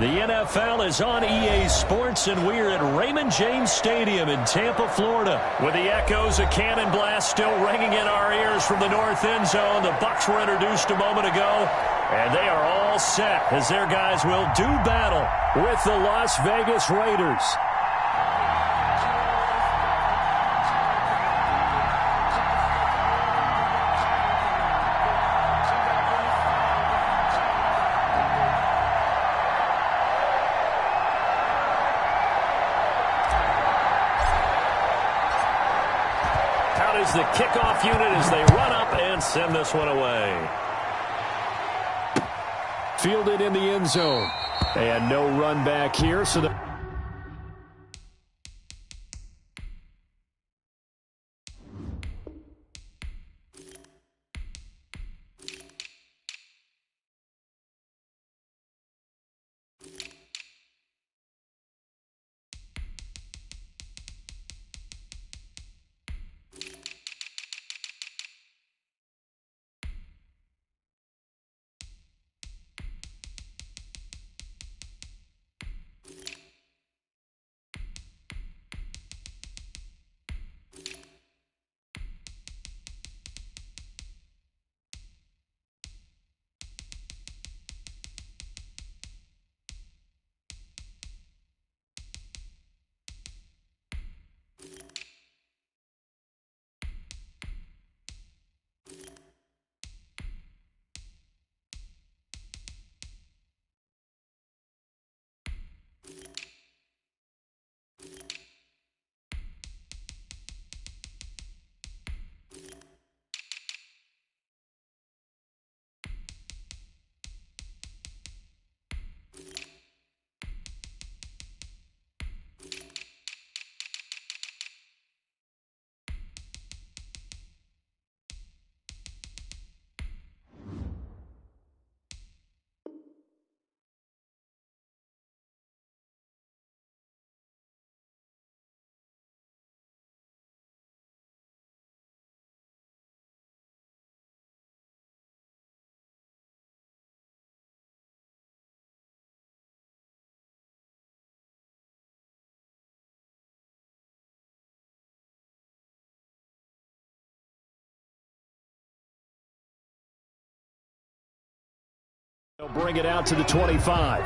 The NFL is on EA Sports, and we're at Raymond James Stadium in Tampa, Florida. With the echoes of cannon blast still ringing in our ears from the north end zone, the Bucs were introduced a moment ago, and they are all set as their guys will do battle with the Las Vegas Raiders. The kickoff unit as they run up and send this one away. Fielded in the end zone. And no run back here, so the they'll bring it out to the 25.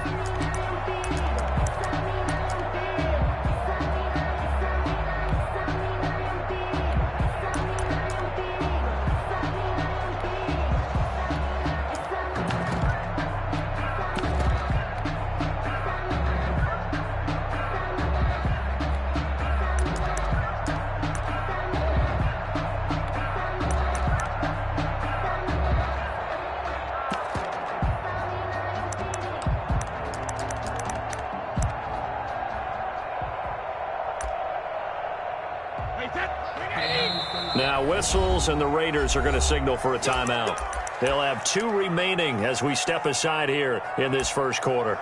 Now whistles, and the Raiders are going to signal for a timeout. They'll have 2 remaining as we step aside here in this first quarter.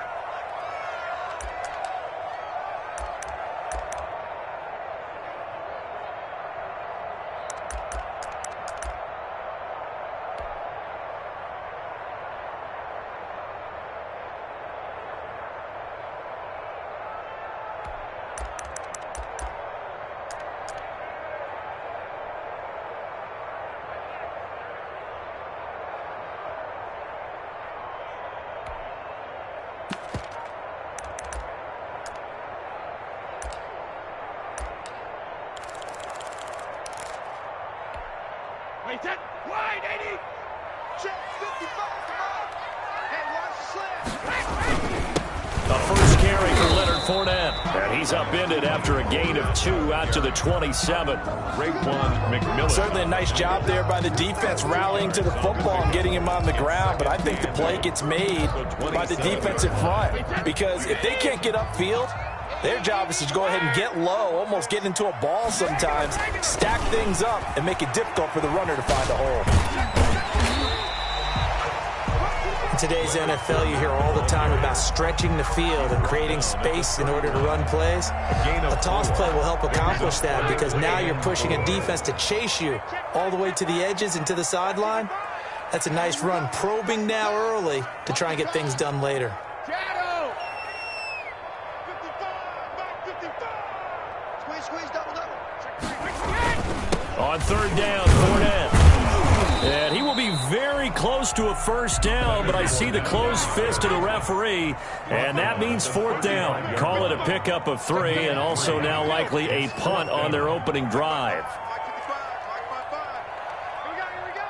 Wide 80. Check 55. Come on. And watch the slam. The first carry for Leonard Fournette. And he's upended after a gain of 2 out to the 27. Great one, McMillan. Certainly a nice job there by the defense rallying to the football and getting him on the ground. But I think the play gets made by the defensive front. Because if they can't get upfield, their job is to go ahead and get low, almost get into a ball sometimes, stack things up, and make it difficult for the runner to find a hole. In today's NFL, you hear all the time about stretching the field and creating space in order to run plays. A toss play will help accomplish that because now you're pushing a defense to chase you all the way to the edges and to the sideline. That's a nice run, probing now early to try and get things done later. squeeze, double-double. On third down, Fournette. And he will be very close to a first down, but I see the closed fist of the referee, and that means fourth down. Call it a pickup of 3, and also now likely a punt on their opening drive. Here we go.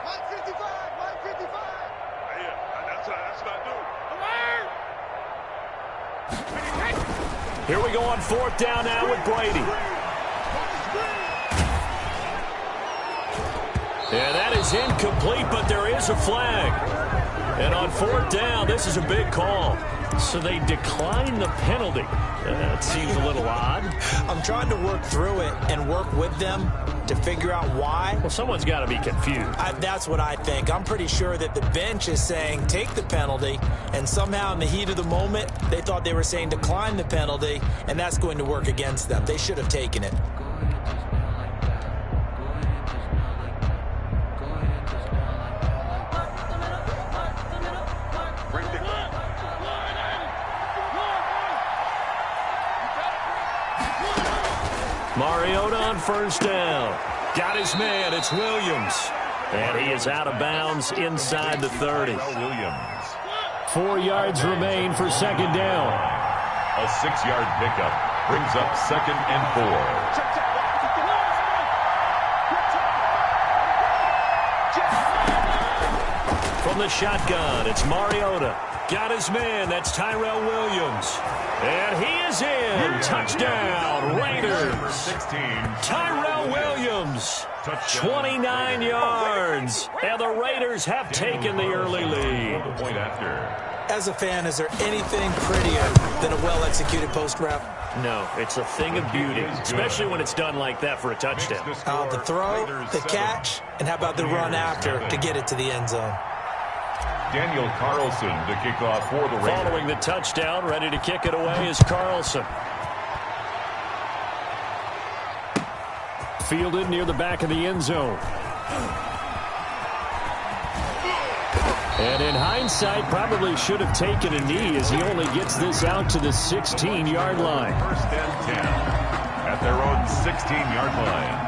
Mike 55, Mike 55. Yeah, that's what I do. Here we go on fourth down now with Brady. Yeah, that is incomplete, but there is a flag. And on fourth down, this is a big call. So they decline the penalty. That seems a little odd. I'm trying to work through it and work with them to figure out why. Well, someone's got to be confused. That's what I think. I'm pretty sure that the bench is saying take the penalty, and somehow in the heat of the moment, they thought they were saying decline the penalty, and that's going to work against them. They should have taken it. Mariota on first down. Got his man. It's Williams. And he is out of bounds inside the 30. Williams. 4 yards remain for second down. A 6-yard pickup brings up 2nd and 4. From the shotgun, it's Mariota. Got his man. That's Tyrell Williams. And he is in. Touchdown, Raiders. 16. Tyrell Williams. 29 yards. And the Raiders have taken the early lead. The point after. As a fan, is there anything prettier than a well-executed post route? No, it's a thing of beauty, especially when it's done like that for a touchdown. The throw, the catch, and how about the run after to get it to the end zone? Daniel Carlson to kick off for the Raiders. Following the touchdown, ready to kick it away is Carlson. Fielded near the back of the end zone. And in hindsight, probably should have taken a knee as he only gets this out to the 16-yard line. 1st and 10 at their own 16-yard line.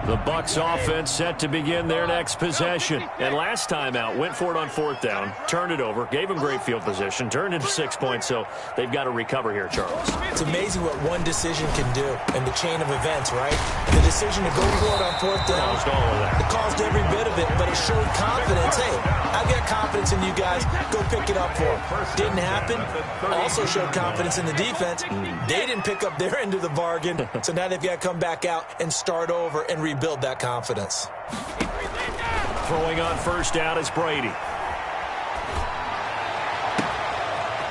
The Bucs offense set to begin their next possession. And last time out, went for it on fourth down, turned it over, gave them great field position, turned into 6 points, so they've got to recover here, Charles. It's amazing what one decision can do in the chain of events, right? The decision to go for it on fourth down. Caused all of that. It caused every bit of it, but it showed confidence. Hey, I've got confidence in you guys. Go pick it up for them. Didn't happen. Also showed confidence in the defense. They didn't pick up their end of the bargain, so now they've got to come back out and start over and rebuild that confidence. Throwing on first down is Brady.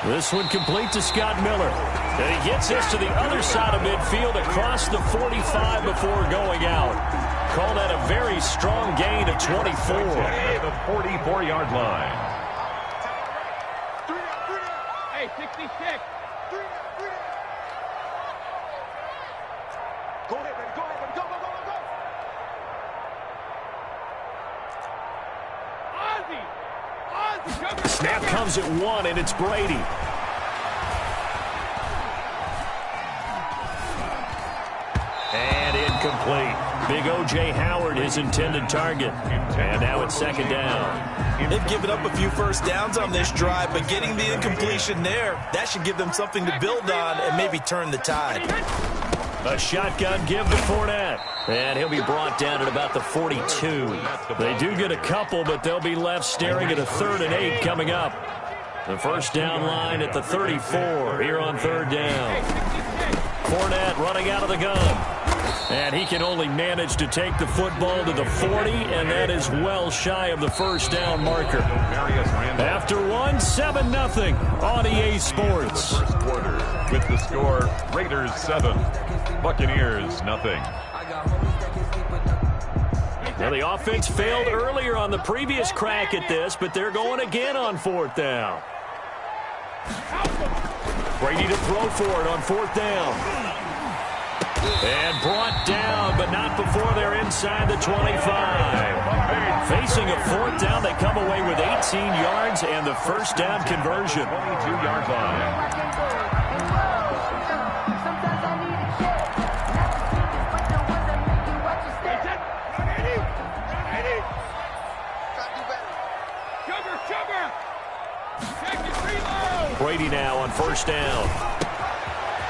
This one complete to Scott Miller. And he gets this to the other side of midfield across the 45 before going out. Call that a very strong gain of 24. At the 44-yard line. Hey, 66. Go ahead, baby. Go ahead, baby. Go, go, go, go, go. Ozzy, Snap comes at 1, and it's Brady. And incomplete. Big O.J. Howard, his intended target. And now it's second down. They've given up a few first downs on this drive, but getting the incompletion there, that should give them something to build on and maybe turn the tide. A shotgun give to Fournette. And he'll be brought down at about the 42. They do get a couple, but they'll be left staring at a 3rd and 8 coming up. The first down line at the 34 here on third down. Fournette running out of the gun. And he can only manage to take the football to the 40, and that is well shy of the first down marker. After 7-0 on EA Sports. First quarter with the score Raiders 7, Buccaneers 0. Now the offense failed earlier on the previous crack at this, but they're going again on fourth down. Brady to throw for it on fourth down. And brought down, but not before they're inside the 25. Facing Forcing a fourth down, they come away with 18 yards and the first down conversion. 22-yard line. Brady now on first down.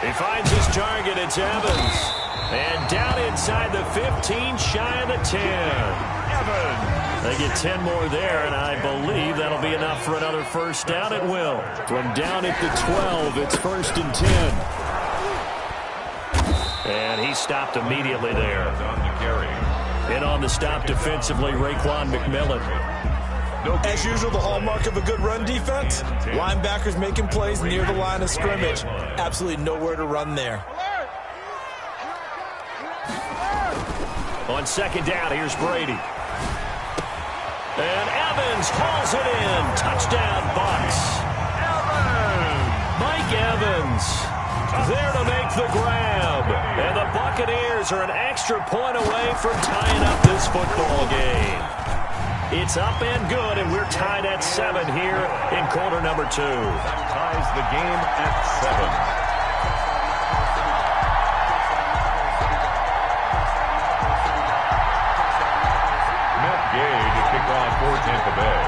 He finds his target. It's Evans. And down inside the 15, shy of the 10. Evans. They get 10 more there, and I believe that'll be enough for another first down. It will. From down at the 12, it's 1st and 10. And he stopped immediately there. In on the stop defensively, Raekwon McMillan. As usual, the hallmark of a good run defense, linebackers making plays near the line of scrimmage. Absolutely nowhere to run there. On second down, here's Brady. And Evans hauls it in. Touchdown, Bucs. Mike Evans there to make the grab. And the Buccaneers are an extra point away from tying up this football game. It's up and good, and we're tied at 7 here in quarter number 2. That ties the game at 7. Matt Gay to kick off for Tampa Bay.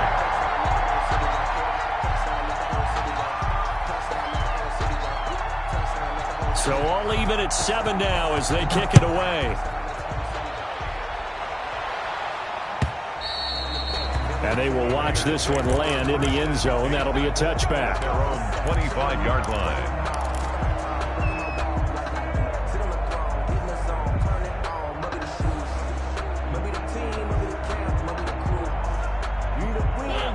So all even at 7 now as they kick it away. And they will watch this one land in the end zone. That'll be a touchback. Their own 25-yard line.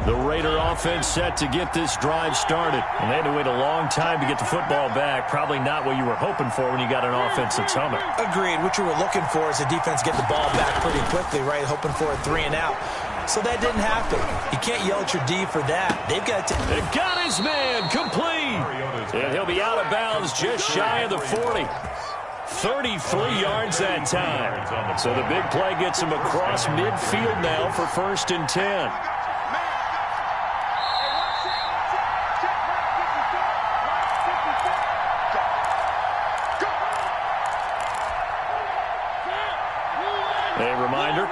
The Raider offense set to get this drive started. And they had to wait a long time to get the football back. Probably not what you were hoping for when you got an offense that's humming. Agreed. What you were looking for is the defense get the ball back pretty quickly, right? Hoping for a 3 and out. So that didn't happen. You can't yell at your D for that. They've got to... They got his man complete. And he'll be out of bounds just shy of the 40. 33 yards that time. So the big play gets him across midfield now for 1st and 10.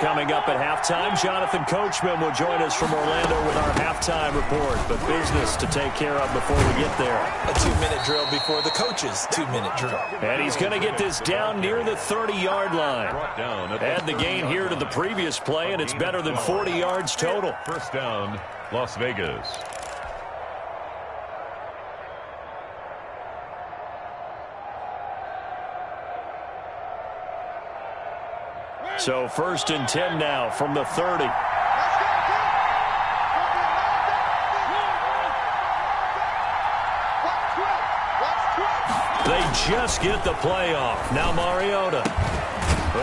Coming up at halftime, Jonathan Coachman will join us from Orlando with our halftime report. But business to take care of before we get there. A 2-minute drill before the coach's 2-minute drill. And he's going to get this down near the 30-yard line. Add the gain here to the previous play, and it's better than 40 yards total. First down, Las Vegas. So 1st and 10 now from the 30. They just get the play off. Now Mariota.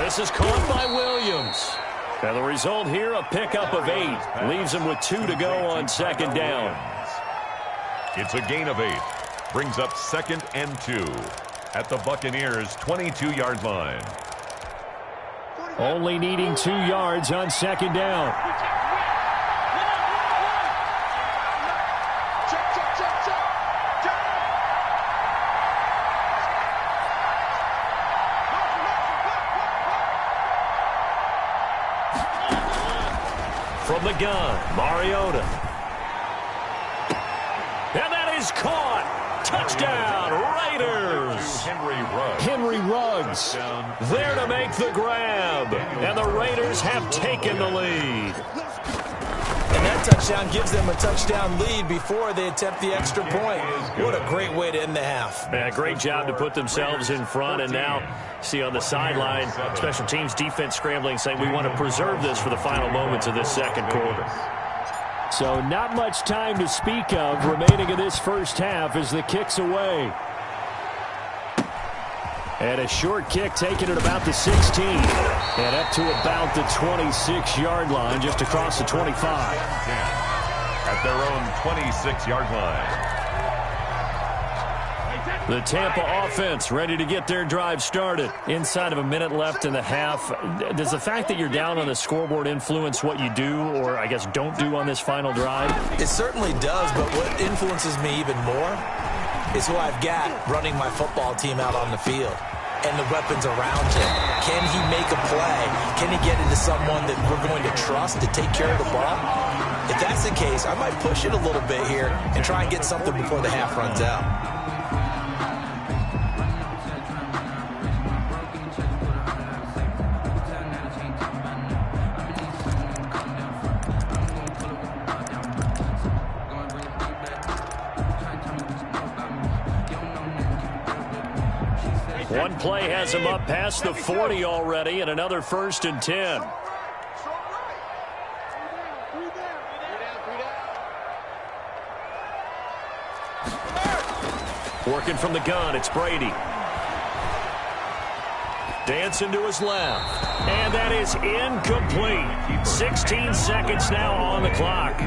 This is caught by Williams. And the result here, a pickup of 8. Leaves him with 2 to go on second down. It's a gain of 8. Brings up 2nd and 2 at the Buccaneers' 22-yard line. Only needing 2 yards on second down. From the gun, Mariota. And that is caught. Touchdown, Raiders. Henry Ruggs there to make the grab. And the Raiders have taken the lead. And that touchdown gives them a touchdown lead before they attempt the extra point. What a great way to end the half. Yeah, great job to put themselves in front. And now, see on the sideline, special teams defense scrambling, saying we want to preserve this for the final moments of this second quarter. So not much time to speak of remaining in this first half as the kick's away. And a short kick taken at about the 16. And up to about the 26-yard line, just across the 25. At their own 26-yard line. The Tampa offense ready to get their drive started. Inside of a minute left in the half. Does the fact that you're down on the scoreboard influence what you do, or I guess don't do on this final drive? It certainly does, but what influences me even more is who I've got running my football team out on the field and the weapons around him. Can he make a play? Can he get into someone that we're going to trust to take care of the ball? If that's the case, I might push it a little bit here and try and get something before the half runs out. One play has him up past the 40 already, and another 1st and 10. Working from the gun, it's Brady. Dancing to his left. And that is incomplete. 16 seconds now on the clock.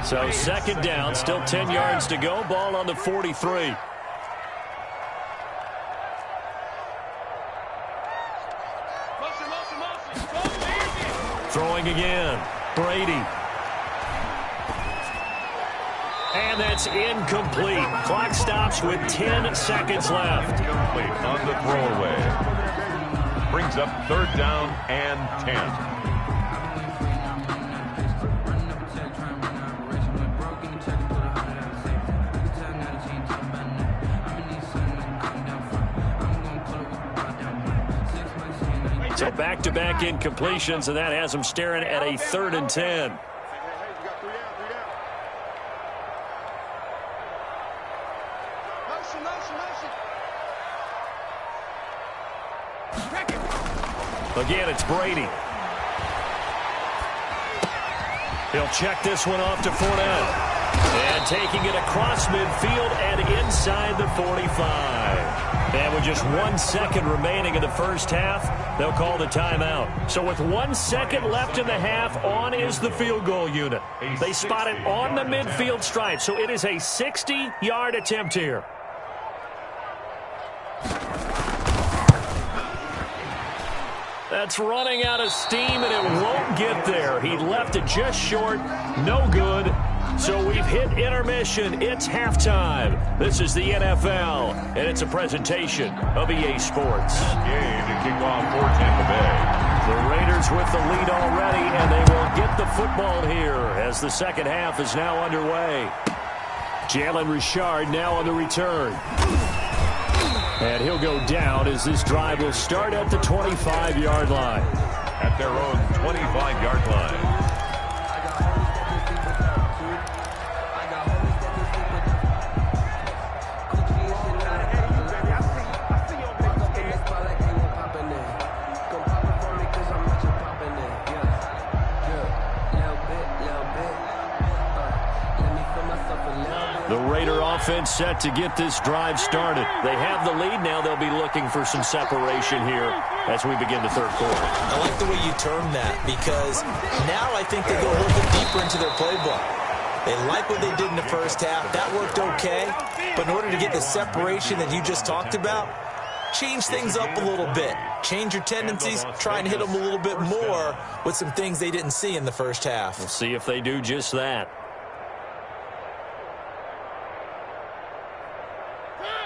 So 2nd down, still 10 yards to go. Ball on the 43. Throwing again. Brady. And that's incomplete. Clock stops with 10 seconds left. Incomplete on the throwaway. Brings up 3rd down and 10. So back-to-back incompletions, and that has him staring at a 3rd and 10. Again, it's Brady. He'll check this one off to Fournette. And taking it across midfield and inside the 45. And with just 1 second remaining in the first half, they'll call the timeout. So with 1 second left in the half, on is the field goal unit. They spot it on the midfield stripe, so it is a 60-yard attempt here. That's running out of steam, and it won't get there. He left it just short. No good. So we've hit intermission. It's halftime. This is the NFL, and it's a presentation of EA Sports. Game to kick off for Tampa Bay. The Raiders with the lead already, and they will get the football here as the second half is now underway. Jalen Richard now on the return. And he'll go down as this drive will start at the 25-yard line. At their own 25-yard line. Offense set to get this drive started. They have the lead now. They'll be looking for some separation here as we begin the third quarter. I like the way you term that, because now I think they go a little bit deeper into their playbook. They like what they did in the first half. That worked okay. But in order to get the separation that you just talked about, change things up a little bit. Change your tendencies. Try and hit them a little bit more with some things they didn't see in the first half. We'll see if they do just that.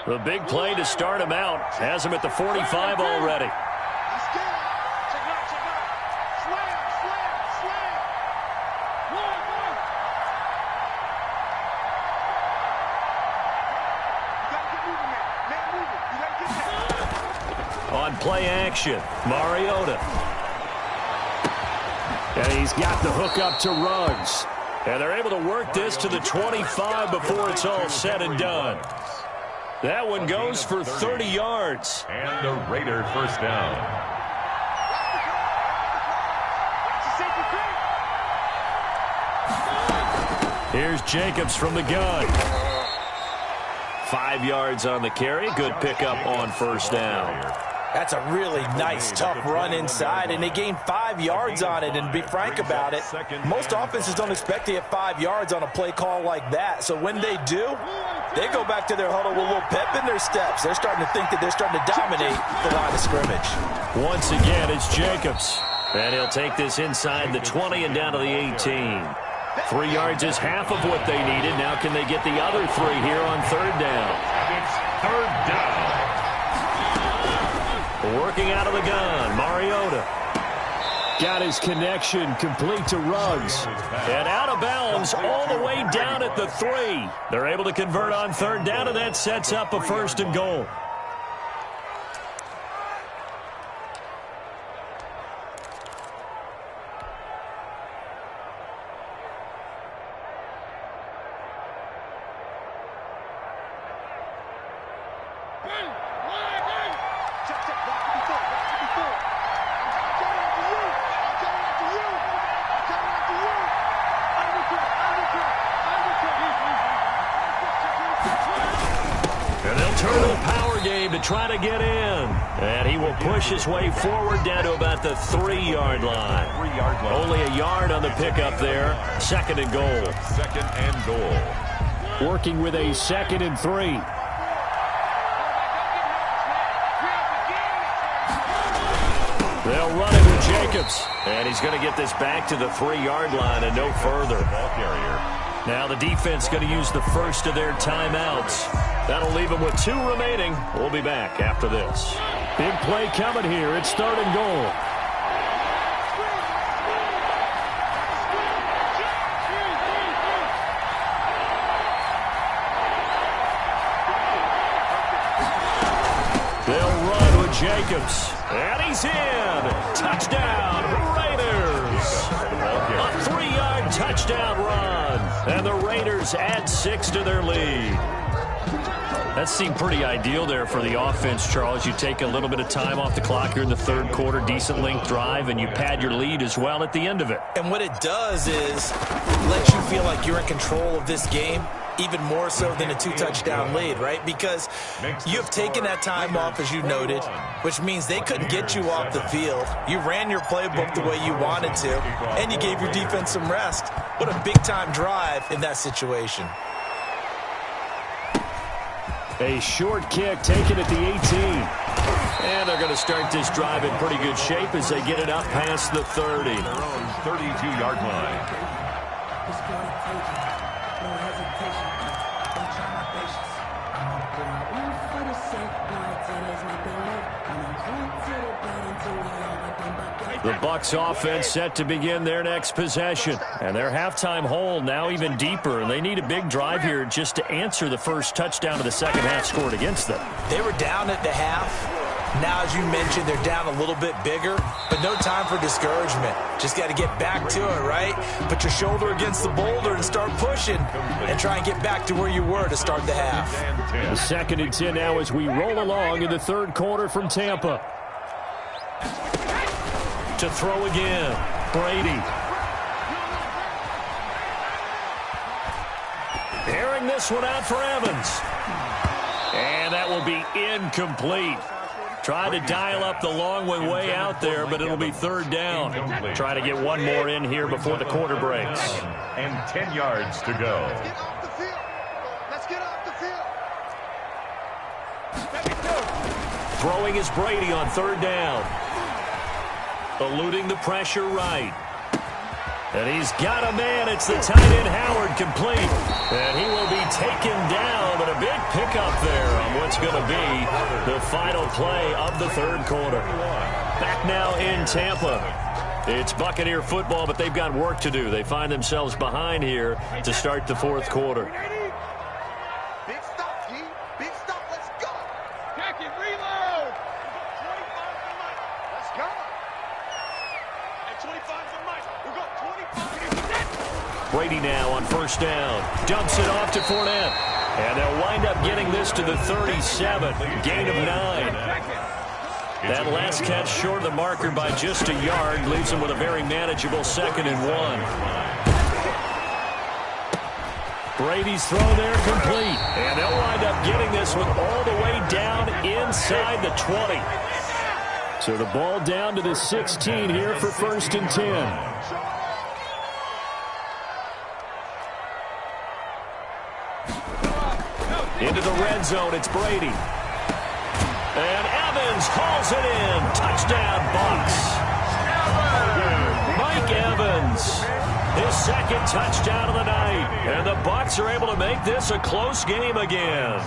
The big play to start him out has him at the 45 already. On play action, Mariota. And he's got the hook up to Ruggs. And they're able to work this to the 25 before it's all said and done. That one goes for 30 yards. And the Raider first down. Here's Jacobs from the gun. 5 yards on the carry. Good pickup on first down. That's a really nice, tough run inside, and they gained 5 yards on it. And to be frank about it, most offenses don't expect to get 5 yards on a play call like that. So when they do, They go back to their huddle with a little pep in their steps. They're starting to think that they're starting to dominate the line of scrimmage. Once again, it's Jacobs. And he'll take this inside the 20 and down to the 18. 3 yards is half of what they needed. Now can they get the other 3 here on third down? It's third down. Working out of the gun, Mariota. Got his connection complete to Ruggs. And out of bounds all the way down at the 3. They're able to convert on third down, and that sets up a 1st and goal. To try to get in, and he will push his way forward down to about the 3-yard line. Only a yard on the pickup there. 2nd and goal. 2nd and goal. Working with a 2nd and 3. They'll run it with Jacobs, and he's going to get this back to the 3-yard line and no further. Ball carrier. Now the defense going to use the first of their timeouts. That'll leave them with 2 remaining. We'll be back after this. Big play coming here. It's 3rd and goal. They'll run with Jacobs. And he's in. Touchdown, Raiders. A 3-yard touchdown run. And the Raiders add 6 to their lead. That seemed pretty ideal there for the offense, Charles. You take a little bit of time off the clock here in the 3rd quarter, decent length drive, and you pad your lead as well at the end of it. And what it does is let you feel like you're in control of this game, even more so than a 2-touchdown lead, right? Because you have taken that time off, as you noted, which means they couldn't get you off the field. You ran your playbook the way you wanted to, and you gave your defense some rest. What a big-time drive in that situation. A short kick taken at the 18. And they're going to start this drive in pretty good shape as they get it up past the 30. Their own 32-yard line. The Bucs offense set to begin their next possession. And their halftime hole now even deeper. And they need a big drive here just to answer the first touchdown of the second half scored against them. They were down at the half. Now, as you mentioned, they're down a little bit bigger, but no time for discouragement. Just got to get back to it, right? Put your shoulder against the boulder and start pushing and try and get back to where you were to start the half. The 2nd and 10 now as we roll along in the 3rd quarter from Tampa. To throw again, Brady. Airing this one out for Evans. And that will be incomplete. Tried to dial up the long one way out there, but it'll be 3rd down. Try to get one more in here before the quarter breaks. And 10 yards to go. Let's get off the field. Throwing is Brady on 3rd down. Eluding the pressure right. And he's got a man. It's the tight end Howard complete. And he will be taken down, but a big pickup there on what's going to be the final play of the 3rd quarter. Back now in Tampa. It's Buccaneer football, but they've got work to do. They find themselves behind here to start the 4th quarter. Big stop, G. Big stop. Let's go. Jack it, reload. 25 for Mike. Let's go. And 25 for Mike. We got 25. Brady now on 1st down. Dumps it off to Fournette. And they'll wind up getting this to the 37. Gain of 9. That last catch short of the marker by just a yard leaves them with a very manageable 2nd and 1. Brady's throw there complete. And they'll wind up getting this one all the way down inside the 20. So the ball down to the 16 here for 1st and 10. zone. It's Brady. And Evans hauls it in. Touchdown, Bucs. Mike Evans, his second touchdown of the night. And the Bucs are able to make this a close game again.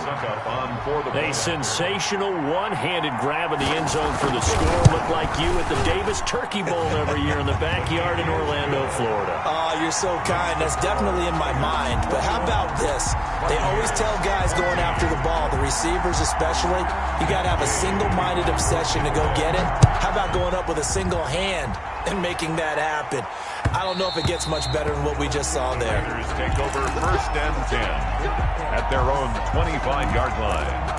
A sensational one-handed grab in the end zone for the score. Looked like you at the Davis Turkey Bowl every year in the backyard in Orlando, Florida. Oh, you're so kind. That's definitely in my mind. But how about this? They always tell guys going after the ball, the receivers especially, you got to have a single-minded obsession to go get it. How about going up with a single hand and making that happen? I don't know if it gets much better than what we just saw there. Raiders take over 1st and 10 at their own 25-yard line.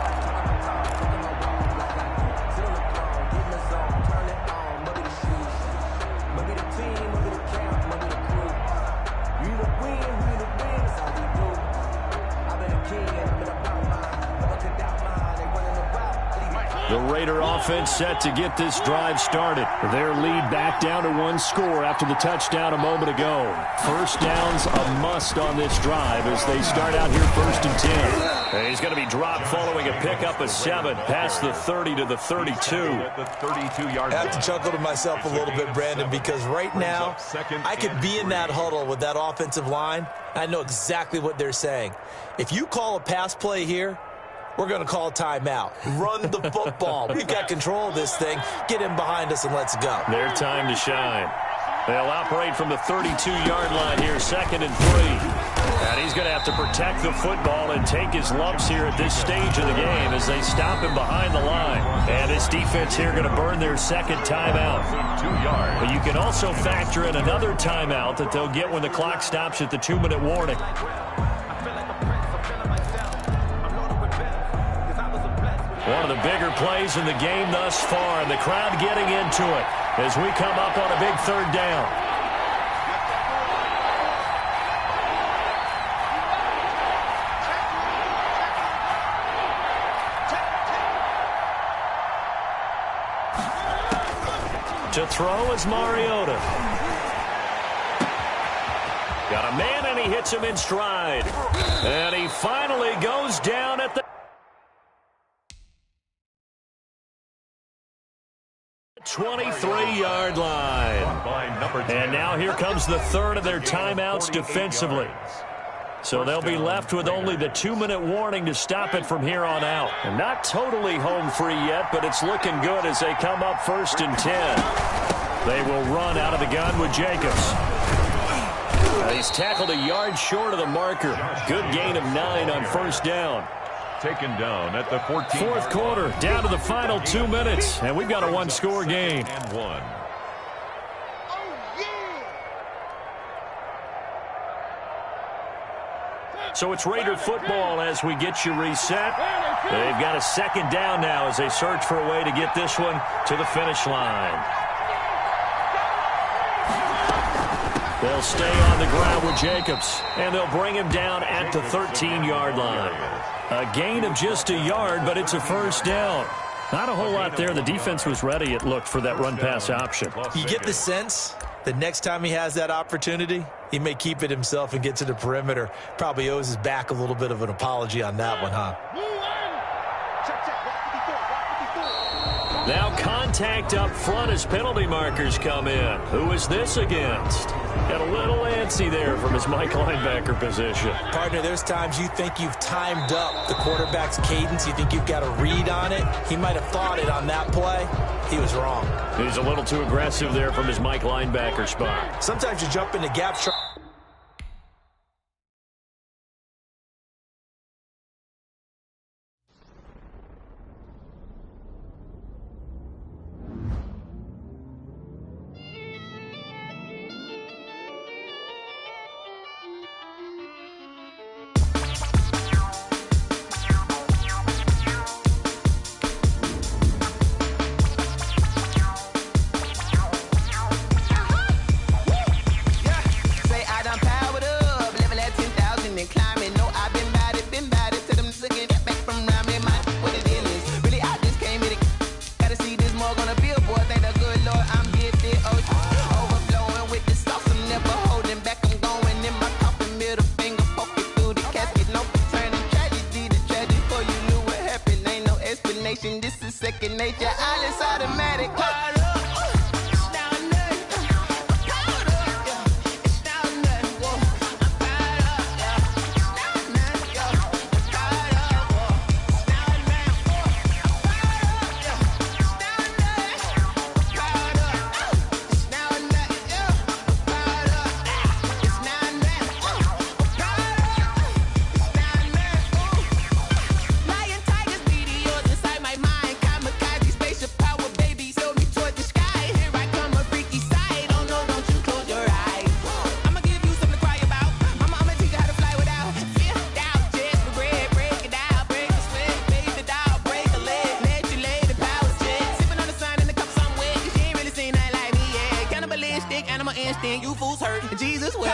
The Raider offense set to get this drive started. Their lead back down to 1 score after the touchdown a moment ago. First down's a must on this drive as they start out here 1st and 10. And he's going to be dropped following a pickup of 7 past the 30 to the 32. I have to chuckle to myself a little bit, Brandon, because right now I could be in that huddle with that offensive line. I know exactly what they're saying. If you call a pass play here, we're going to call a timeout. Run the football. We've got control of this thing. Get in behind us and let's go. Their time to shine. They'll operate from the 32-yard line here, 2nd and 3. And he's going to have to protect the football and take his lumps here at this stage of the game as they stop him behind the line. And this defense here going to burn their 2nd timeout. 2 yards. But you can also factor in another timeout that they'll get when the clock stops at the 2-minute warning. One of the bigger plays in the game thus far, and the crowd getting into it as we come up on a big 3rd down. To throw is Mariota. Got a man, and he hits him in stride. And he finally goes down at the 23-yard line. And now here comes the 3rd of their timeouts defensively. So they'll be left with only the 2-minute warning to stop it from here on out. And not totally home free yet, but it's looking good as they come up 1st and 10. They will run out of the gun with Jacobs. He's tackled a yard short of the marker. Good gain of 9 on 1st down. Taken down at the 14th. 4th quarter, down to the final 2 minutes, and we've got a 1-score game. And 1. So it's Raider football as we get you reset. They've got a 2nd down now as they search for a way to get this one to the finish line. They'll stay on the ground with Jacobs, and they'll bring him down at the 13-yard line. A gain of just a yard, but it's a 1st down. Not a whole lot there. The defense was ready, it looked, for that run-pass option. You get the sense that next time he has that opportunity, he may keep it himself and get to the perimeter. Probably owes his back a little bit of an apology on that one, huh? Now contact up front as penalty markers come in. Who is this against? Got a little antsy there from his Mike linebacker position. Partner, there's times you think you've timed up the quarterback's cadence. You think you've got a read on it. He might have thought it on that play. He was wrong. He's a little too aggressive there from his Mike linebacker spot. Sometimes you jump into gaps. handstand, you fools hurt. Jesus will.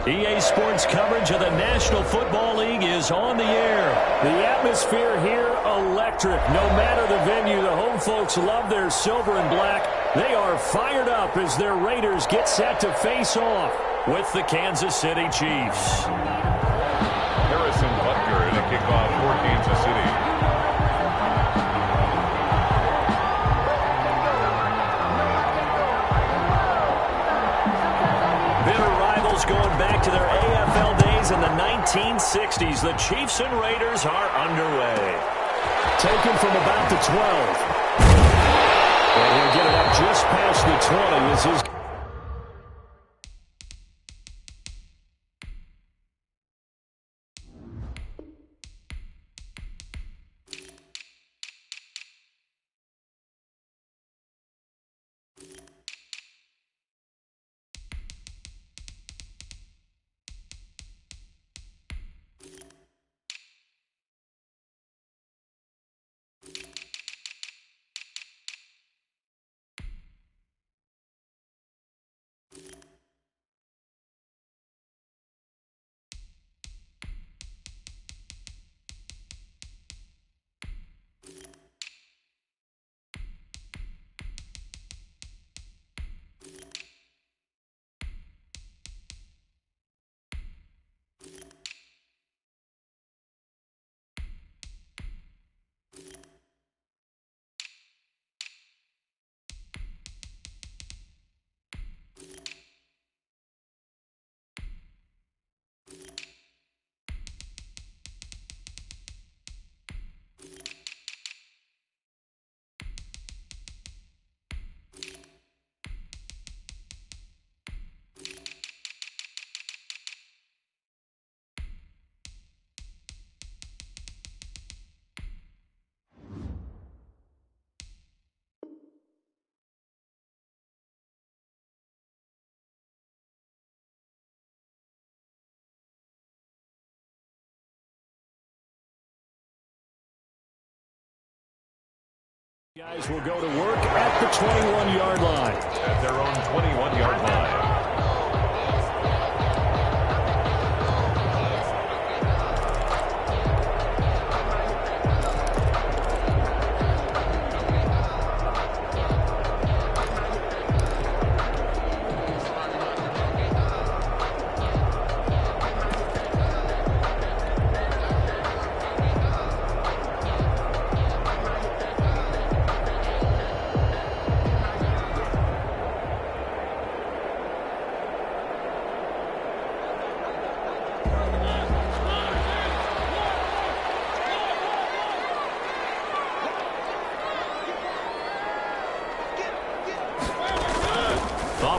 EA Sports coverage of the National Football League is on the air. The atmosphere here, electric. No matter the venue, the home folks love their silver and black. They are fired up as their Raiders get set to face off with the Kansas City Chiefs. Harrison Butker in a kickoff for Kansas City. Going back to their AFL days in the 1960s, the Chiefs and Raiders are underway. Taken from about the 12. And he'll get it up just past the 20 as his... Guys will go to work at the 21-yard line. At their own 21-yard line.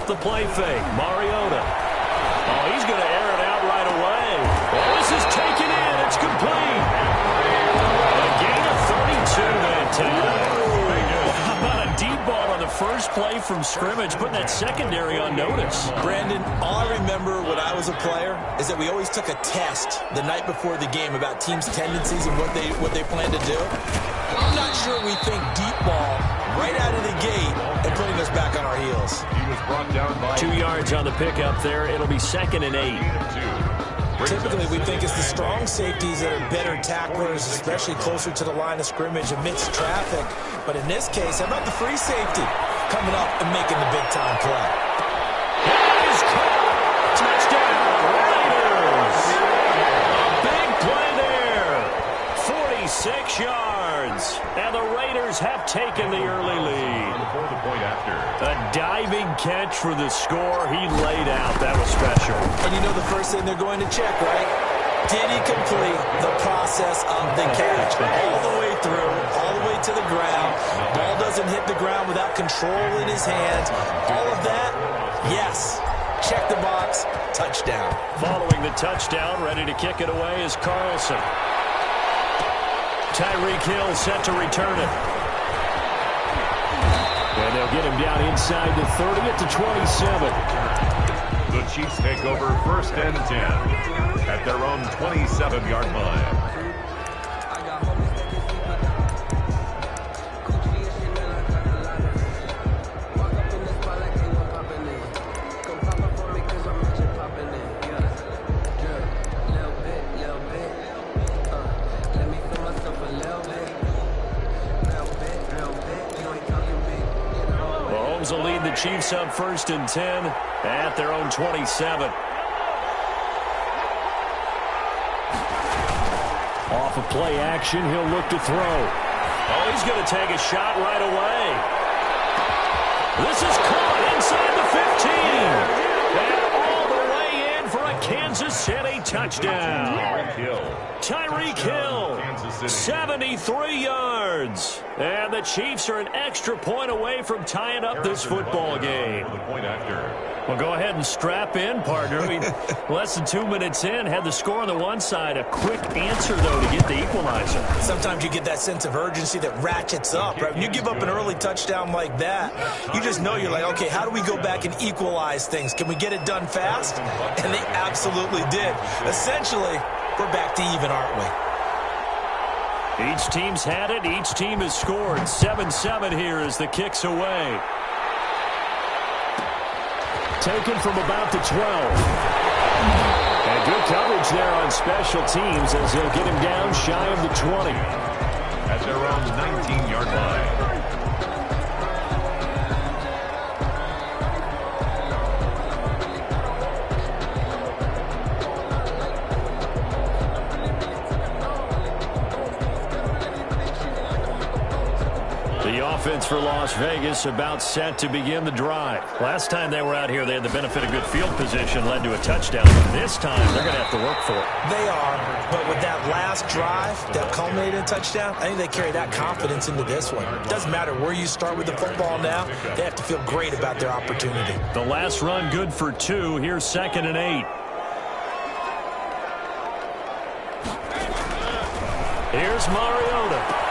off the play fake. Mariota. Oh, he's going to air it out right away. Oh, this is taken in. It's complete. A gain of 32 that time. How about a deep ball on the first play from scrimmage, putting that secondary on notice? Brandon, all I remember when I was a player is that we always took a test the night before the game about teams' tendencies and what they plan to do. I'm not sure we think deep ball right out of the gate and putting us back on our heels. He was brought down by 2 yards on the pickup there. It'll be 2nd and 8. Typically, we think it's the strong safeties that are better tacklers, especially closer to the line of scrimmage amidst traffic. But in this case, how about the free safety coming up and making the big-time play? He's caught. Touchdown, Raiders. Big play there. 46 yards. And the Raiders have taken the early lead. Before the point after. A diving catch for the score. He laid out. That was special. And you know the first thing they're going to check, right? Did he complete the process of the catch? All the way through, all the way to the ground. Ball doesn't hit the ground without control in his hands. All of that, yes. Check the box, touchdown. Following the touchdown, ready to kick it away is Carlson. Tyreek Hill set to return it. And they'll get him down inside the 30 at the 27. The Chiefs take over 1st and 10 at their own 27-yard line. Will lead the Chiefs up 1st and 10 at their own 27. Off of play action, he'll look to throw. Oh, he's going to take a shot right away. This is caught inside the 15. And all the way in for a Kansas City touchdown. Tyreek Hill, 73 yards. And the Chiefs are an extra point away from tying up this football game. Well, go ahead and strap in, partner. Less than 2 minutes in, had the score on the one side. A quick answer, though, to get the equalizer. Sometimes you get that sense of urgency that ratchets up, right? When you give up an early touchdown like that, you just know you're like, okay, how do we go back and equalize things? Can we get it done fast? And they absolutely did. Essentially, we're back to even, aren't we? Each team's had it. Each team has scored. 7-7 here as the kick's away. Taken from about the 12. And good coverage there on special teams as they'll get him down shy of the 20. At their own 19-yard line. Offense for Las Vegas about set to begin the drive. Last time they were out here, they had the benefit of good field position, led to a touchdown. This time, they're going to have to work for it. They are, but with that last drive that culminated in a touchdown, I think they carry that confidence into this one. It doesn't matter where you start with the football now. They have to feel great about their opportunity. The last run good for 2. Here's 2nd and 8. Here's Mariota.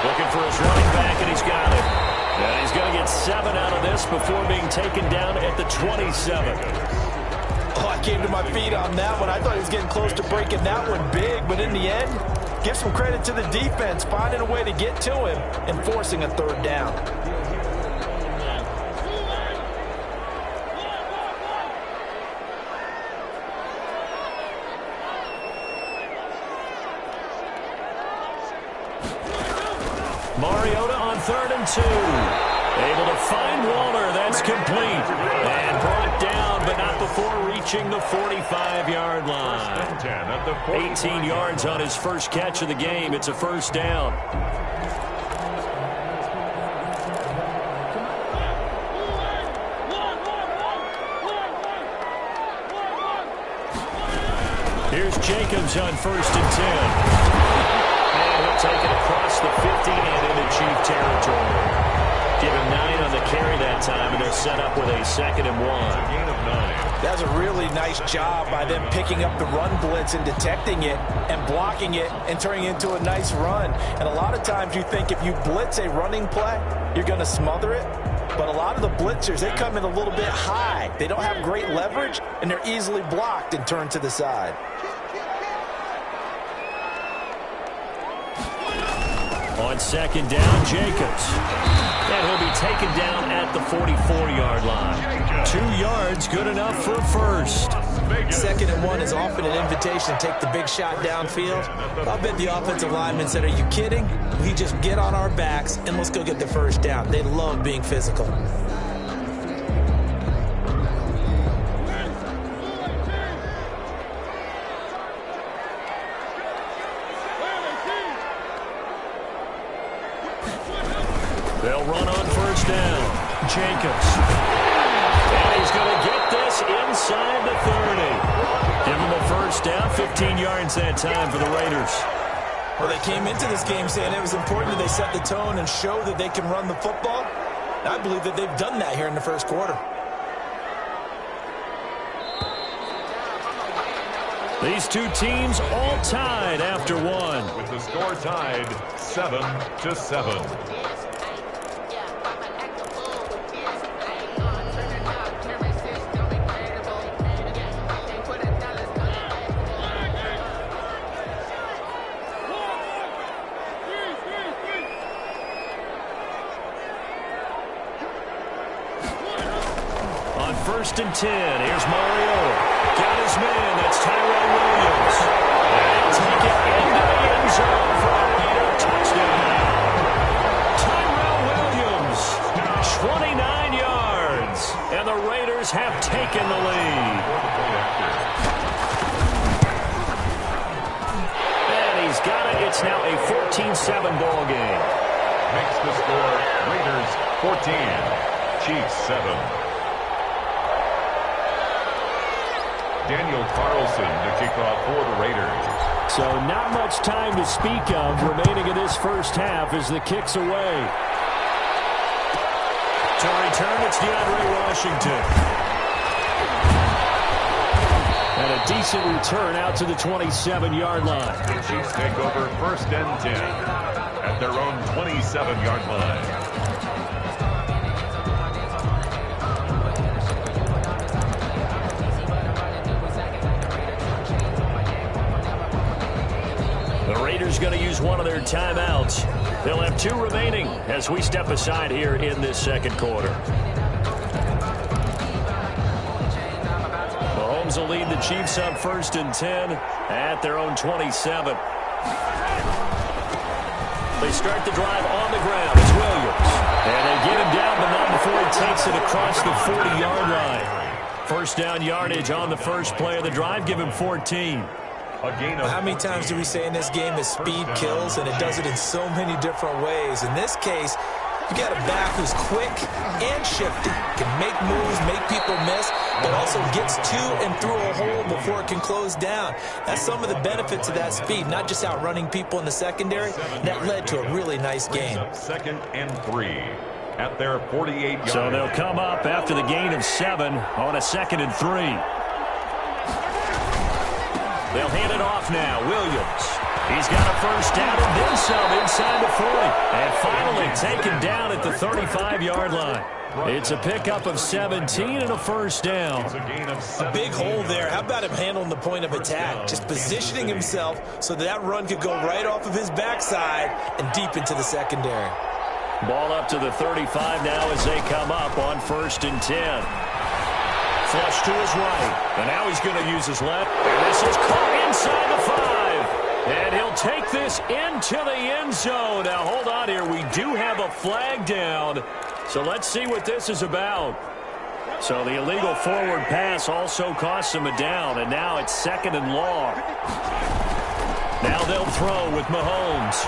Looking for his running back, and he's got it. And he's going to get 7 out of this before being taken down at the 27. Oh, I came to my feet on that one. I thought he was getting close to breaking that one big, but in the end, give some credit to the defense, finding a way to get to him and forcing a 3rd down. Mariota on 3rd and 2. Able to find Waller. That's complete. And brought down, but not before reaching the 45-yard line. 18 yards on his first catch of the game. It's a 1st down. Here's Jacobs on 1st and 10. He'll take it across the 50 and into Chief territory. Give him 9 on the carry that time, and they're set up with a 2nd and 1. Gain of 9. That's a really nice job by them picking up the run blitz and detecting it and blocking it and turning it into a nice run. And a lot of times you think if you blitz a running play, you're going to smother it. But a lot of the blitzers, they come in a little bit high. They don't have great leverage, and they're easily blocked and turned to the side. On 2nd down, Jacobs. And he'll be taken down at the 44-yard line. 2 yards, good enough for a first. 2nd and 1 is often an invitation to take the big shot downfield. I'll bet the offensive linemen said, are you kidding? We just get on our backs and let's go get the first down. They love being physical. They'll run on 1st down. Jacobs. And he's going to get this inside the 30. Give him a 1st down, 15 yards that time for the Raiders. Well, they came into this game saying it was important that they set the tone and show that they can run the football. And I believe that they've done that here in the 1st quarter. These two teams all tied after 1. With the score tied 7-7. On 1st and 10, here's Mario. Got his man, that's Tyrell Williams. And he'll take it into the end zone for a Raider touchdown. Tyrell Williams, 29 yards. And the Raiders have taken the lead. And he's got it. It's now a 14-7 ball game. Makes the score Raiders 14, Chiefs 7. Daniel Carlson to kick off for the Raiders. So not much time to speak of remaining in this 1st half as the kick's away. To return, it's DeAndre Washington. And a decent return out to the 27-yard line. The Chiefs take over 1st and 10 at their own 27-yard line. Going to use one of their timeouts. They'll have 2 remaining as we step aside here in this 2nd quarter. Mahomes will lead the Chiefs up 1st and 10 at their own 27. They start the drive on the ground. It's Williams. And they get him down, but not before he takes it across the 40-yard line. 1st down yardage on the 1st play of the drive. Give him 14. How many times do we say in this game that speed kills, and it does it in so many different ways? In this case, you got a back who's quick and shifty, can make moves, make people miss, but also gets to and through a hole before it can close down. That's some of the benefits of that speed, not just outrunning people in the secondary. That led to a really nice game. 2nd and 3 at their 48-yard line. So they'll come up after the gain of 7 on a 2nd and 3. They'll hand it off now. Williams. He's got a 1st down and then some inside the 40. And finally taken down at the 35-yard line. It's a pickup of 17 and a 1st down. A big hole there. How about him handling the point of attack? Just positioning himself so that run could go right off of his backside and deep into the secondary. Ball up to the 35 now as they come up on 1st and 10. Flush to his right. And now he's going to use his left. And this is caught inside the 5. And he'll take this into the end zone. Now, hold on here. We do have a flag down. So let's see what this is about. So the illegal forward pass also costs him a down. And now it's 2nd and long. Now they'll throw with Mahomes.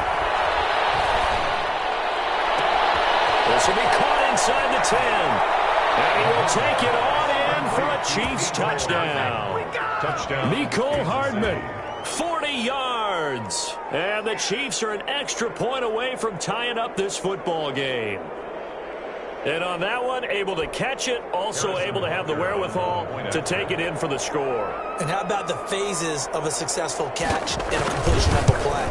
This will be caught inside the 10. And he will take it on in for a Chiefs touchdown. Mecole Hardman, 40 yards. And the Chiefs are an extra point away from tying up this football game. And on that one, able to catch it, also able to have the wherewithal to take it in for the score. And how about the phases of a successful catch and a completion of a play?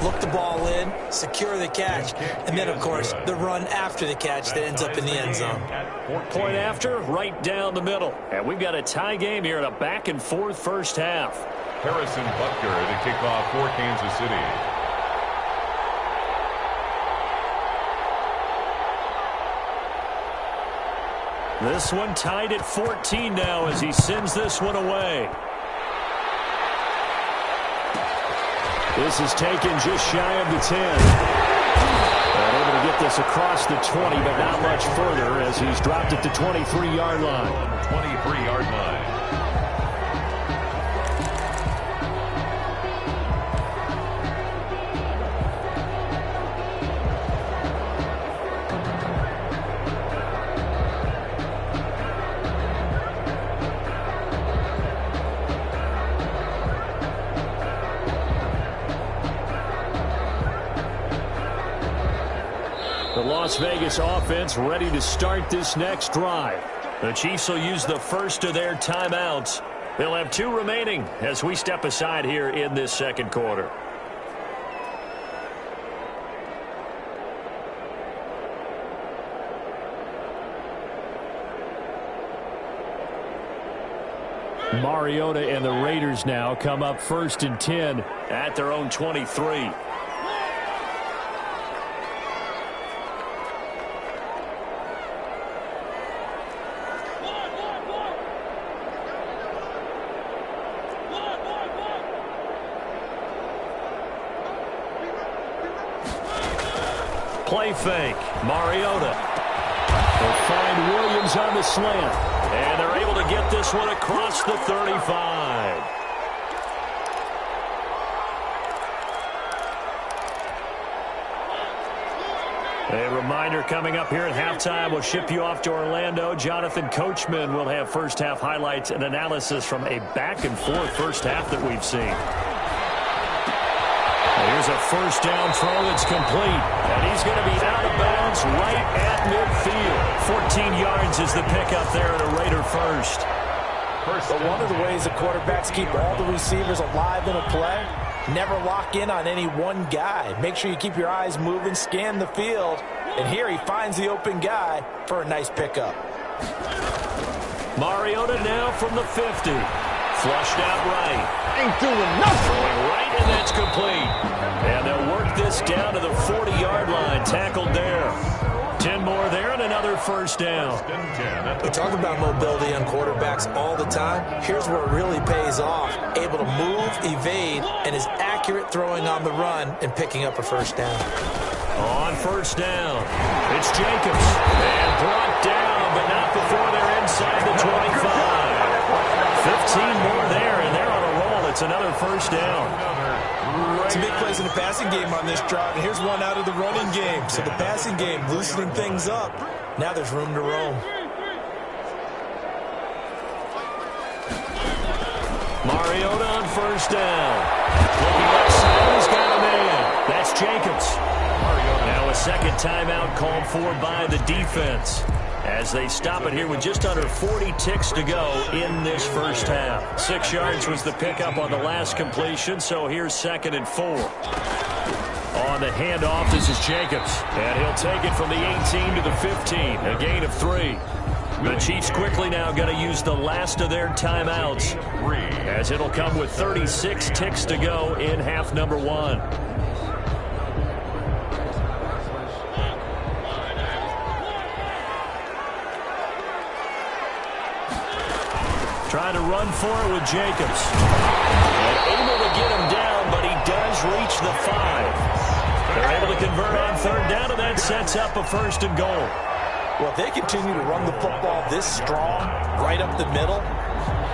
Look the ball in, secure the catch, and then, of course, the run after the catch that ends up in the end zone. Point after, right down the middle. And we've got a tie game here in a back-and-forth first half. Harrison Butker to kick off for Kansas City. This one tied at 14 now as he sends this one away. This is taken just shy of the 10. And able to get this across the 20, but not much further as he's dropped it to 23-yard line. 23-yard line. The Las Vegas offense ready to start this next drive. The Chiefs will use the first of their timeouts. They'll have 2 remaining as we step aside here in this second quarter. Mariota and the Raiders now come up 1st and 10 at their own 23. Play fake. Mariota. They'll find Williams on the slant. And they're able to get this one across the 35. A reminder coming up here at halftime. We'll ship you off to Orlando. Jonathan Coachman will have first half highlights and analysis from a back-and-forth first half that we've seen. Here's a first down throw that's complete. And he's going to be out of bounds right at midfield. 14 yards is the pickup there at a Raider first. But one of the ways the quarterbacks keep all the receivers alive in a play, never lock in on any one guy. Make sure you keep your eyes moving, scan the field. And here he finds the open guy for a nice pickup. Mariota now from the 50. Flushed out right. Ain't doing nothing. Right, and that's complete. And they'll work this down to the 40-yard line. Tackled there. 10 more there and another first down. We talk about mobility on quarterbacks all the time. Here's where it really pays off. Able to move, evade, and is accurate throwing on the run and picking up a first down. On first down, it's Jacobs. And brought down, but not before they're inside the 25. 15 more there, and they're on a roll. It's another first down. Some big plays in the passing game on this drive, and here's one out of the running game. So the passing game loosening things up. Now there's room to roam. Mariota on first down. Looking outside, he's got a man. That's Jacobs. Now a second timeout called for by the defense, as they stop it here with just under 40 ticks to go in this first half. 6 yards was the pickup on the last completion, so here's 2nd and 4. On the handoff, this is Jacobs, and he'll take it from the 18 to the 15, a gain of 3. The Chiefs quickly now going to use the last of their timeouts, as it'll come with 36 ticks to go in half number 1. Trying to run for it with Jacobs. And able to get him down, but he does reach the 5. They're able to convert on third down, and that sets up a 1st and goal. Well, if they continue to run the football this strong, right up the middle,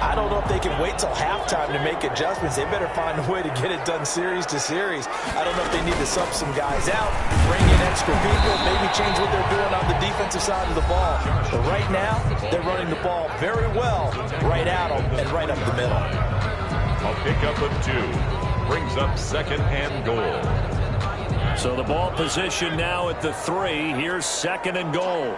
I don't know if they can wait till halftime to make adjustments. They better find a way to get it done series to series. I don't know if they need to sub some guys out, bring in extra people, maybe change what they're doing on the defensive side of the ball. But right now, they're running the ball very well, right at them and right up the middle. A pickup of 2 brings up 2nd and goal. So the ball position now at the 3. Here's 2nd and goal.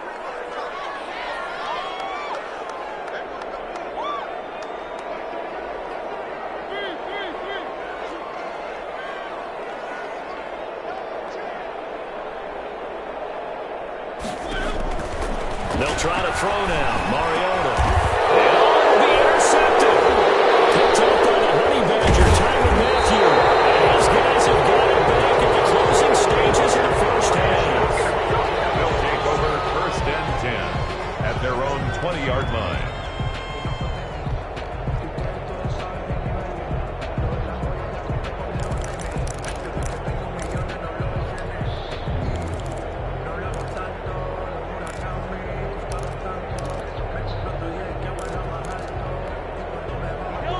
They'll try to throw now. Mariota. And it'll be intercepted. Picked up by the Honey Badger, Tyrann Mathieu. And those guys have got it back in the closing stages of the first half. They'll take over 1st and 10 at their own 20-yard line.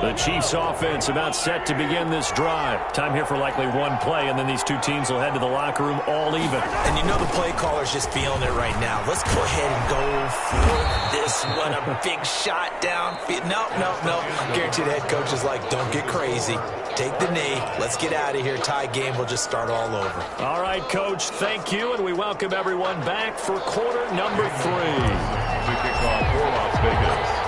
The Chiefs offense about set to begin this drive. Time here for likely one play, and then these two teams will head to the locker room all even. And you know the play caller's just feeling it right now. Let's go ahead and go for this one. A big shot down. No. Guarantee the head coach is like, don't get crazy. Take the knee. Let's get out of here. Tie game will just start all over. All right, Coach, thank you, and we welcome everyone back for quarter number 3. We kick off for Las Vegas.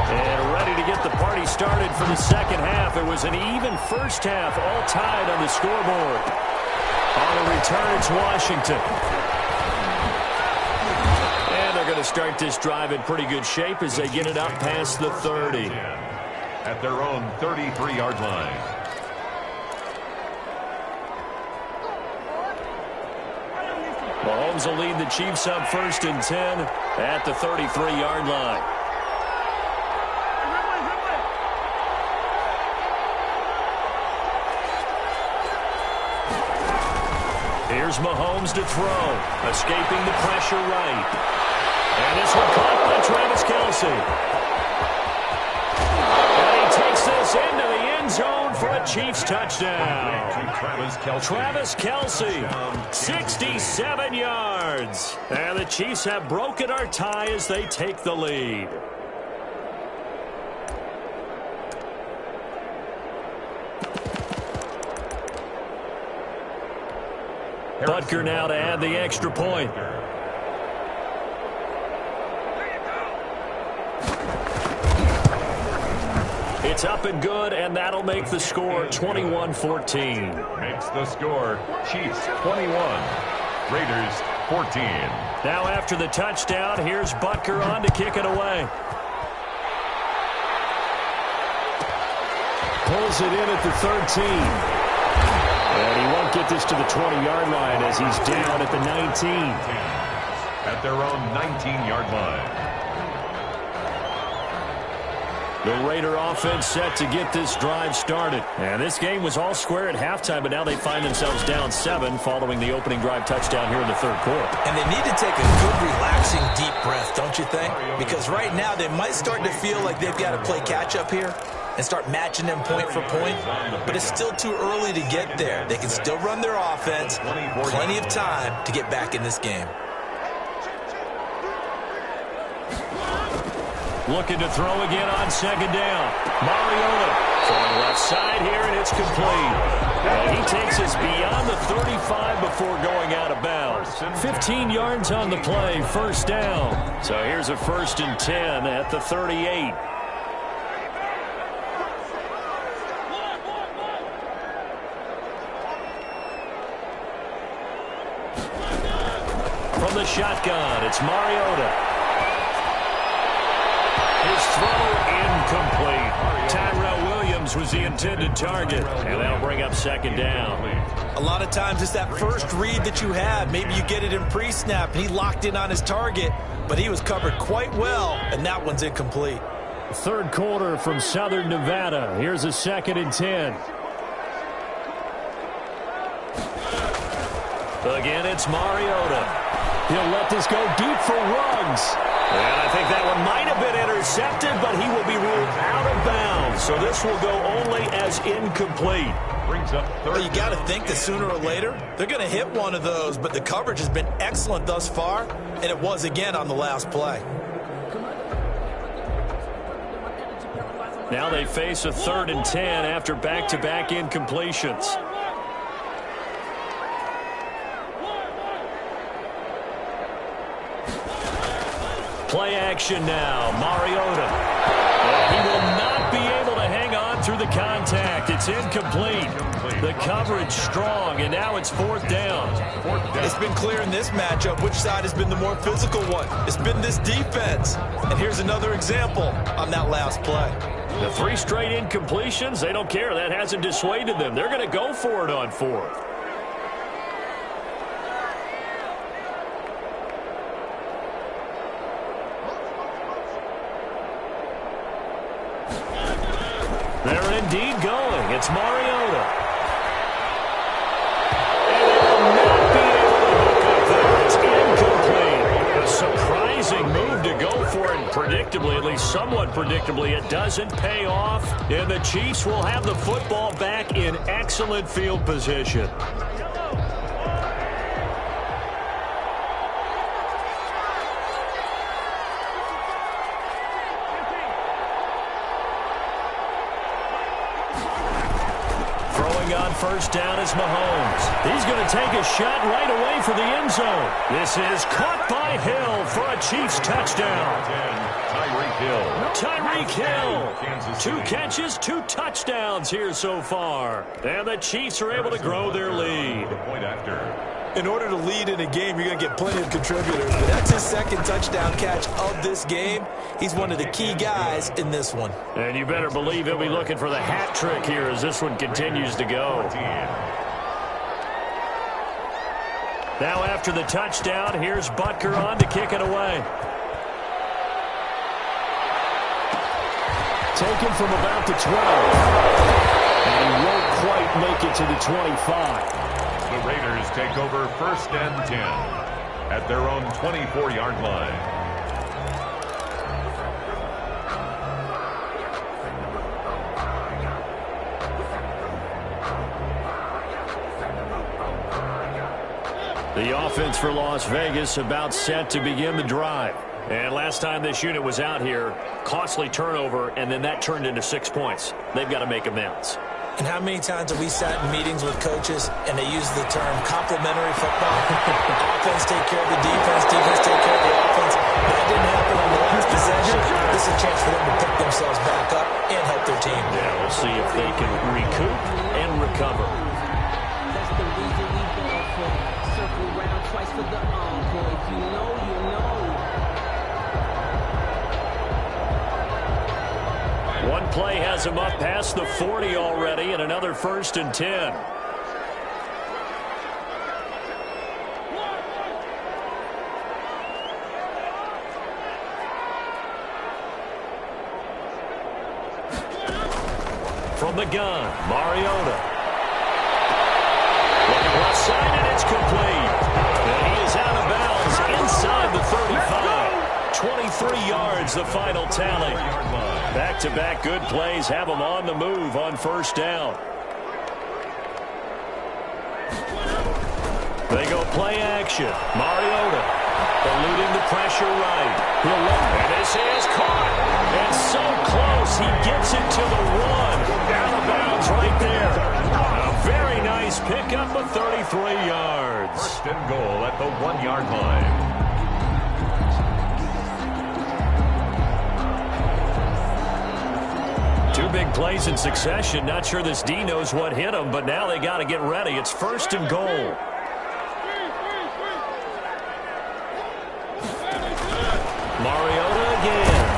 And ready to get the party started for the second half. It was an even first half, all tied on the scoreboard. On the return, it's Washington. And they're going to start this drive in pretty good shape as they get it up past the 30. At their own 33-yard line. Mahomes will lead the Chiefs up 1st and 10 at the 33-yard line. Here's Mahomes to throw, escaping the pressure right. And this one caught by Travis Kelce. And he takes this into the end zone for a Chiefs touchdown. Travis Kelce, 67 yards. And the Chiefs have broken our tie as they take the lead. Butker now to add the extra point. It's up and good, and that'll make the score 21-14. Makes the score Chiefs 21, Raiders 14. Now after the touchdown, here's Butker on to kick it away. Pulls it in at the 13. And he won't get this to the 20-yard line as he's down at the 19. At their own 19-yard line. The Raider offense set to get this drive started. And this game was all square at halftime, but now they find themselves down 7 following the opening drive touchdown here in the third quarter. And they need to take a good, relaxing, deep breath, don't you think? Because right now they might start to feel like they've got to play catch-up here and start matching them point for point. But it's still too early to get there. They can still run their offense. Plenty of time to get back in this game. Looking to throw again on second down. Mariota from the left side here, and it's complete. And he takes us beyond the 35 before going out of bounds. 15 yards on the play, first down. So here's a 1st and 10 at the 38. From the shotgun, it's Mariota. His throw incomplete. Tyrell Williams was the intended target, and that'll bring up second down. A lot of times it's that first read that you have. Maybe you get it in pre-snap, and he locked in on his target, but he was covered quite well, and that one's incomplete. Third quarter from Southern Nevada. Here's a 2nd and 10. Again, it's Mariota. He'll let this go deep for Ruggs. And I think that one might have been intercepted, but he will be ruled out of bounds. So this will go only as incomplete. Brings up third. Well, you got to think that sooner or later they're going to hit one of those, but the coverage has been excellent thus far, and it was again on the last play. Now they face a 3rd and 10 after back-to-back incompletions. Play action now. Mariota. And he will not be able to hang on through the the contact. It's incomplete. The coverage strong, and now it's fourth down. It's been clear in this matchup which side has been the more physical one. It's been this defense. And here's another example on that last play. The 3 straight incompletions, they don't care. That hasn't dissuaded them. They're going to go for it on fourth. They're indeed going. It's Mariota. And they will not be able to hook up there. It's incomplete. A surprising move to go for it. Predictably, at least somewhat predictably, it doesn't pay off. And the Chiefs will have the football back in excellent field position. On first down is Mahomes. He's going to take a shot right away for the end zone. This is caught by Hill for a Chiefs touchdown. Tyreek Hill. 2 catches, 2 touchdowns here so far. And the Chiefs are able to grow their lead. In order to lead in a game, you're going to get plenty of contributors. But that's his second touchdown catch of this game. He's one of the key guys in this one. And you better believe he'll be looking for the hat trick here as this one continues to go. Now after the touchdown, here's Butker on to kick it away. Taken from about the 12. And he won't quite make it to the 25. The Raiders take over first and 10 at their own 24-yard line. The offense for Las Vegas about set to begin the drive. And last time this unit was out here, costly turnover, and then that turned into 6 points. They've got to make amends. And how many times have we sat in meetings with coaches and they use the term complementary football? Offense take care of the defense, defense take care of the offense. That didn't happen on the last possession. This is a chance for them to pick themselves back up and help their team. Yeah, we'll see if they can recoup and recover. That's the reason we ball for. Circle round twice for the encore. If you know, you know. One play has him up past the 40 already, and another first and 10. From the gun, Mariota. Looking left side, and it's complete. And he is out of bounds inside the 35. 23 yards, the final tally. Back-to-back good plays have him on the move on first down. They go play action. Mariota eluding the pressure right. And this is caught. And so close, he gets it to the 1. Out of bounds right there. A very nice pickup of 33 yards. First and goal at the 1-yard line. Two big plays in succession. Not sure this D knows what hit him, but now they got to get ready. It's first and goal. Mariota again.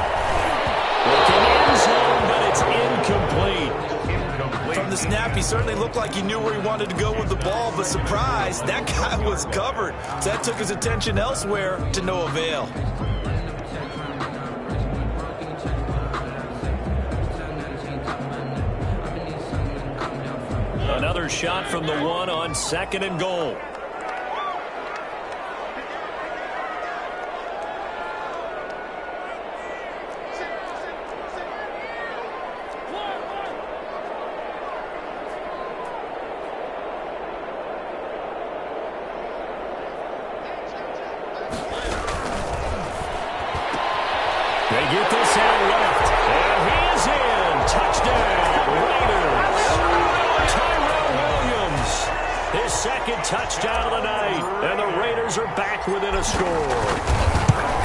Looking end zone, but it's incomplete. From the snap, he certainly looked like he knew where he wanted to go with the ball, but surprise, that guy was covered. So that took his attention elsewhere to no avail. Another shot from the 1 on second and goal. They get this out left, and he is in. Touchdown, Raiders. Tyrell Williams, his second touchdown of the night, and the Raiders are back within a score.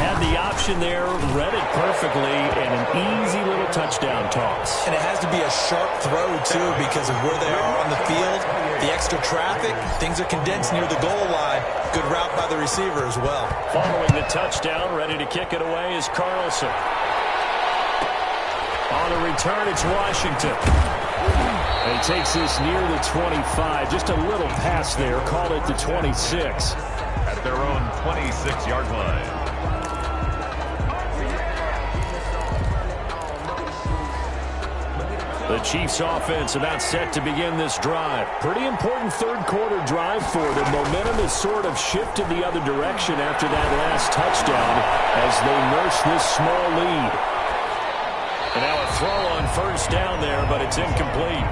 Had the option there, read it perfectly, and an easy little touchdown toss. And it has to be a sharp throw, too, because of where they are on the field, the extra traffic, things are condensed near the goal line. Good route by the receiver as well. Following the touchdown, ready to kick it away is Carlson. On the return, it's Washington. And he takes this near the 25. Just a little pass there. Call it the 26. At their own 26-yard line. The Chiefs offense about set to begin this drive. Pretty important third quarter drive for them. Momentum has sort of shifted the other direction after that last touchdown as they nurse this small lead. And now a throw on first down there, but it's incomplete.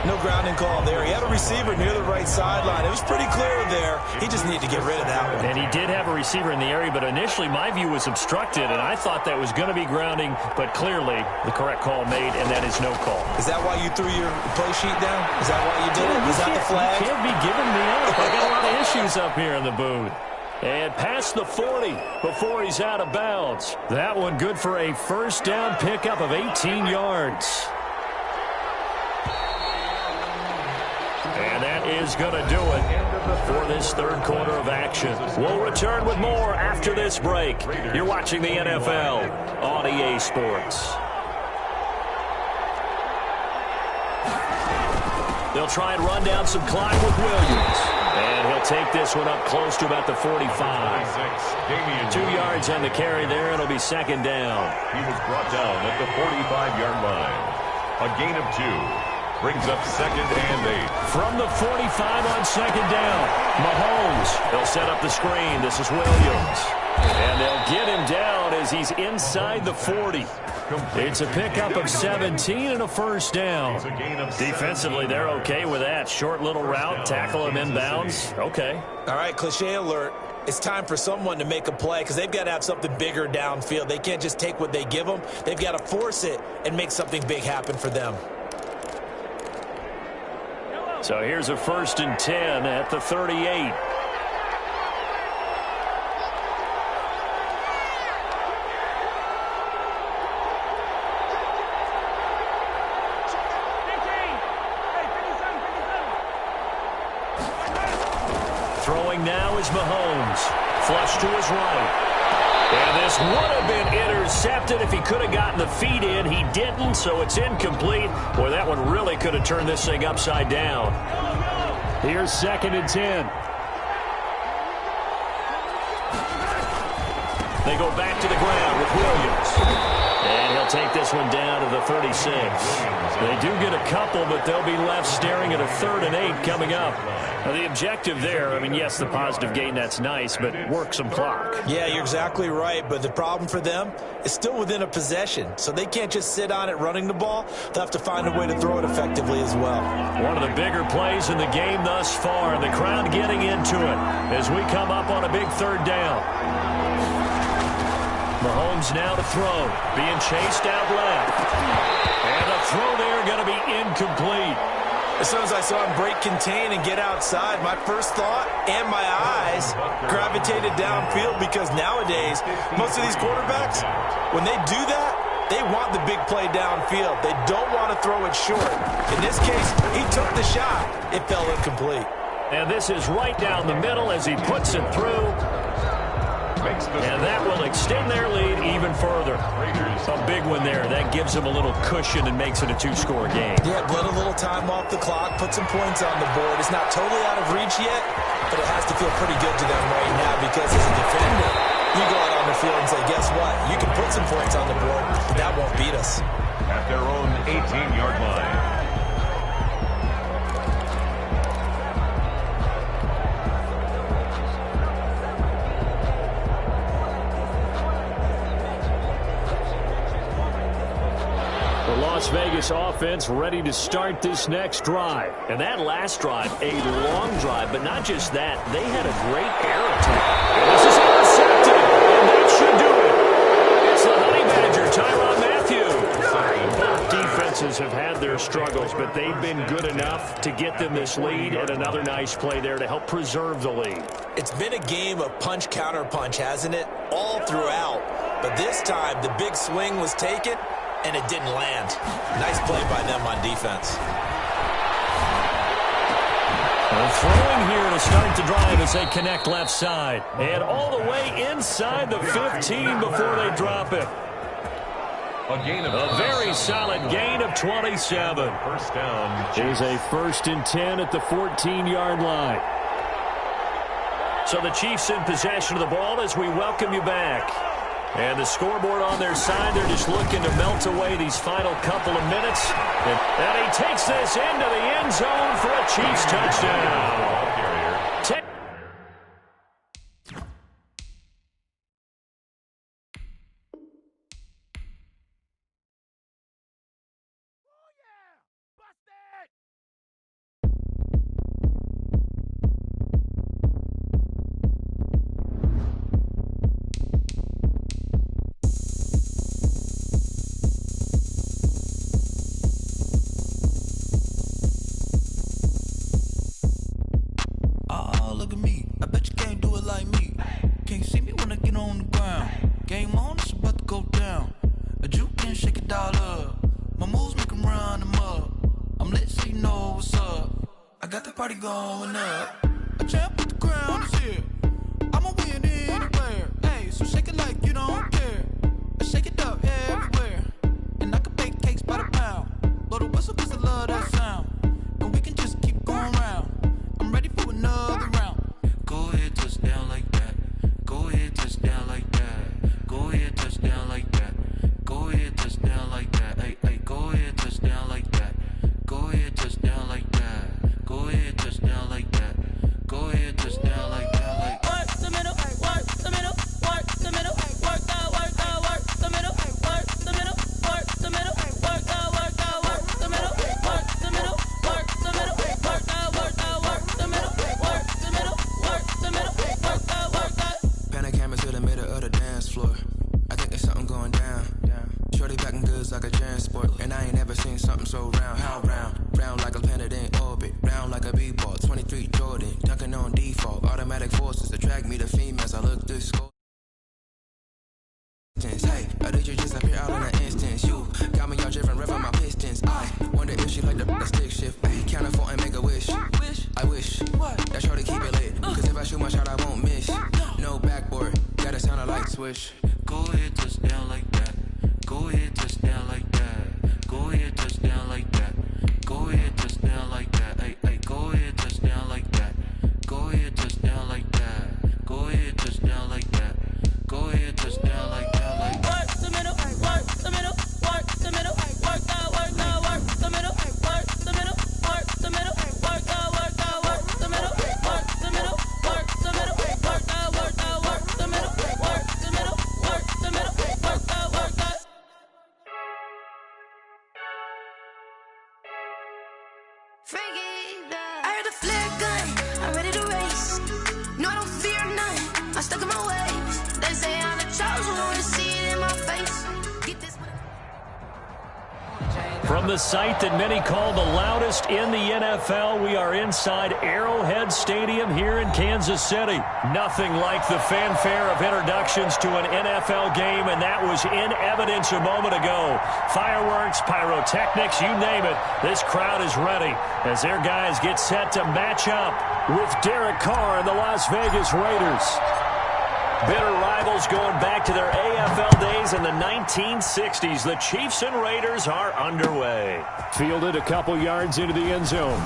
No grounding call there. He had a receiver near the right sideline. It was pretty clear there. He just needed to get rid of that one. And he did have a receiver in the area, but initially my view was obstructed, and I thought that was going to be grounding, but clearly the correct call made, and that is no call. Is that why you threw your play sheet down? Is that why you did it? Was that the flag? You can't be giving me up. I got a lot of issues up here in the booth. And past the 40 before he's out of bounds. That one good for a first down pickup of 18 yards. And that is going to do it for this third quarter of action. We'll return with more after this break. You're watching the NFL on EA Sports. They'll try and run down some clock with Williams. And he'll take this one up close to about the 45. 2 yards on the carry there. It'll be second down. He was brought down at the 45-yard line. A gain of 2. Brings up second and 8. From the 45 on second down, Mahomes. They'll set up the screen. This is Williams. And they'll get him down as he's inside the 40. It's a pickup of 17 and a first down. Defensively, they're okay with that. Short little route, tackle him inbounds. Okay. All right, cliche alert. It's time for someone to make a play because they've got to have something bigger downfield. They can't just take what they give them. They've got to force it and make something big happen for them. So here's a 1st and 10 at the 38. Throwing now is Mahomes. Flush to his right. And this would have been intercepted if he could have gotten the feet in. He didn't, so it's incomplete. Boy, that one really could have turned this thing upside down. Here's 2nd and 10. They go back to the ground with Williams. And he'll take this one down to the 36. They do get a couple, but they'll be left staring at a 3rd and 8 coming up. Now, the objective there, I mean, yes, the positive gain, that's nice, but work some clock. Yeah, you're exactly right, but the problem for them is still within a possession, so they can't just sit on it running the ball. They'll have to find a way to throw it effectively as well. One of the bigger plays in the game thus far, and the crowd getting into it as we come up on a big 3rd down. Mahomes now to throw, being chased out left. And the throw there going to be incomplete. As soon as I saw him break contain and get outside, my first thought and my eyes gravitated downfield because nowadays, most of these quarterbacks, when they do that, they want the big play downfield. They don't want to throw it short. In this case, he took the shot. It fell incomplete. And this is right down the middle as he puts it through. And that will extend their lead even further. A big one there. That gives them a little cushion and makes it a 2-score game. Yeah, let a little time off the clock, put some points on the board. It's not totally out of reach yet, but it has to feel pretty good to them right now because as a defender, you go out on the field and say, guess what? You can put some points on the board, but that won't beat us. At their own 18-yard line. Las Vegas offense ready to start this next drive. And that last drive, a long drive, but not just that. They had a great air attack. And this is intercepted, and that should do it. It's the Honey Badger, Tyrann Mathieu. Both defensive offenses have had their struggles, but they've been good enough to get them this lead, and another nice play there to help preserve the lead. It's been a game of punch-counter-punch, hasn't it? All throughout. But this time, the big swing was taken, and it didn't land. Nice play by them on defense. Throwing here to start the drive as they connect left side. And all the way inside the 15 before they drop it. A very solid gain of 27. First down. Here's a 1st and 10 at the 14-yard line. So the Chiefs in possession of the ball as we welcome you back. And the scoreboard on their side, they're just looking to melt away these final couple of minutes. And he takes this into the end zone for a Chiefs touchdown. From the site that many call the loudest in the NFL, we are inside Arrowhead Stadium here in Kansas City. Nothing like the fanfare of introductions to an NFL game, and that was in evidence a moment ago. Fireworks, pyrotechnics, you name it. This crowd is ready as their guys get set to match up with Derek Carr and the Las Vegas Raiders. Bitter rivals going back to their AFL days in the 1960s. The Chiefs and Raiders are underway. Fielded a couple yards into the end zone.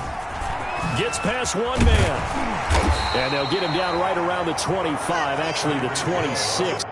Gets past one man. And they'll get him down right around the 25, actually the 26.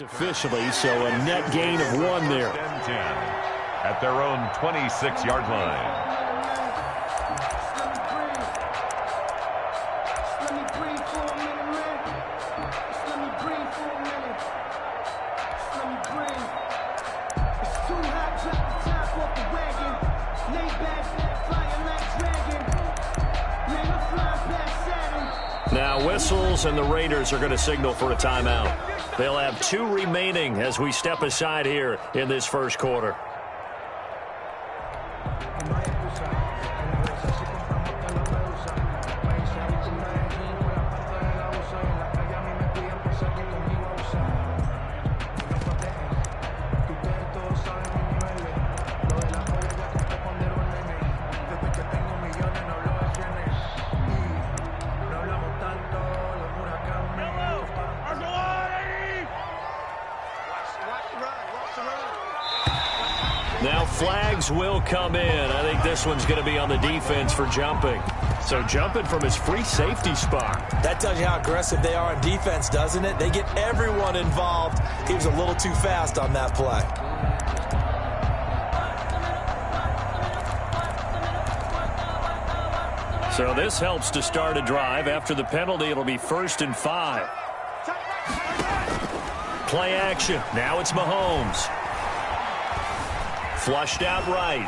Officially, so a net gain of 1 there. 10 at their own 26-yard line. Now whistles, and the Raiders are going to signal for a timeout. They'll have 2 remaining as we step aside here in this first quarter. Now flags will come in. I think this one's going to be on the defense for jumping. So jumping from his free safety spot. That tells you how aggressive they are on defense, doesn't it? They get everyone involved. He was a little too fast on that play. So this helps to start a drive. After the penalty, it'll be 1st and 5. Play action. Now it's Mahomes. Flushed out right.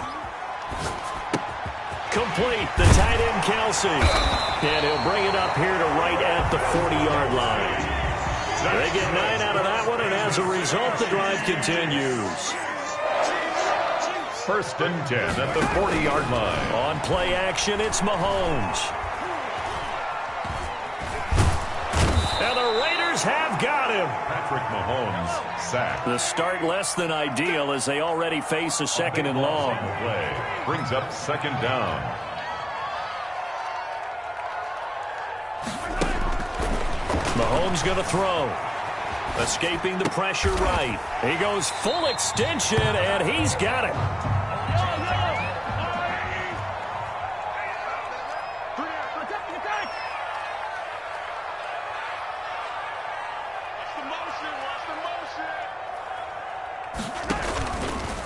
Complete. The tight end, Kelsey. And he'll bring it up here to right at the 40-yard line. They get 9 out of that one, and as a result, the drive continues. 1st and 10 at the 40-yard line. On play action, it's Mahomes. And the Raiders have got him. Patrick Mahomes sacked. The start less than ideal as they already face a 2nd and long. Play brings up 2nd down. Mahomes going to throw. Escaping the pressure right. He goes full extension, and he's got it.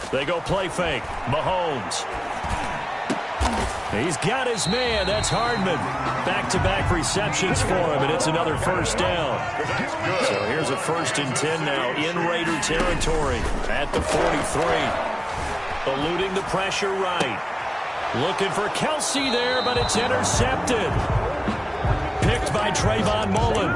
They go play fake. Mahomes. He's got his man. That's Hardman. Back-to-back receptions for him, and it's another 1st down. So here's a 1st and 10 now in Raider territory at the 43. Eluding the pressure right. Looking for Kelsey there, but it's intercepted. Picked by Trayvon Mullen.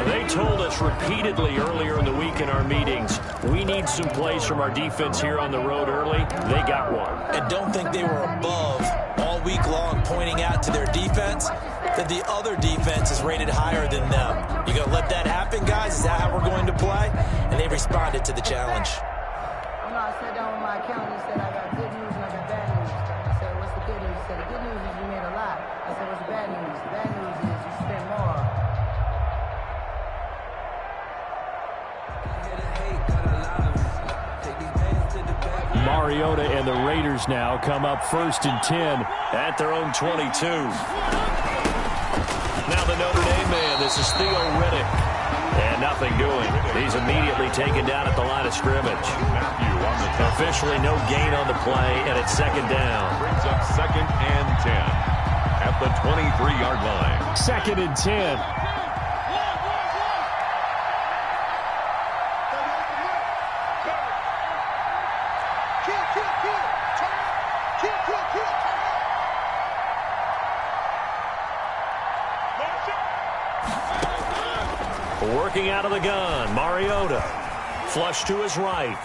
They told us repeatedly earlier in the week in our meetings, we need some plays from our defense here on the road early. They got one. And don't think they were above all week long pointing out to their defense that the other defense is rated higher than them. You going to let that happen, guys? Is that how we're going to play? And they responded to the challenge. You know, I sat down with my accountant. He said, I got good news and I got bad news. I said, what's the good news? He said, the good news is you made a lot. I said, what's the bad news? The bad news is you spent more. Mariota and the Raiders now come up 1st and 10 at their own 22. Now the Notre Dame man, this is Theo Riddick. And nothing doing. He's immediately taken down at the line of scrimmage. Officially no gain on the play, and it's 2nd down. Brings up 2nd and 10 at the 23-yard line. 2nd and 10. Working out of the gun, Mariota. Flush to his right.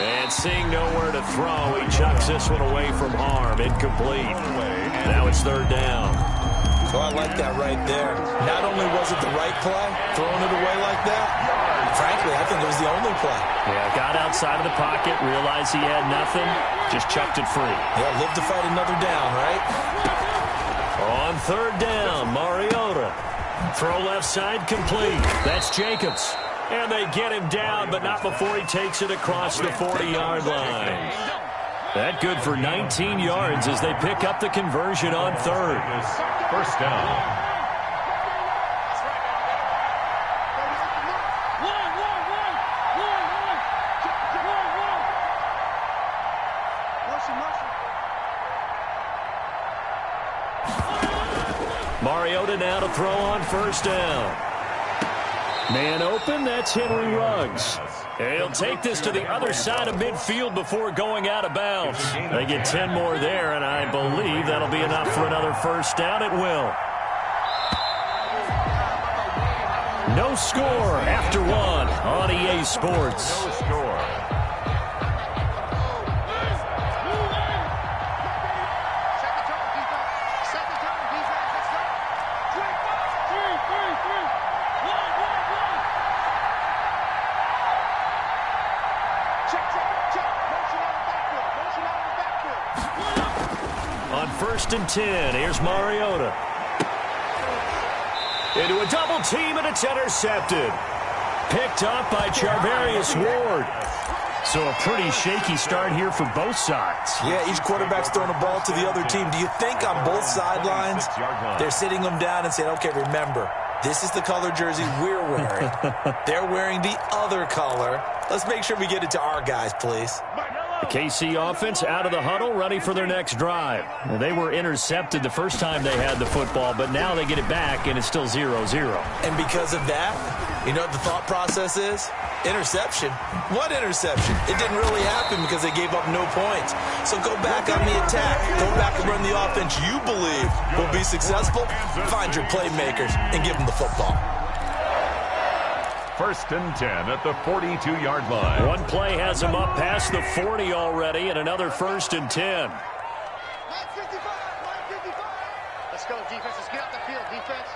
And seeing nowhere to throw, he chucks this one away from harm. Incomplete. Now it's 3rd down. Well, I like that right there. Not only was it the right play, throwing it away like that, frankly, I think it was the only play. Yeah, got outside of the pocket, realized he had nothing, just chucked it free. Yeah, live to fight another down, right? On 3rd down, Mariota. Throw left side complete. That's Jacobs. And they get him down, but not before he takes it across the 40-yard line. That good for 19 yards as they pick up the conversion on 3rd. 1st down. now to throw on first down. Man open, that's Henry Ruggs. He'll take this to the other side of midfield before going out of bounds. They get 10 more there, and I believe that'll be enough for another first down. It will. No score after one on EA Sports. No score. On 1st and 10, here's Mariota. Into a double team, and it's intercepted. Picked up by Charvarius Ward. So a pretty shaky start here for both sides. Yeah, each quarterback's throwing a ball to the other team. Do you think on both sidelines they're sitting them down and saying, okay, remember, this is the color jersey we're wearing. They're wearing the other color. Let's make sure we get it to our guys, please. The KC offense out of the huddle, ready for their next drive. Well, they were intercepted the first time they had the football, but now they get it back, and it's still 0-0. And because of that, you know what the thought process is? Interception. What interception? It didn't really happen because they gave up no points. So go back on the attack. Go back and run the offense you believe will be successful. Find your playmakers and give them the football. 1st and 10 at the 42-yard line. One play has them up past the 40 already, and another 1st and 10. Let's go, defense. Let's get out the field, defense.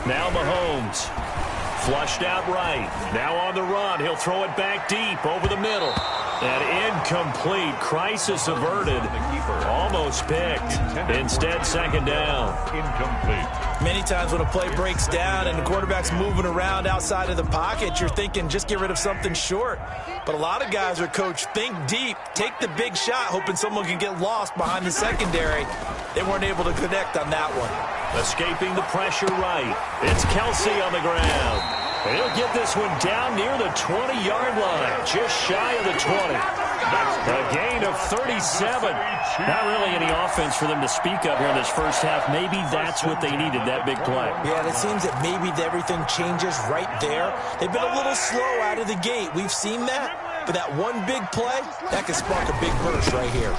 Now Mahomes. Flushed out right. Now on the run. He'll throw it back deep over the middle. And incomplete. Crisis averted. Almost picked. Instead, 2nd down. Incomplete. Many times when a play breaks down and the quarterback's moving around outside of the pocket, you're thinking just get rid of something short. But a lot of guys are coached, think deep, take the big shot, hoping someone can get lost behind the secondary. They weren't able to connect on that one. Escaping the pressure right. It's Kelsey on the ground. He'll get this one down near the 20-yard line, just shy of the 20. A gain of 37. Not really any offense for them to speak of here in this first half. Maybe that's what they needed, that big play. Yeah, and it seems that maybe everything changes right there. They've been a little slow out of the gate. We've seen that. But that one big play, that could spark a big burst right here.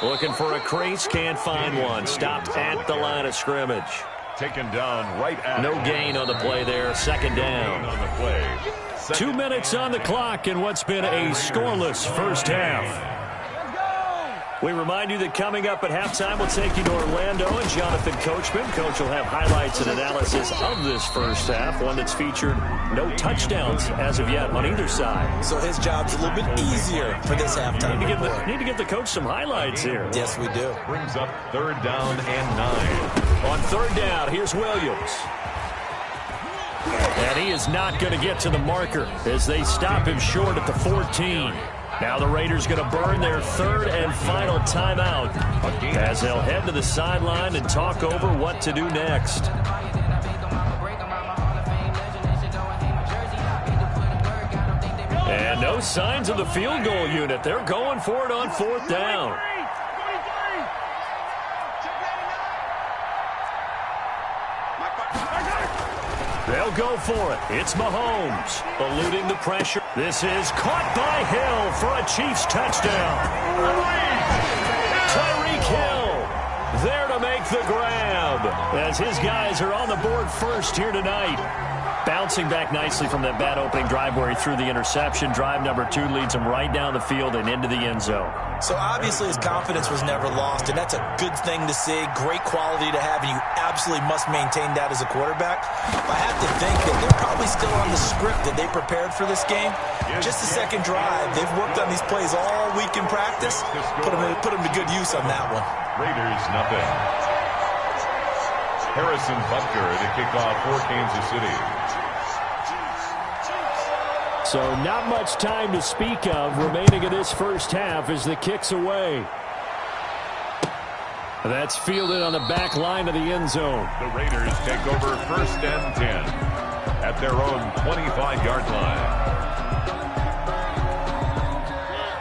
Looking for a crease, can't find one. Stopped at the line of scrimmage. Taken down right at No gain on the play there. 2nd down. on the play. 2 minutes on the clock in what's been a scoreless first half. We remind you that coming up at halftime, we'll take you to Orlando and Jonathan Coachman. Coach will have highlights and analysis of this first half, one that's featured no touchdowns as of yet on either side. So his job's a little bit easier for this halftime. Need to give the coach some highlights here. Yes, we do. Brings up 3rd down and 9. On 3rd down, here's Williams. And he is not going to get to the marker as they stop him short at the 14. Now the Raiders going to burn their 3rd and final timeout as they'll head to the sideline and talk over what to do next. And no signs of the field goal unit. They're going for it on 4th down. They'll go for it. It's Mahomes eluding the pressure. This is caught by Hill for a Chiefs touchdown. Tyreek Hill there to make the grab as his guys are on the board first here tonight. Bouncing back nicely from that bad opening drive where he threw the interception. Drive number 2 leads him right down the field and into the end zone. So obviously his confidence was never lost, and that's a good thing to see. Great quality to have, and you absolutely must maintain that as a quarterback. I have to think that they're probably still on the script that they prepared for this game. Just the 2nd drive. They've worked on these plays all week in practice. Put them to good use on that one. Raiders nothing. Harrison Butker to kick off for Kansas City. So not much time to speak of remaining in this first half as the kick's away. That's fielded on the back line of the end zone. The Raiders take over 1st and 10 at their own 25-yard line.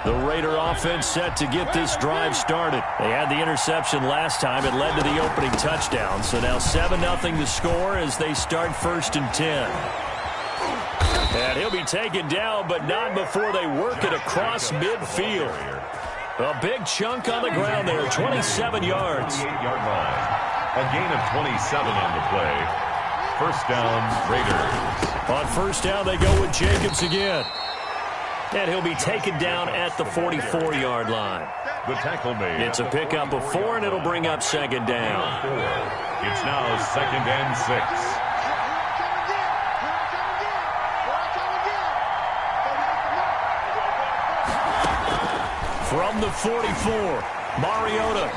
The Raider offense set to get this drive started. They had the interception last time. It led to the opening touchdown. So now 7-0 to score as they start 1st and 10. And he'll be taken down, but not before they work it across midfield. A big chunk on the ground there, 27 yards. 28-yard line. A gain of 27 on the play. 1st down, Raiders. On 1st down, they go with Jacobs again. And he'll be taken down at the 44-yard line. The tackle made. It's a pickup of 4, and it'll bring up 2nd down. It's now 2nd and 6. From the 44, Mariota.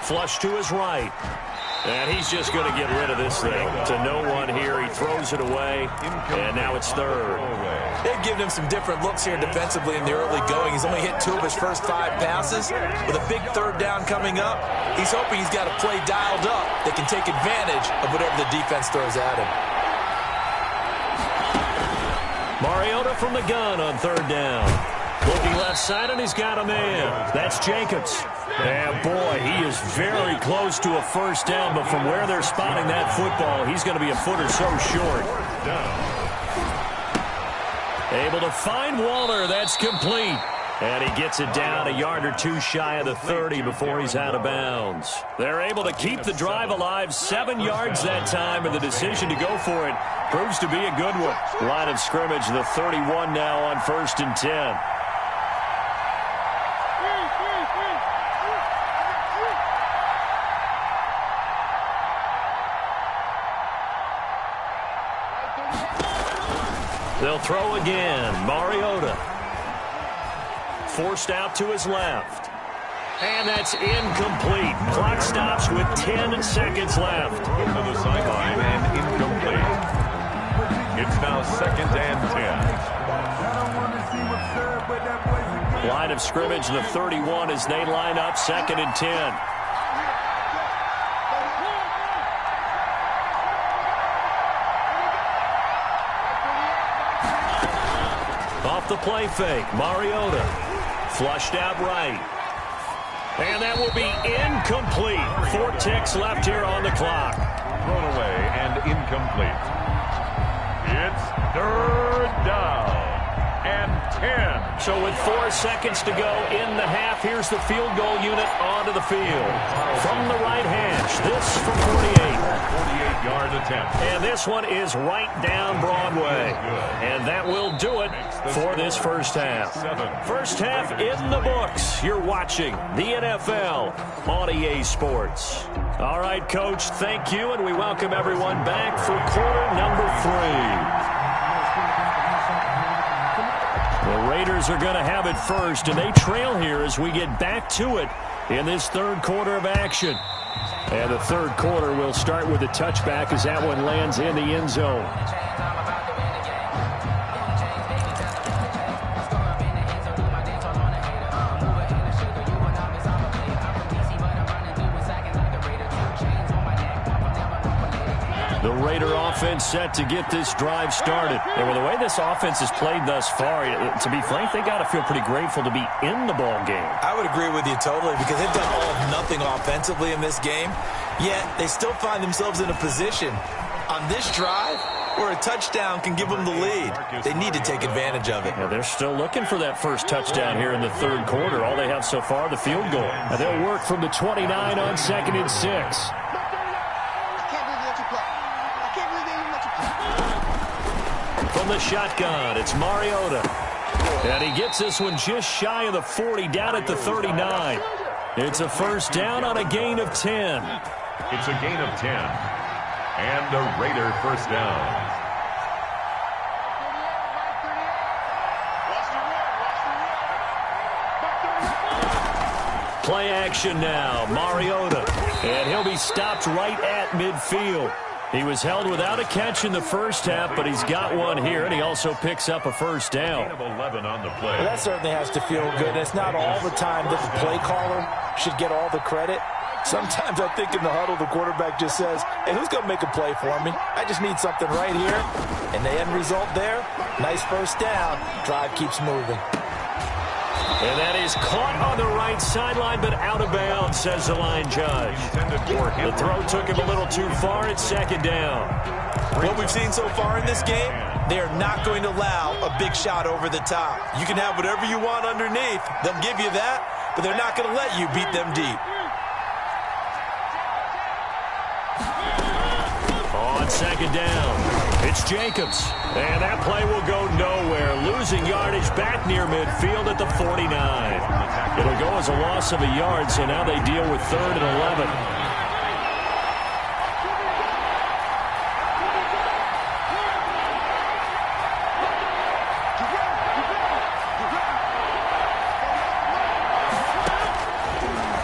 Flush to his right. And he's just going to get rid of this thing. To no one here. He throws it away. And now it's 3rd. They've given him some different looks here defensively in the early going. He's only hit 2 of his first 5 passes. With a big 3rd down coming up, he's hoping he's got a play dialed up that can take advantage of whatever the defense throws at him. Mariota from the gun on 3rd down. Looking left side, and he's got a man. That's Jacobs. And boy, he is very close to a 1st down, but from where they're spotting that football, he's going to be a foot or so short. Able to find Waller. That's complete. And he gets it down a yard or 2 shy of the 30 before he's out of bounds. They're able to keep the drive alive, 7 yards that time, and the decision to go for it proves to be a good one. Line of scrimmage, the 31 now on 1st and 10. They'll throw again. Mariota. Forced out to his left. And that's incomplete. Clock stops with 10 seconds left. To the sideline and incomplete. It's now 2nd and 10. Line of scrimmage, the 31 as they line up 2nd and 10. Off the play fake, Mariota. Flushed out right. And that will be incomplete. 4 ticks left here on the clock. Thrown away and incomplete. It's 3rd down and 10. So with 4 seconds to go in the half, here's the field goal unit onto the field. From the right hash, this from 48. 48-yard attempt. And this one is right down Broadway. And that will do it for this 1st half. 1st half in the books. You're watching the NFL on EA Sports. All right, Coach, thank you, and we welcome everyone back for quarter number 3. The Raiders are going to have it first, and they trail here as we get back to it in this 3rd quarter of action. And the 3rd quarter will start with a touchback as that one lands in the end zone. The Raider offense set to get this drive started. And with the way this offense has played thus far, to be frank, they got to feel pretty grateful to be in the ball game. I would agree with you totally because they've done all of nothing offensively in this game, yet they still find themselves in a position on this drive where a touchdown can give them the lead. They need to take advantage of it. Yeah, they're still looking for that first touchdown here in the 3rd quarter. All they have so far, the field goal. Now they'll work from the 29 on 2nd and 6. From the shotgun, it's Mariota. And he gets this one just shy of the 40, down at the 39. It's a 1st down on a gain of 10. It's a gain of 10. And a Raider 1st down. Play action now, Mariota. And he'll be stopped right at midfield. He was held without a catch in the 1st half, but he's got one here, and he also picks up a 1st down. Gain of 11 on the play. Well, that certainly has to feel good. It's not all the time that the play caller should get all the credit. Sometimes I think in the huddle, the quarterback just says, hey, who's going to make a play for me? I just need something right here. And the end result there, nice 1st down. Drive keeps moving. And that is caught on the right sideline, but out of bounds, says the line judge. The throw took him a little too far. It's second down. What we've seen so far in this game, they are not going to allow a big shot over the top. You can have whatever you want underneath. They'll give you that, but they're not going to let you beat them deep. On second down, it's Jacobs. And that play will go nowhere. Losing yardage back near midfield at the 49. It'll go as a loss of a yard, so now they deal with 3rd and 11.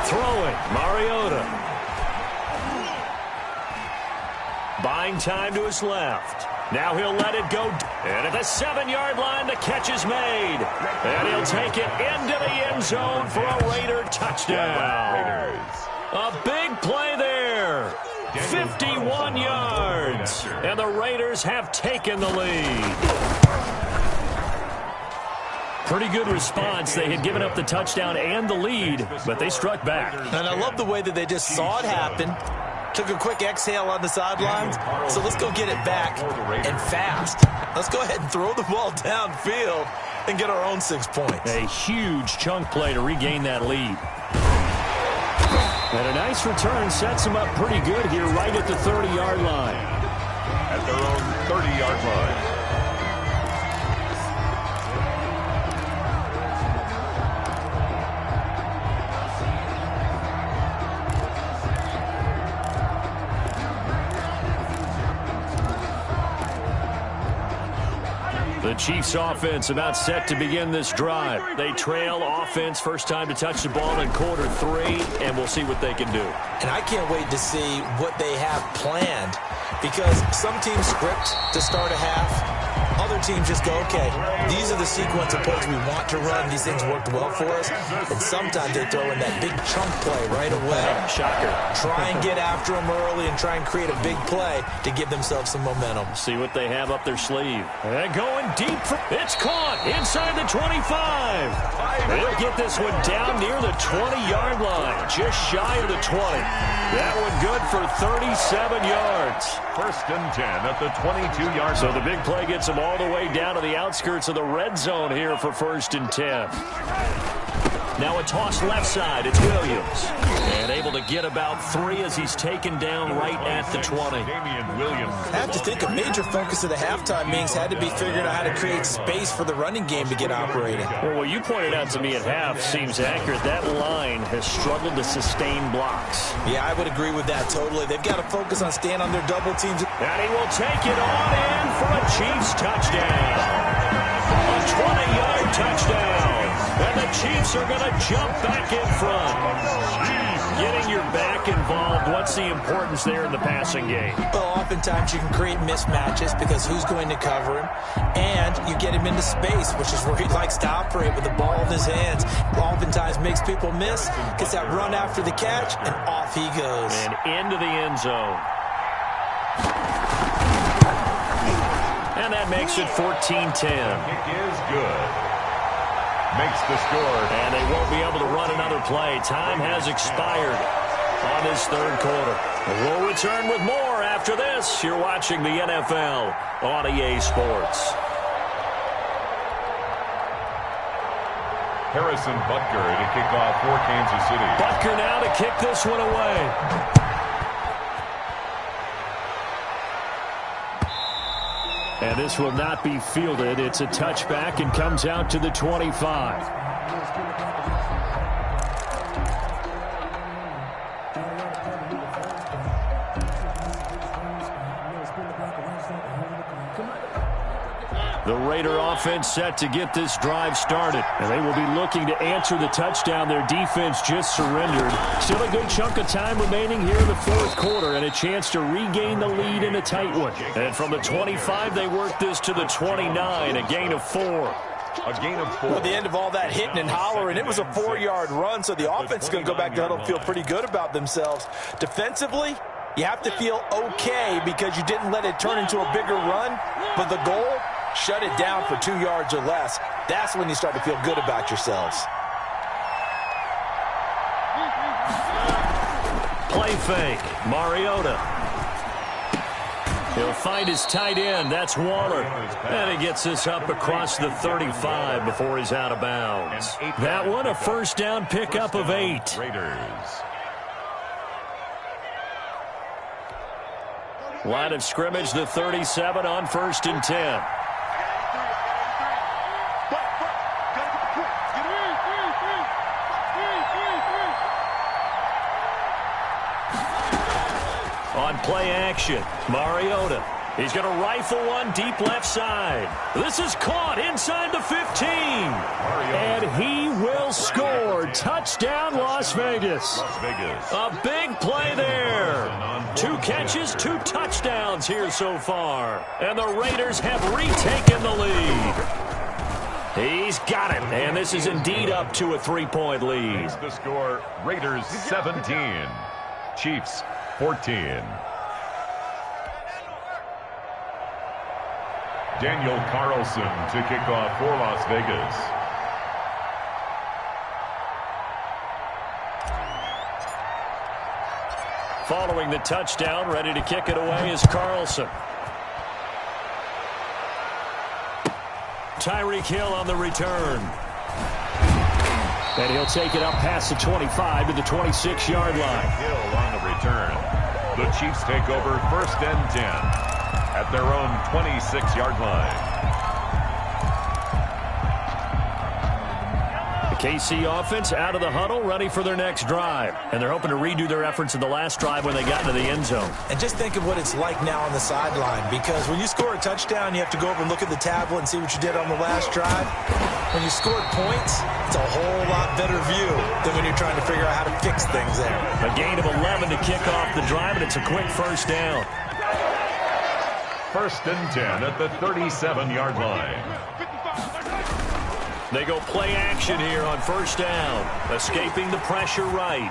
Throwing, Mariota. Buying time to his left. Now he'll let it go. And at the 7-yard line, the catch is made. And he'll take it into the end zone for a Raider touchdown. A big play there. 51 yards. And the Raiders have taken the lead. Pretty good response. They had given up the touchdown and the lead, but they struck back. And I love the way that they just saw it happen. Took a quick exhale on the sidelines. So let's go get it back and fast. Let's go ahead and throw the ball downfield and get our own 6 points. A huge chunk play to regain that lead. And a nice return sets them up pretty good here right at the 30-yard line. At their own 30-yard line. The Chiefs offense about set to begin this drive. They trail offense, first time to touch the ball in quarter 3, and we'll see what they can do. And I can't wait to see what they have planned, because some teams script to start a half. Other teams just go, okay, these are the sequence of plays we want to run. These things worked well for us. And sometimes they throw in that big chunk play right away. Shocker. Try and get after them early and try and create a big play to give themselves some momentum. See what they have up their sleeve. And going deep. It's caught inside the 25. They'll get this one down near the 20-yard line, just shy of the 20. That one good for 37 yards. 1st and 10 at the 22-yard line. So the big play gets them all the way down to the outskirts of the red zone here for 1st and 10. Now a toss left side. It's Williams. And able to get about 3 as he's taken down right at the 20. I have to think a major focus of the halftime meetings had to be figuring out how to create space for the running game to get operating. Well, what you pointed out to me at half seems accurate. That line has struggled to sustain blocks. Yeah, I would agree with that totally. They've got to focus on staying on their double teams. And he will take it on in for a Chiefs touchdown. A 20-yard touchdown. And the Chiefs are going to jump back in front. Getting your back involved, what's the importance there in the passing game? Well, oftentimes you can create mismatches because who's going to cover him? And you get him into space, which is where he likes to operate with the ball in his hands. Oftentimes makes people miss, gets that run after the catch, and off he goes. And into the end zone. And that makes it 14-10. Kick is good. Makes the score. And they won't be able to run another play. Time has expired on this 3rd quarter. We'll return with more after this. You're watching the NFL on EA Sports. Harrison Butker to kick off for Kansas City. Butker now to kick this one away. And this will not be fielded. It's a touchback and comes out to the 25. The Raider offense set to get this drive started. And they will be looking to answer the touchdown. Their defense just surrendered. Still a good chunk of time remaining here in the 4th quarter and a chance to regain the lead in a tight one. And from the 25, they work this to the 29, a gain of 4. A gain of 4. Well, at the end of all that hitting and hollering, it was a 4-yard run, so the offense is going to go back to huddle and feel pretty good about themselves. Defensively, you have to feel okay because you didn't let it turn into a bigger run, but the goal shut it down for 2 yards or less. That's when you start to feel good about yourselves. Play fake. Mariota. He'll find his tight end. That's Waller. And he gets this up across the 35 before he's out of bounds. That one, a first down pickup of 8. Raiders. Line of scrimmage, the 37 on 1st and 10. On play action, Mariota. He's going to rifle one deep left side. This is caught inside the 15. And he will score. Touchdown, Las Vegas. A big play there. 2 catches, 2 touchdowns here so far. And the Raiders have retaken the lead. He's got it. And this is indeed up to a 3-point lead. The score, Raiders 17. Chiefs 14. Daniel Carlson to kick off for Las Vegas. Following the touchdown, ready to kick it away is Carlson. Tyreek Hill on the return. And he'll take it up past the 25 to the 26-yard line. Hill on the return. The Chiefs take over 1st and 10 at their own 26-yard line. The KC offense out of the huddle, ready for their next drive. And they're hoping to redo their efforts in the last drive when they got into the end zone. And just think of what it's like now on the sideline, because when you score a touchdown, you have to go over and look at the tablet and see what you did on the last drive. When you scored points, it's a whole lot better view than when you're trying to figure out how to fix things there. A gain of 11 to kick off the drive, and it's a quick first down. 1st and 10 at the 37-yard line. They go play action here on 1st down. Escaping the pressure right.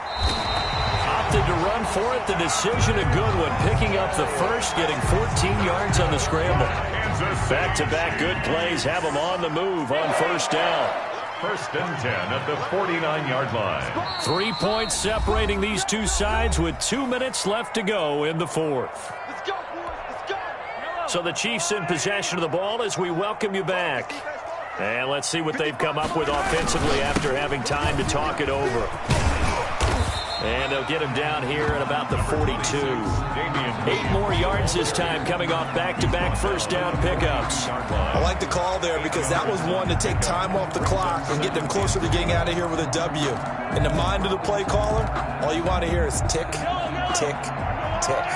Opted to run for it. The decision a good one. Picking up the first, getting 14 yards on the scramble. Back-to-back good plays have them on the move on 1st down. 1st and 10 at the 49-yard line. 3 points separating these two sides with 2 minutes left to go in the 4th. So the Chiefs in possession of the ball as we welcome you back. And let's see what they've come up with offensively after having time to talk it over. And they'll get him down here at about the 42. 8 more yards this time, coming off back-to-back first down pickups. I like the call there because that was one to take time off the clock and get them closer to getting out of here with a W. In the mind of the play caller, all you want to hear is tick, tick, tick.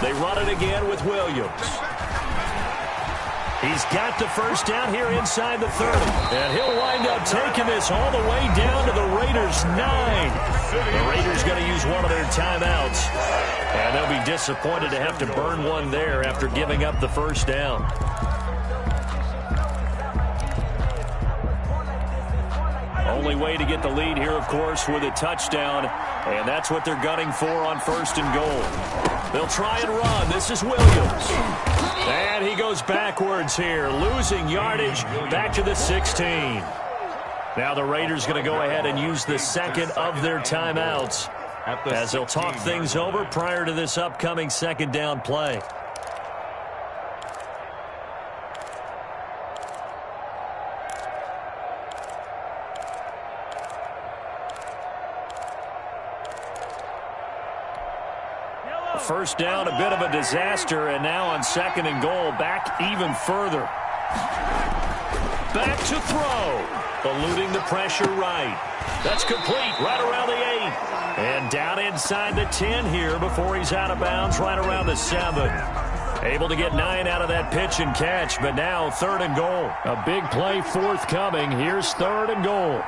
They run it again with Williams. He's got the first down here inside the 30. And he'll wind up taking this all the way down to the Raiders' 9. The Raiders going to use one of their timeouts. And they'll be disappointed to have to burn one there after giving up the first down. Only way to get the lead here, of course, with a touchdown. And that's what they're gunning for on 1st and goal. They'll try and run. This is Williams. And he goes backwards here, losing yardage back to the 16. Now the Raiders going to go ahead and use the second of their timeouts as they'll talk things over prior to this upcoming second down play. First down, a bit of a disaster, and now on 2nd and goal, back even further. Back to throw. Eluding the pressure right. That's complete right around the 8. And down inside the 10 here before he's out of bounds right around the 7. Able to get 9 out of that pitch and catch, but now 3rd and goal. A big play forthcoming. Here's 3rd and goal.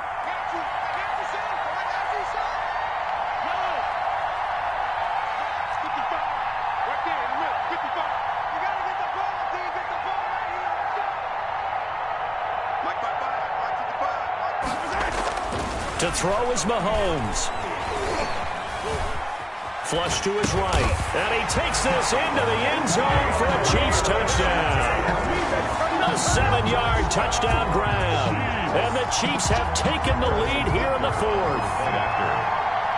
To throw is Mahomes. flush to his right. And he takes this into the end zone for a Chiefs touchdown. A 7-yard touchdown grab. And the Chiefs have taken the lead here in the fourth.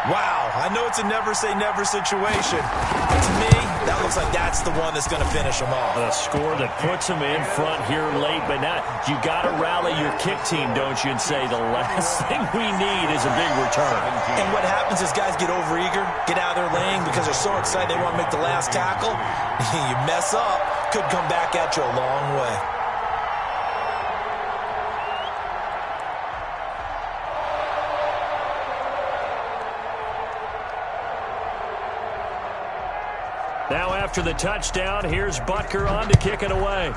Wow, I know it's a never-say-never situation, but to me, that looks like that's the one that's going to finish them off. A score that puts them in front here late, but now you got to rally your kick team, don't you, and say the last thing we need is a big return. And what happens is guys get overeager, get out of their lane because they're so excited they want to make the last tackle. You mess up, could come back at you a long way. Now after the touchdown, here's Butker on to kick it away.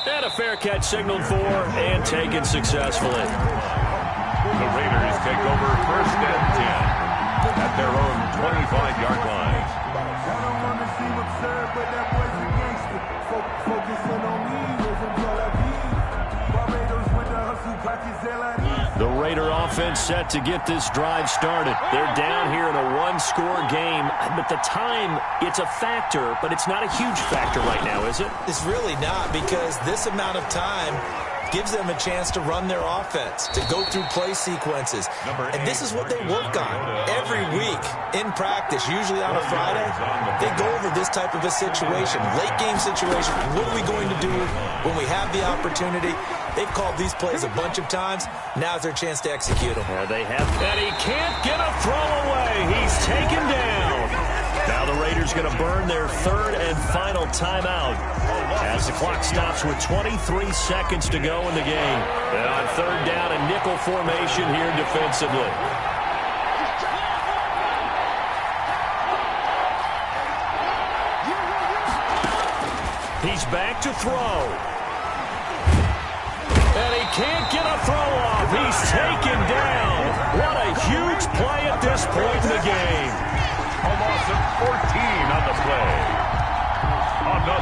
And a fair catch signaled for and taken successfully. The Raiders take over 1st and 10 at their own 25-yard line. I don't want to seem absurd, but that boy's a gangster. Focusing on me isn't all I need. Barbados with the hustle, pockets The Raider offense set to get this drive started. They're down here in a one-score game, but the time, it's a factor, but it's not a huge factor right now, is it? It's really not, because this amount of time gives them a chance to run their offense, to go through play sequences. And this is what they work on every week in practice, usually on a Friday. They go over this type of a situation, late game situation. What are we going to do when we have the opportunity? They've called these plays a bunch of times. Now's their chance to execute them. Yeah, they have, and he can't get a throw away. He's taken down. Now the Raiders going to burn their 3rd and final timeout as the clock stops with 23 seconds to go in the game. And on 3rd down, a nickel formation here defensively. He's back to throw. And he can't get a throw off. He's taken down. What a huge play at this point in the game. A loss of 14 on the play.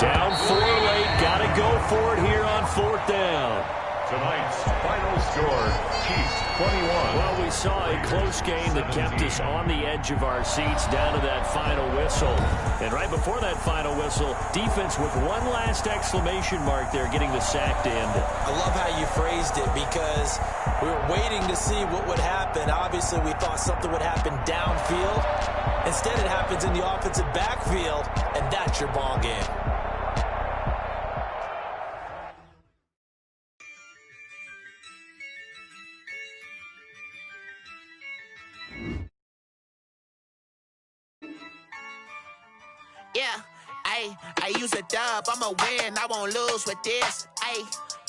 Down 4 late. Got to go for it here on 4th down. Tonight's final score, Chiefs 21. Well, we saw a close game that kept us on the edge of our seats down to that final whistle. And right before that final whistle, defense with one last exclamation mark there, getting the sack to end it. I love how you phrased it, because we were waiting to see what would happen. Obviously, we thought something would happen downfield. Instead, it happens in the offensive backfield, and that's your ball game. Yeah, I use a dub, I'ma win, I won't lose with this.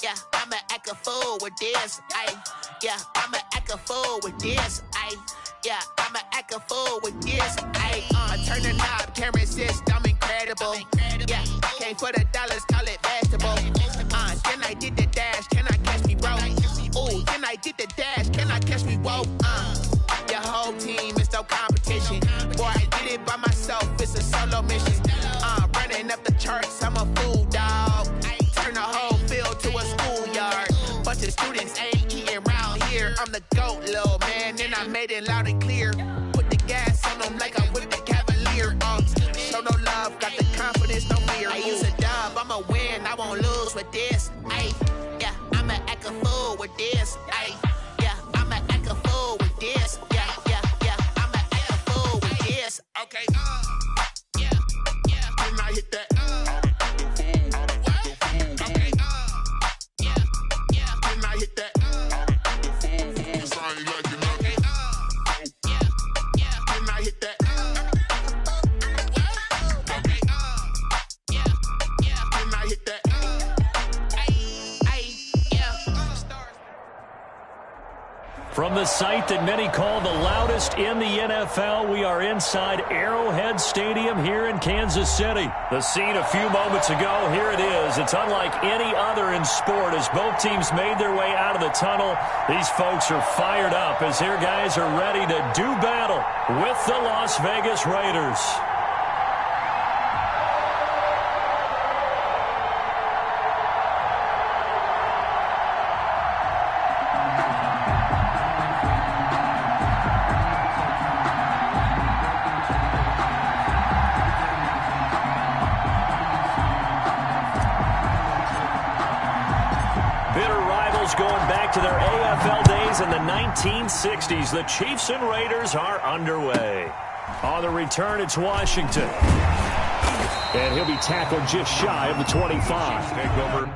Yeah, I'ma act a fool with this. Yeah, I'ma act a fool with this. Yeah, I'ma act a fool with this. I turn the knob, can't resist, I'm incredible. Yeah, came for the dollars, call it vegetable. Then I did the dash, can I catch me, bro? Ooh, then I did the dash, can I catch me, whoa? Your whole team is no competition. Boy, I did it by myself, it's a solo mission. Running up the charts, I'm a fool, dog. Turn the whole field to a schoolyard. Bunch of students ain't eating round here. I'm the GOAT, little man, and I made it loud and clear. Put the gas on them like I'm with the Cavalier. Show no love, got the confidence, no fear. I use a dub, I'ma win, I won't lose with this. Yeah, I'ma act a fool with this. Yeah, I'ma act a fool with this. Yeah, I'ma act a fool with this. Okay, yeah, when I hit that. Okay, yeah, when I hit that. When I hit that. From the site that many call the loudest in the NFL, we are inside Arrowhead Stadium here in Kansas City. The scene a few moments ago, here it is. It's unlike any other in sport as both teams made their way out of the tunnel. These folks are fired up as their guys are ready to do battle with the Las Vegas Raiders. Eagles going back to their AFL days in the 1960s. The Chiefs and Raiders are underway. On the return, it's Washington. And he'll be tackled just shy of the 25. Take over.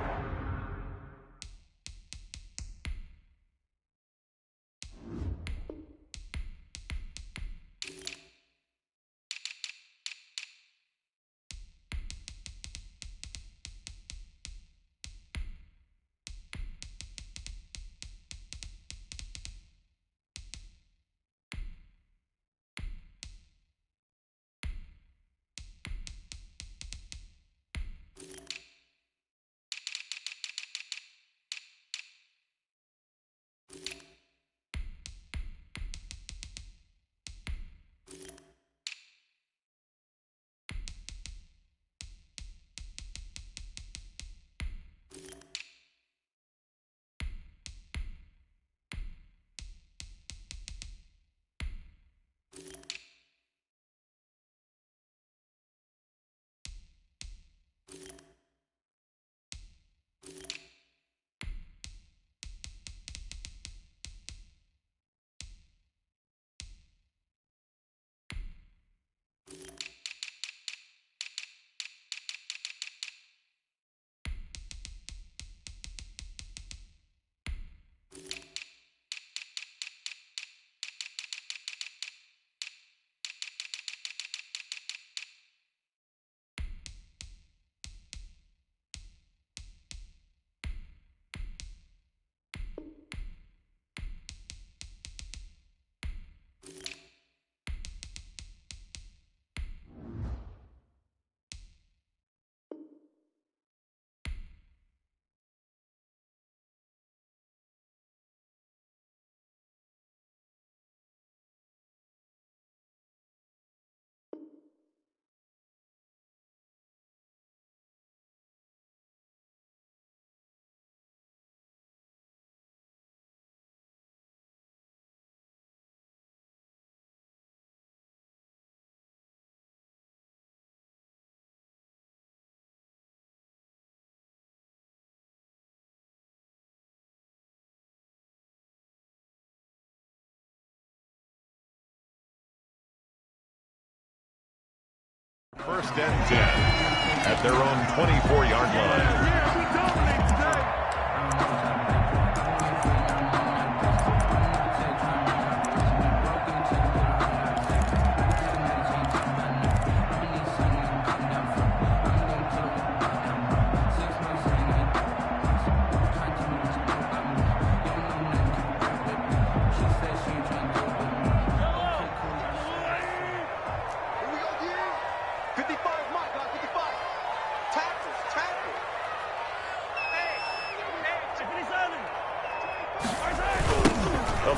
First and 10 at their own 24-yard line.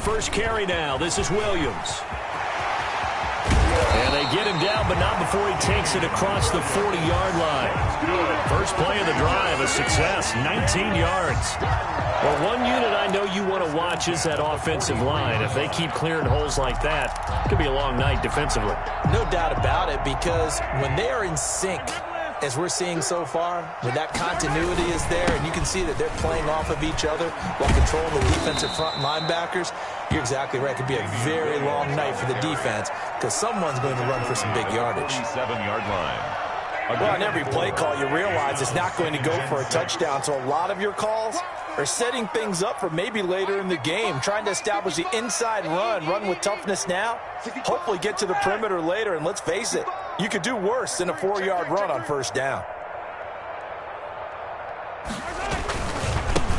First carry now. This is Williams. And they get him down, but not before he takes it across the 40-yard line. First play of the drive, a success, 19 yards. Well, one unit I know you want to watch is that offensive line. If they keep clearing holes like that, it could be a long night defensively. No doubt about it, because when they are in sync, as we're seeing so far, when that continuity is there and you can see that they're playing off of each other while controlling the defensive front linebackers, you're exactly right. It could be a very long night for the defense because someone's going to run for some big yardage. 7-yard line. Well, on every play call, you realize it's not going to go for a touchdown, so a lot of your calls are setting things up for maybe later in the game, trying to establish the inside run with toughness now, hopefully get to the perimeter later, and let's face it, you could do worse than a 4-yard run on first down.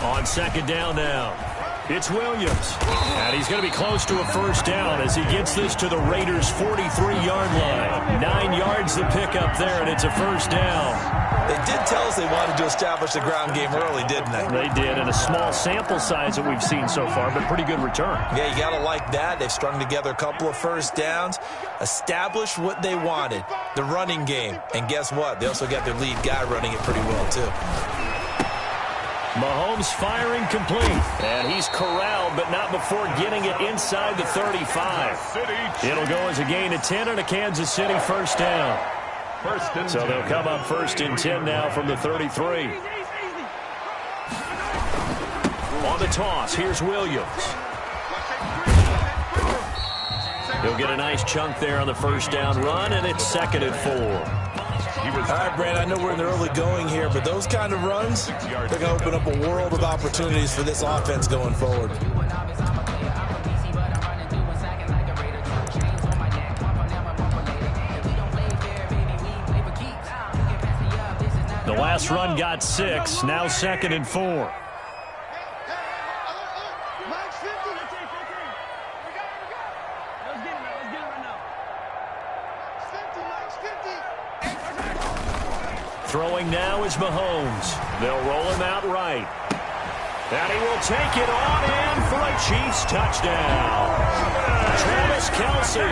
On second down now, it's Williams. And he's going to be close to a first down as he gets this to the Raiders' 43-yard line. 9 yards to pick up there, and it's a first down. They did tell us they wanted to establish the ground game early, didn't they? They did, and a small sample size that we've seen so far, but pretty good return. Yeah, you got to like that. They've strung together a couple of first downs, established what they wanted, the running game. And guess what? They also got their lead guy running it pretty well, too. Mahomes firing complete, and he's corralled, but not before getting it inside the 35. It'll go as a gain of 10 and a Kansas City first down. So they'll come up first and 10 now from the 33. On the toss, here's Williams. He'll get a nice chunk there on the first down run, and it's 2nd and 4. All right, Brad, I know we're in the early going here, but those kind of runs, they're going to open up a world of opportunities for this offense going forward. The last run got 6, now 2nd and 4. Throwing now is Mahomes. They'll roll him out right. And he will take it on in for a Chiefs touchdown. Travis Kelce,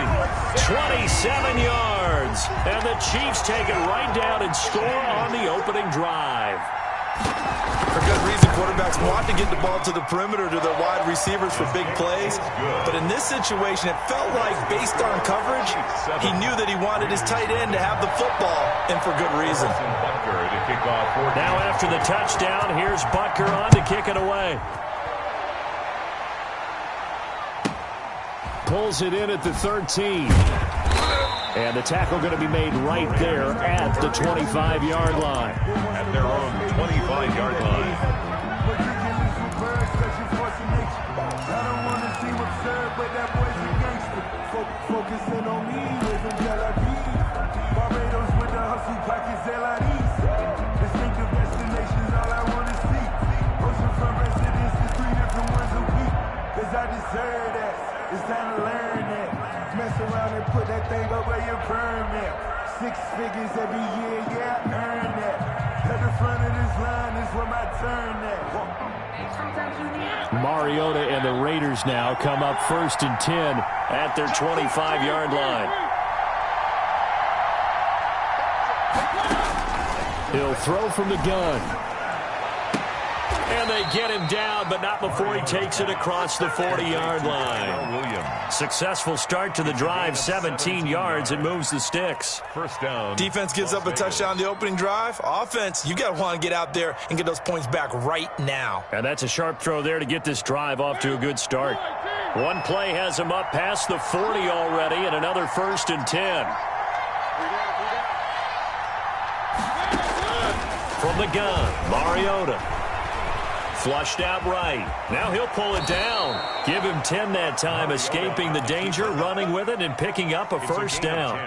27 yards. And the Chiefs take it right down and score on the opening drive. For good reason, quarterbacks want to get the ball to the perimeter to their wide receivers for big plays. But in this situation, it felt like, based on coverage, he knew that he wanted his tight end to have the football, and for good reason. Now after the touchdown, here's Butker on to kick it away. Pulls it in at the 13. And the tackle going to be made right there at the 25-yard line. At their own 25-yard line. Focusing on me, living Barbados with the hustle pockets, distinctive destinations, all I want to see. Oceanfront residences, 3 different ones a week. Cause I deserve that. It's time to learn that. Mess around and put that thing up where your permit. 6 figures every year, yeah, I earn that. At the front of this line is where my turn at. Mariota and the Raiders now come up 1st and 10 at their 25-yard line. He'll throw from the gun. And they get him down, but not before he takes it across the 40-yard line. Successful start to the drive, 17 yards, and moves the sticks. First down. Defense gives up a touchdown the opening drive. Offense, you got to want to get out there and get those points back right now. And that's a sharp throw there to get this drive off to a good start. One play has him up past the 40 already, and another 1st and 10. From the gun, Mariota. Flushed out right. Now he'll pull it down. Give him 10 that time, escaping the danger, running with it, and picking up a first down.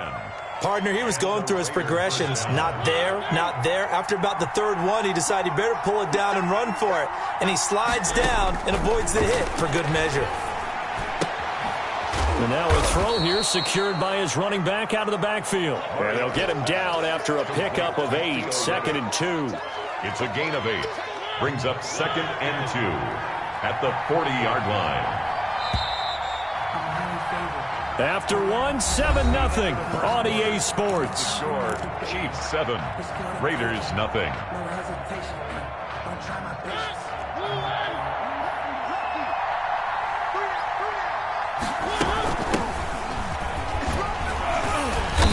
Partner, he was going through his progressions. Not there, not there. After about the 3rd one, he decided he better pull it down and run for it. And he slides down and avoids the hit for good measure. And now a throw here secured by his running back out of the backfield. And they'll get him down after a pickup of 8, 2nd and 2. It's a gain of 8. Brings up 2nd and 2 at the 40-yard line. After 1, 7-0 on EA Sports. Score, Chiefs 7, Raiders nothing.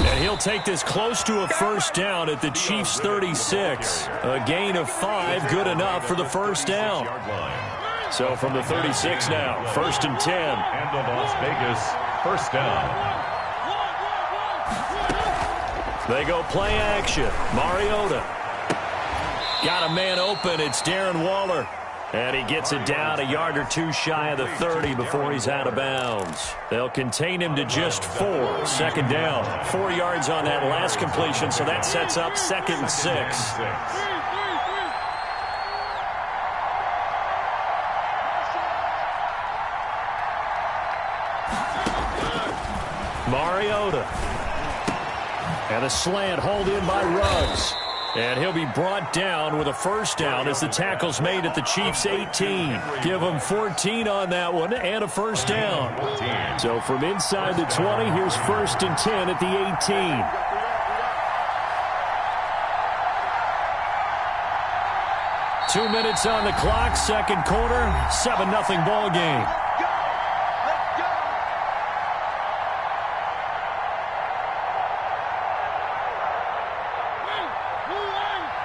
And he'll take this close to a first down at the Chiefs' 36. A gain of 5, good enough for the first down. So from the 36 now, 1st and 10. And the Las Vegas first down. They go play action. Mariota. Got a man open. It's Darren Waller. And he gets it down a yard or 2 shy of the 30 before he's out of bounds. They'll contain him to just 4. 2nd down. 4 yards on that last completion, so that sets up 2nd and 6. Mariota. And a slant hauled in by Ruggs. And he'll be brought down with a first down as the tackle's made at the Chiefs' 18. Give them 14 on that one and a first down. So from inside the 20, here's 1st and 10 at the 18. Two minutes on the clock, 2nd quarter, 7-0 ball game.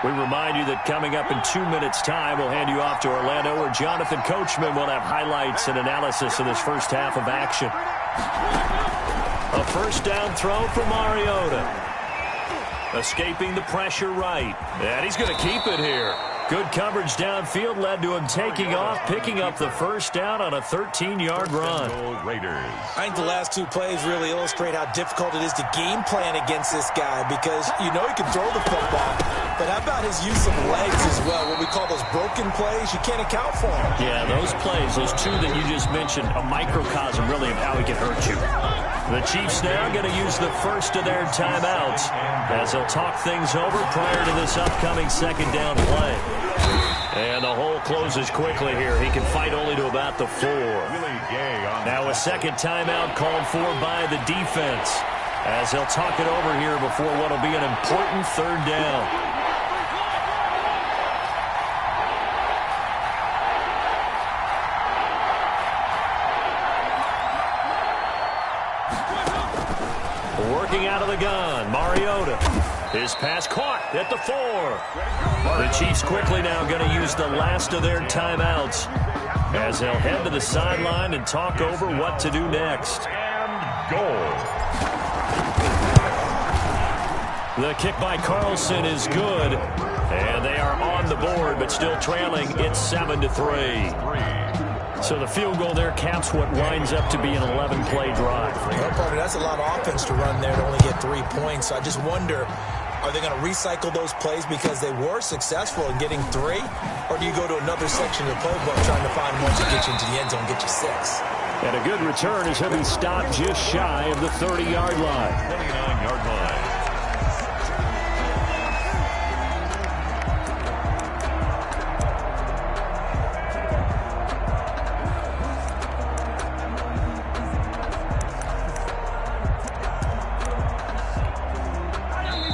We remind you that coming up in 2 minutes' time, we'll hand you off to Orlando, where Jonathan Coachman will have highlights and analysis of this first half of action. A first down throw for Mariota. Escaping the pressure right. And he's going to keep it here. Good coverage downfield led to him taking off, picking up the first down on a 13-yard run. I think the last two plays really illustrate how difficult it is to game plan against this guy, because you know he can throw the football, but how about his use of legs as well, what we call those broken plays? You can't account for them. Yeah, those plays, those two that you just mentioned, a microcosm really of how he can hurt you. The Chiefs now going to use the first of their timeouts as they'll talk things over prior to this upcoming second down play. And the hole closes quickly here. He can fight only to about the 4. Now a second timeout called for by the defense as they'll talk it over here before what will be an important third down. Working out of the gun, Mariota. His pass caught at the 4. The Chiefs quickly now going to use the last of their timeouts as they'll head to the sideline and talk over what to do next. And goal. The kick by Carlson is good, and they are on the board, but still trailing. It's 7-3. So the field goal there caps what winds up to be an 11-play drive. Well, partner, that's a lot of offense to run there to only get 3 points. So I just wonder, are they going to recycle those plays because they were successful in getting 3? Or do you go to another section of the playbook trying to find ones that get you into the end zone and get you 6? And a good return as he'll be stopped just shy of the 30-yard line. 29-yard line.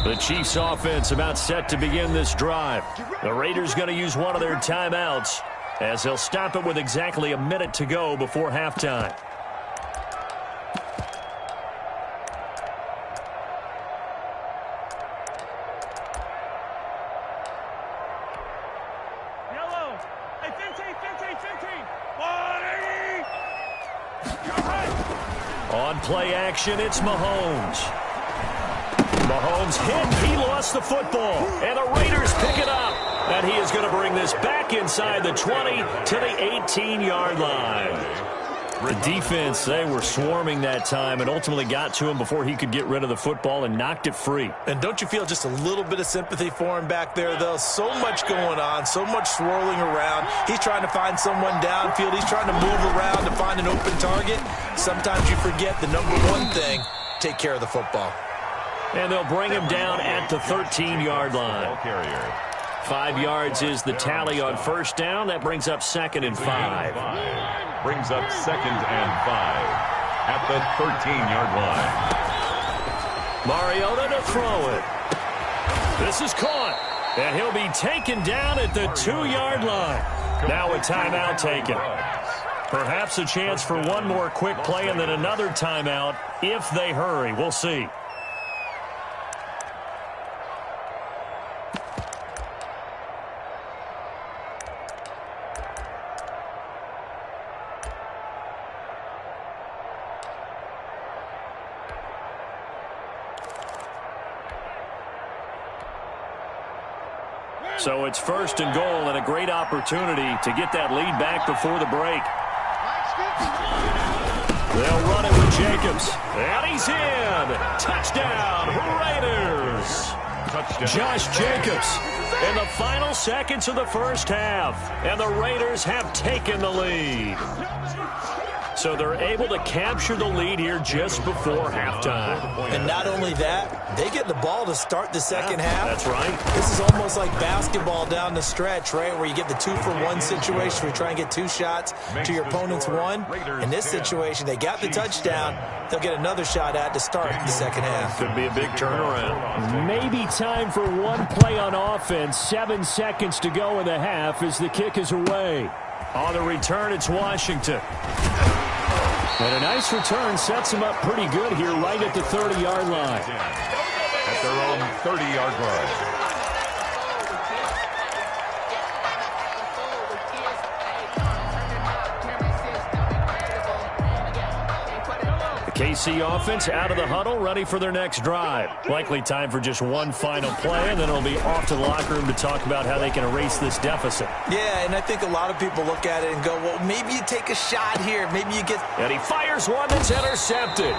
The Chiefs offense about set to begin this drive. The Raiders going to use one of their timeouts as they'll stop it with exactly a minute to go before halftime. Yellow. Hey, 15. On play action, it's Mahomes. Mahomes hit. He lost the football. And the Raiders pick it up. And he is going to bring this back inside the 20 to the 18-yard line. The defense, they were swarming that time and ultimately got to him before he could get rid of the football and knocked it free. And don't you feel just a little bit of sympathy for him back there, though? So much going on, so much swirling around. He's trying to find someone downfield. He's trying to move around to find an open target. Sometimes you forget the number one thing, take care of the football. And they'll bring him down at the 13-yard line. 5 yards is the tally on first down. That brings up 2nd and 5. Brings up 2nd and 5 at the 13-yard line. Mariota to throw it. This is caught. And he'll be taken down at the 2-yard line. Now a timeout taken. Perhaps a chance for one more quick play and then another timeout if they hurry. We'll see. So it's 1st and goal and a great opportunity to get that lead back before the break. They'll run it with Jacobs. And he's in. Touchdown, Raiders. Touchdown. Josh Jacobs in the final seconds of the first half. And the Raiders have taken the lead. So they're able to capture the lead here just before halftime. And not only that, they get the ball to start the second half. That's right. This is almost like basketball down the stretch, right, where you get the 2-for-1 situation where you try and get 2 shots to your opponent's 1. In this situation, they got the touchdown. They'll get another shot at to start the second half. Could be a big turnaround. Maybe time for one play on offense. 7 seconds to go in the half as the kick is away. On the return, it's Washington. And a nice return sets them up pretty good here right at the 30-yard line. At their own 30-yard line. KC offense out of the huddle, ready for their next drive. Likely time for just one final play, and then it'll be off to the locker room to talk about how they can erase this deficit. Yeah, and I think a lot of people look at it and go, well, maybe you take a shot here. Maybe you get... And he fires one that's intercepted.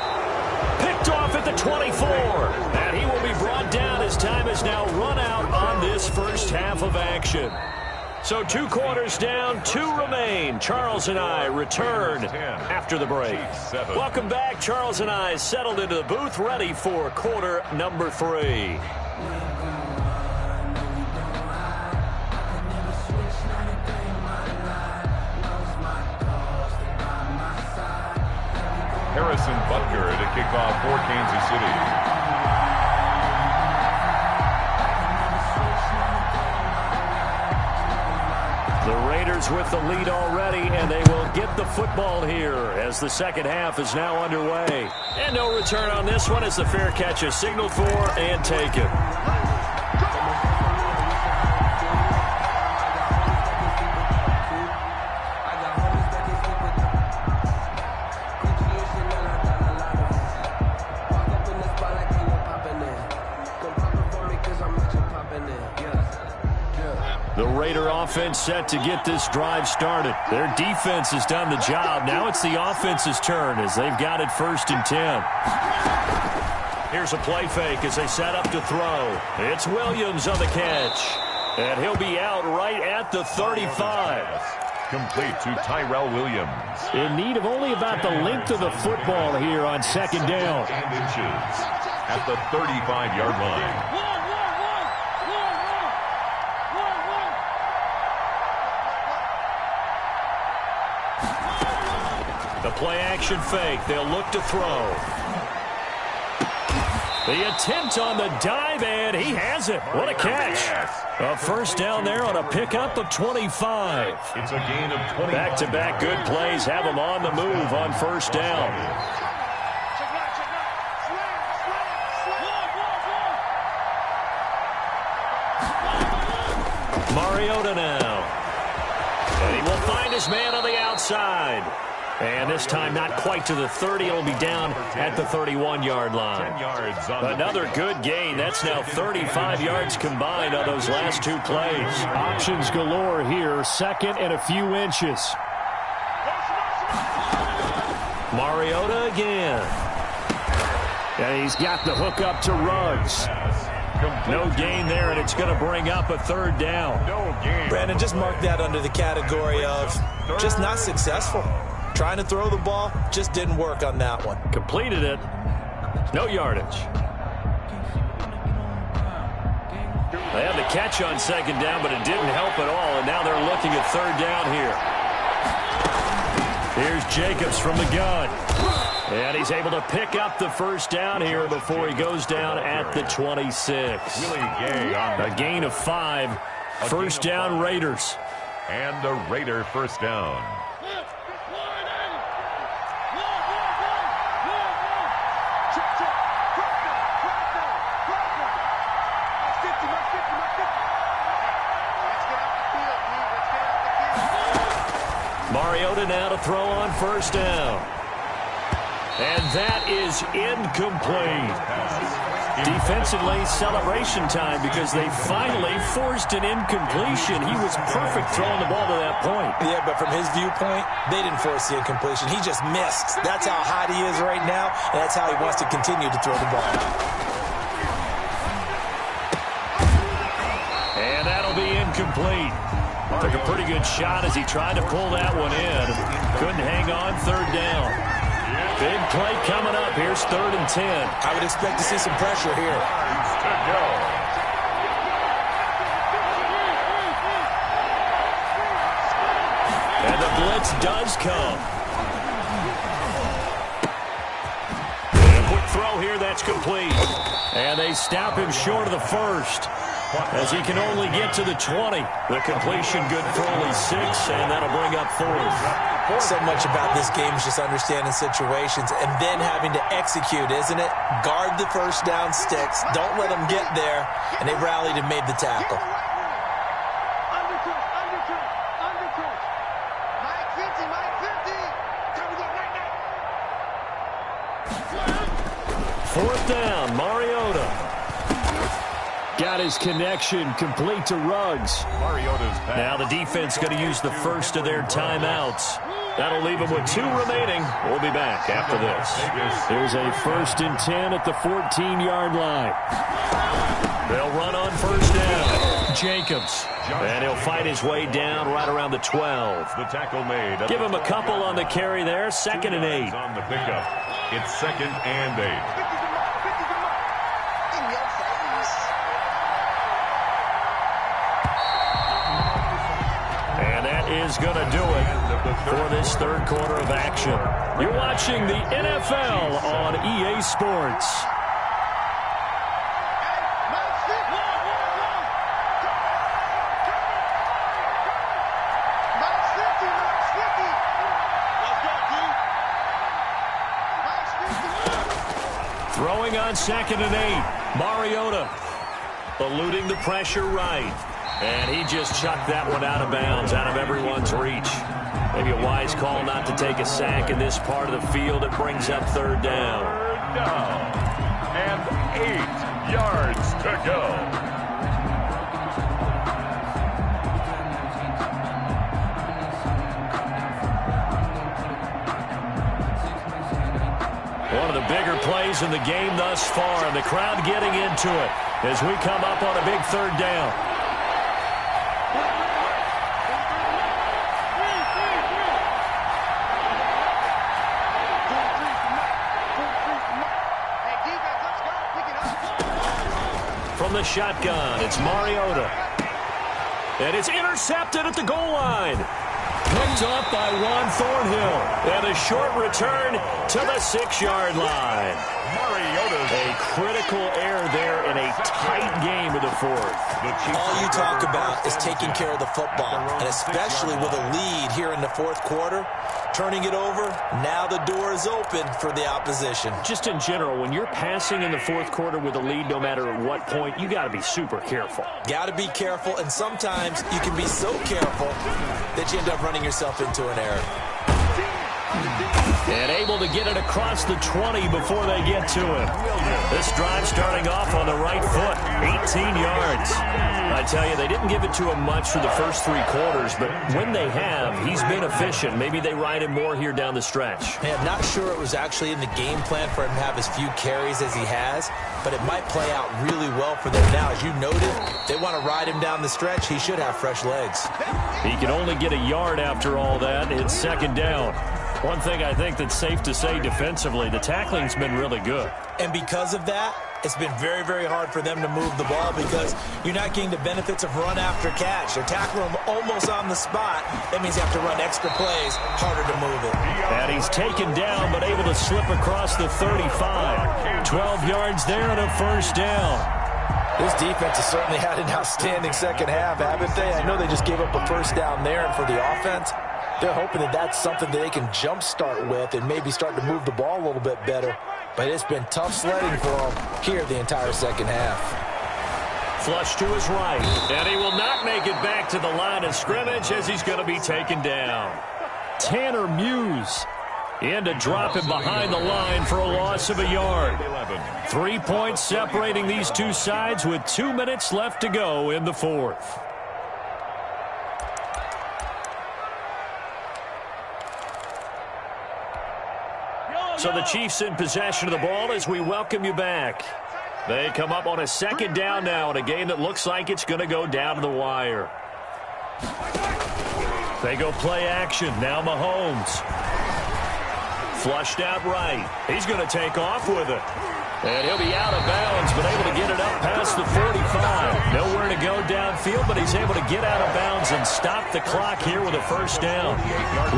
Picked off at the 24. And he will be brought down as time has now run out on this first half of action. So 2 quarters down, 2 remain. Charles and I return after the break. Welcome back. Charles and I settled into the booth, ready for quarter number 3. Harrison Butker to kick off for Kansas City. The Raiders with the lead already, and they will get the football here as the second half is now underway. And no return on this one as the fair catch is signaled for and taken. The Raider offense set to get this drive started. Their defense has done the job. Now it's the offense's turn as they've got it 1st and 10. Here's a play fake as they set up to throw. It's Williams on the catch. And he'll be out right at the 35. Complete to Tyrell Williams. In need of only about the length of the football here on 2nd down. 10 inches at the 35-yard line. The play-action fake. They'll look to throw. The attempt on the dive, and he has it. What a catch. A first down there on a pickup of 25. It's a gain of 20. Back-to-back good plays have them on the move on first down. Mariota now. And he will find his man on the outside. And this time not quite to the 30. It'll be down at the 31-yard line. 10 yards on Another good gain. That's now 35 yards combined on those last 2 plays. Options galore here. 2nd and a few inches. Mariota again. And he's got the hook up to Ruggs. No gain there, and it's going to bring up a 3rd down. No gain. Brandon, just mark that under the category of just not successful. Trying to throw the ball, just didn't work on that one. Completed it. No yardage. They had the catch on 2nd down, but it didn't help at all, and now they're looking at 3rd down here. Here's Jacobs from the gun. And he's able to pick up the first down here before he goes down at the 26. A gain of 5. First down, Raiders. And a Raider first down. Mariota now to throw on first down. And that is incomplete. Defensively, celebration time because they finally forced an incompletion. He was perfect throwing the ball to that point. Yeah, but from his viewpoint, they didn't force the incompletion. He just missed. That's how hot he is right now, and that's how he wants to continue to throw the ball. And that'll be incomplete. Took a pretty good shot as he tried to pull that one in. Couldn't hang on 3rd down. Big play coming up. Here's 3rd and 10. I would expect to see some pressure here. And the blitz does come. And a quick throw here. That's complete. And they stop him short of the first as he can only get to the 20. The completion good for only 6, and that'll bring up 4th. So much about this game is just understanding situations and then having to execute, isn't it? Guard the first down sticks. Don't let them get there. And they rallied and made the tackle. First down, Mariota. Got his connection complete to Ruggs. Mariota's pass. Now the defense going to use the first of their timeouts. That'll leave them with 2 remaining. We'll be back after this. Here's a 1st and 10 at the 14-yard line. They'll run on first down. Jacobs. And he'll fight his way down right around the 12. The tackle made. Give him a couple on the carry there. 2nd and 8. On the pickup. It's 2nd and 8. Is going to do it for this 3rd quarter of action. You're watching the NFL on EA Sports. Throwing on 2nd and 8. Mariota eluding the pressure right. And he just chucked that one out of bounds, out of everyone's reach. Maybe a wise call not to take a sack in this part of the field. It brings up 3rd down. 3rd down. And 8 yards to go. One of the bigger plays in the game thus far, and the crowd getting into it as we come up on a big 3rd down. From the shotgun, it's Mariota. And it's intercepted at the goal line. Picked up by Juan Thornhill. And a short return to the 6-yard line. Mariota's a critical error there in a tight game of the 4th. All you talk about is taking care of the football, and especially with a lead here in the 4th quarter. Turning it over, now the door is open for the opposition. Just in general, when you're passing in the 4th quarter with a lead, no matter at what point, you got to be super careful. Got to be careful, and sometimes you can be so careful that you end up running yourself into an error. And able to get it across the 20 before they get to him. This drive starting off on the right foot, 18 yards. I tell you, they didn't give it to him much for the first 3 quarters, but when they have, he's been efficient. Maybe they ride him more here down the stretch. Hey, I'm not sure it was actually in the game plan for him to have as few carries as he has, but it might play out really well for them now. As you noted, they want to ride him down the stretch. He should have fresh legs. He can only get a yard after all that. It's 2nd down. One thing I think that's safe to say defensively, the tackling's been really good. And because of that, it's been very, very hard for them to move the ball because you're not getting the benefits of run after catch. They're tackling him almost on the spot. That means you have to run extra plays, harder to move it. And he's taken down but able to slip across the 35. 12 yards there and a 1st down. This defense has certainly had an outstanding second half, haven't they? I know they just gave up a 1st down there, and for the offense, they're hoping that that's something that they can jumpstart with and maybe start to move the ball a little bit better. But it's been tough sledding for them here the entire second half. Flush to his right, and he will not make it back to the line of scrimmage as he's going to be taken down. Tanner Muse in to drop him behind the line for a loss of a yard. 3 points separating these two sides with 2 minutes left to go in the 4th. So the Chiefs in possession of the ball as we welcome you back. They come up on a 2nd down now in a game that looks like it's going to go down to the wire. They go play action. Now Mahomes. Flushed out right. He's going to take off with it. And he'll be out of bounds, but able to get it up past the 45. Nowhere to go downfield, but he's able to get out of bounds and stop the clock here with a 1st down.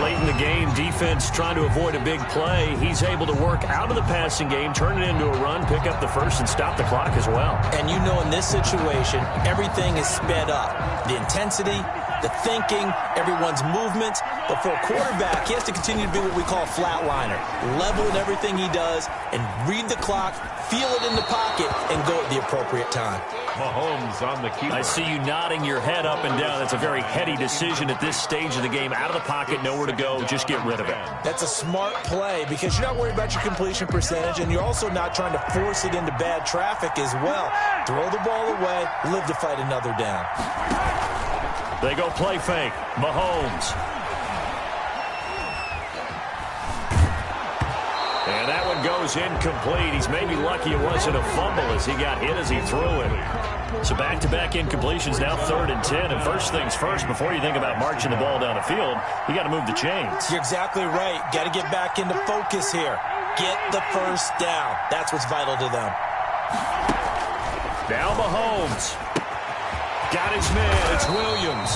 Late in the game, defense trying to avoid a big play. He's able to work out of the passing game, turn it into a run, pick up the 1st, and stop the clock as well. And you know in this situation, everything is sped up. The intensity, the thinking, everyone's movements. But for a quarterback, he has to continue to be what we call a flatliner. Level in everything he does and read the clock, feel it in the pocket, and go at the appropriate time. Mahomes on the keeper. I see you nodding your head up and down. That's a very heady decision at this stage of the game. Out of the pocket, nowhere to go. Just get rid of it. That's a smart play because you're not worried about your completion percentage, and you're also not trying to force it into bad traffic as well. Throw the ball away, live to fight another down. They go play fake. Mahomes. And that one goes incomplete. He's maybe lucky it wasn't a fumble as he got hit as he threw it. So back-to-back incompletions, now 3rd and 10. And first things first, before you think about marching the ball down the field, you got to move the chains. You're exactly right. Got to get back into focus here. Get the first down. That's what's vital to them. Now Mahomes. Got his man. It's Williams.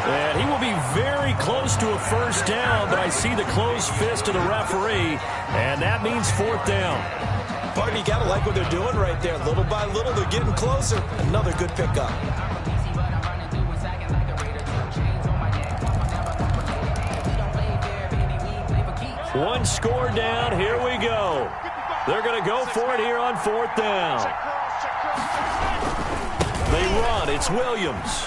And he will be very close to a first down, but I see the closed fist of the referee, and that means 4th down. Partner, you got to like what they're doing right there. Little by little, they're getting closer. Another good pickup. One score down. Here we go. They're going to go for it here on 4th down. They run. It's Williams.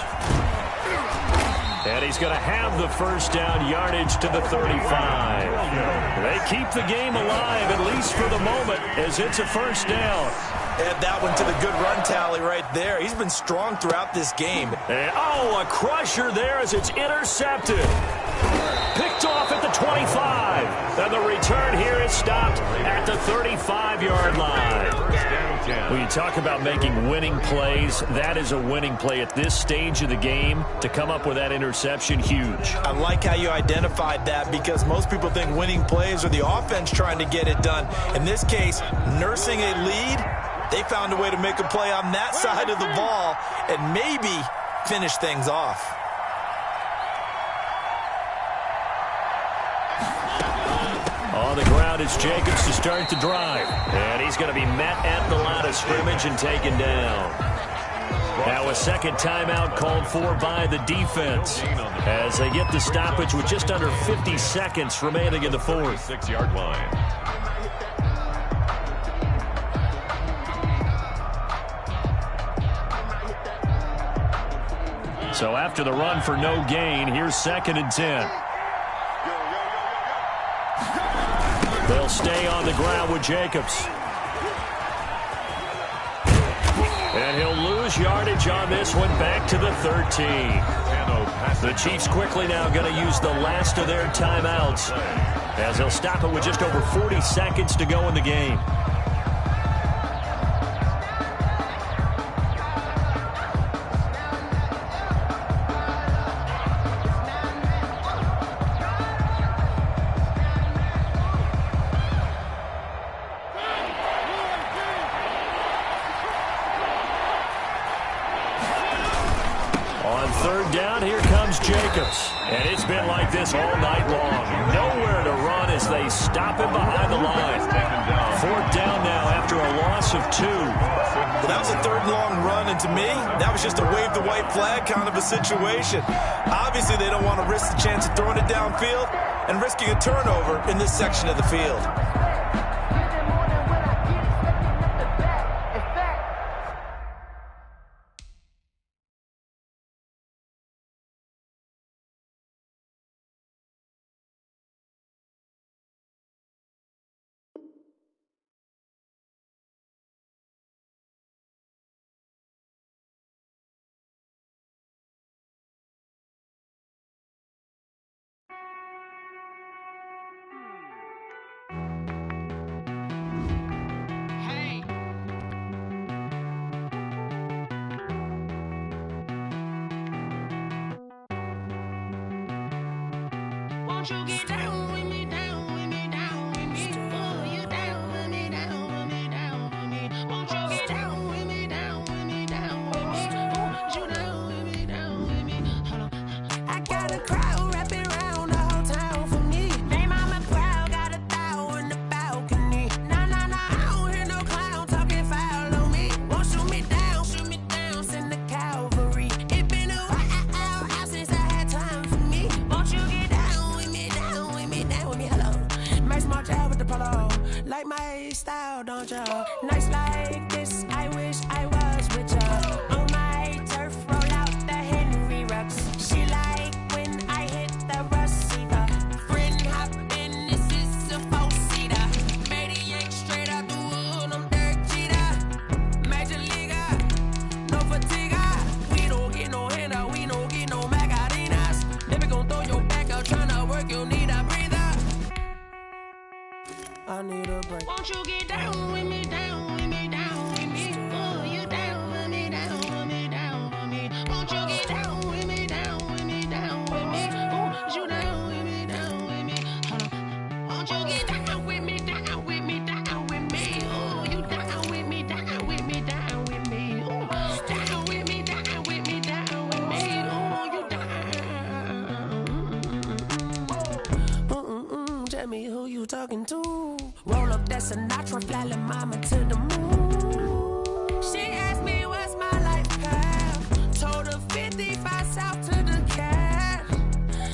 And he's going to have the first down, yardage to the 35. They keep the game alive, at least for the moment, as it's a first down. Add that one to the good run tally right there. He's been strong throughout this game. And, a crusher there as it's intercepted. Picked off at the 25. And the return here is stopped at the 35-yard line. When you talk about making winning plays, that is a winning play at this stage of the game. To come up with that interception, huge. I like how you identified that because most people think winning plays are the offense trying to get it done. In this case, nursing a lead, they found a way to make a play on that side of the ball and maybe finish things off. On the ground, it's Jacobs to start the drive. And he's going to be met at the line of scrimmage and taken down. Now a second timeout called for by the defense as they get the stoppage with just under 50 seconds remaining in the 4th. 6-yard line. So after the run for no gain, here's 2nd and 10. They'll stay on the ground with Jacobs. And he'll lose yardage on this one back to the 13. The Chiefs quickly now going to use the last of their timeouts as they'll stop it with just over 40 seconds to go in the game. Jacobs. And it's been like this all night long. Nowhere to run as they stop him behind the line. 4th down now after a loss of 2. Well, that was a 3rd and long run, and to me, that was just a wave the white flag kind of a situation. Obviously, they don't want to risk the chance of throwing it downfield and risking a turnover in this section of the field. Won't you get down with me, down with me, down with me? Oh, you down with me, down with me, down with me. Won't you get down with me, down with me, down with me? Oh, you down with me, down with me. Hold on. I got a crowd wrapping around the whole town for me. They mama proud, got a thou in the balcony. Nah, nah, nah, I don't hear no clown talking foul on me. Won't shoot me down, send the cavalry. It been a while since I had Nights like this, I wish I was with ya. On my turf, roll out the Henry Rux. She like when I hit the receiver. Friend hop in, this is a four-seater. Maniac straight out the wood, I'm Derek Jeter. Major leaguer, no fatigue. We don't get no handout, we don't get no Macarinas. Never gon' throw your back out, tryna work, you need a breather. I need a break. Won't you get down with me, down with me, down with me? Oh, you down with me, down with me, down with me. Won't you get down with me, down with me, down with me? Oh, you down with me, down with me? Hold on. Won't you get down with me, down with me, down with me? Oh, you down with me, down with me, down with me? Oh, down with me, down with me, down with me? Oh, you down. Tell me who you talking to. Roll up that Sinatra, fly la mama to the moon. She asked me what's my life path. Told her 55 south to the cat.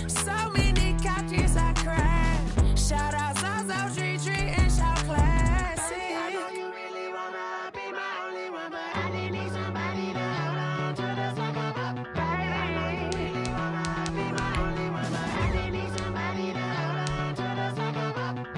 So many couches I crashed. Shout out Zazo, Tree, and shout classic. I know you really wanna be my only one, but I didn't need somebody to hold on to the sucker up, baby. I know you really wanna be my only one, but I didn't need somebody to hold on to the sucker up, baby.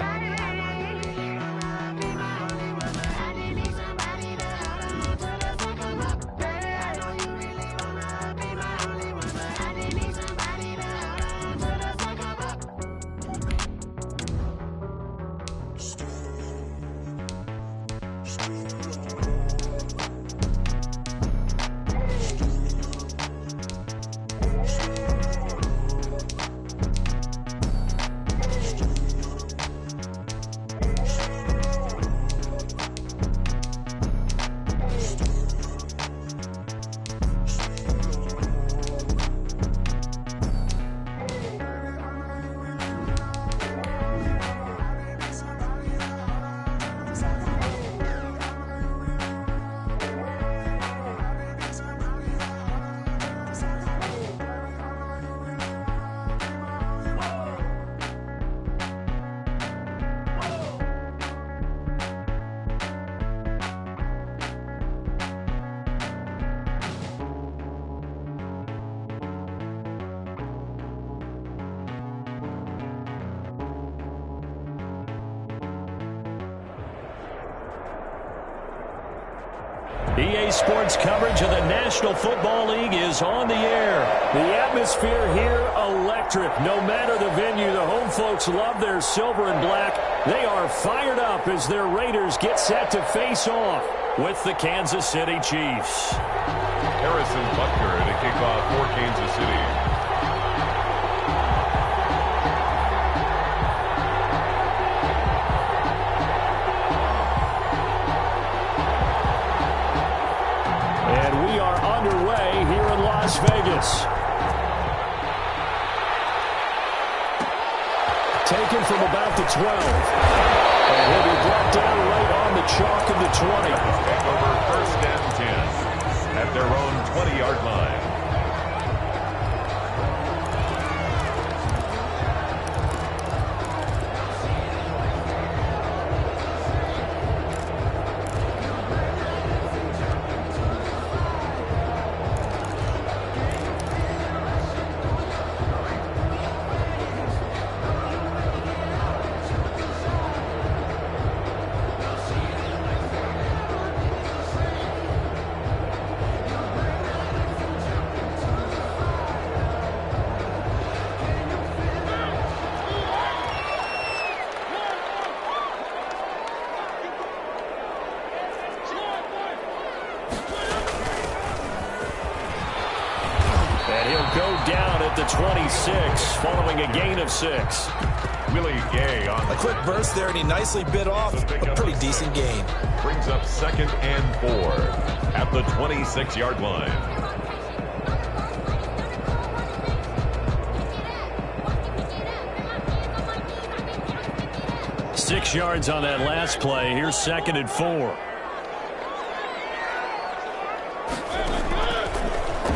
EA Sports coverage of the National Football League is on the air. The atmosphere here, electric. No matter the venue, the home folks love their silver and black. They are fired up as their Raiders get set to face off with the Kansas City Chiefs. Harrison Butker to kick off for Kansas City. Underway here in Las Vegas. Taken from about the 12. And he'll be brought down right on the chalk of the 20. Back over 1st and 10 at their own 20-yard line. Down at the 26 following a gain of 6. Willie Gay on a quick burst there, and he nicely bit off a pretty decent gain. Brings up 2nd and 4 at the 26-yard line. 6 yards on that last play. Here's 2nd and 4.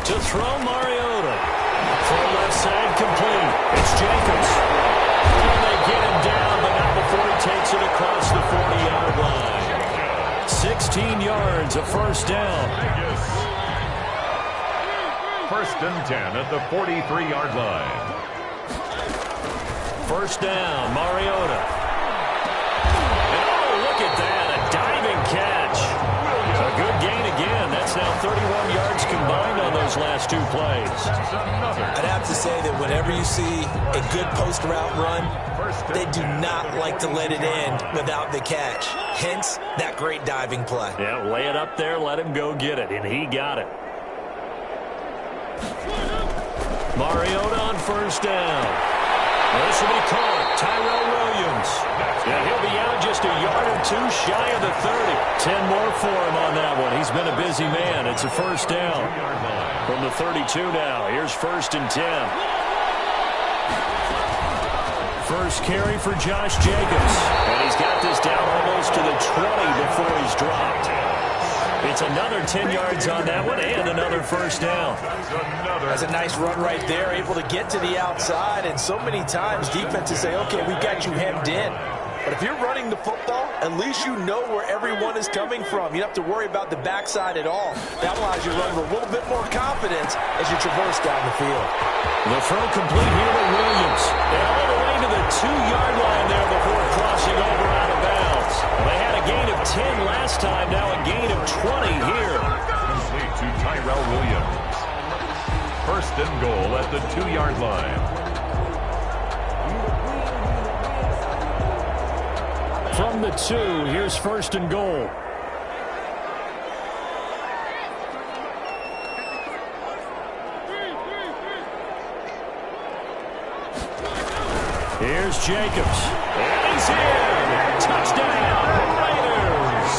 To throw Mariota. Full left side complete. It's Jacobs. And they get him down, but not before he takes it across the 40-yard line. 16 yards, a first down. First and 10 at the 43-yard line. First down, Mariota. And oh, look at that, a diving catch. A good gain again. That's now 31 yards combined on those last two plays. I'd have to say that whenever you see a good post route run, they do not like to let it end without the catch. Hence, that great diving play. Yeah, lay it up there, let him go get it, and he got it. Mariota on first down. This will be caught. Tyrell Williams. Yeah, he'll be out just a yard or two shy of the 30. 10 more for him on that one. He's been a busy man. It's a first down. From the 32 now. Here's first and 10. First carry for Josh Jacobs. And he's got this down almost to the 20 before he's dropped. It's another 10 yards on that one and another first down. That's a nice run right there, able to get to the outside. And so many times defenses say, okay, we've got you hemmed in. But if you're running the football, at least you know where everyone is coming from. You don't have to worry about the backside at all. That allows you to run with a little bit more confidence as you traverse down the field. The throw complete here to Williams. And all the way to the 2-yard line there before crossing over out of bounds. They had a gain of 10 last time, now a gain of 20 here. Complete to Tyrell Williams. First and goal at the 2-yard line. From the 2, here's first and goal. Here's Jacobs. And he's in. Touchdown, Raiders.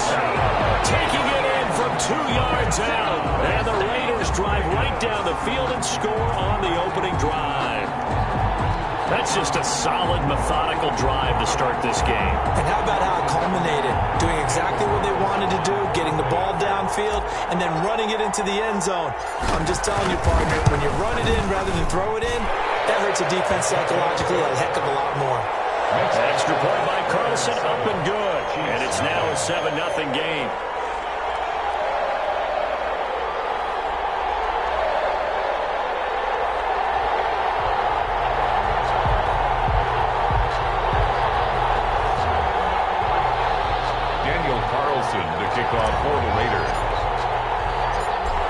Taking it in from 2 yards out. And the Raiders drive right down the field and score on the opening drive. That's just a solid, methodical drive to start this game. And how about how it culminated? Doing exactly what they wanted to do, getting the ball downfield, and then running it into the end zone. I'm just telling you, partner, when you run it in rather than throw it in, that hurts a defense psychologically a heck of a lot more. Extra point by Carlson, up and good. And it's now a 7-0 game. For the Raiders.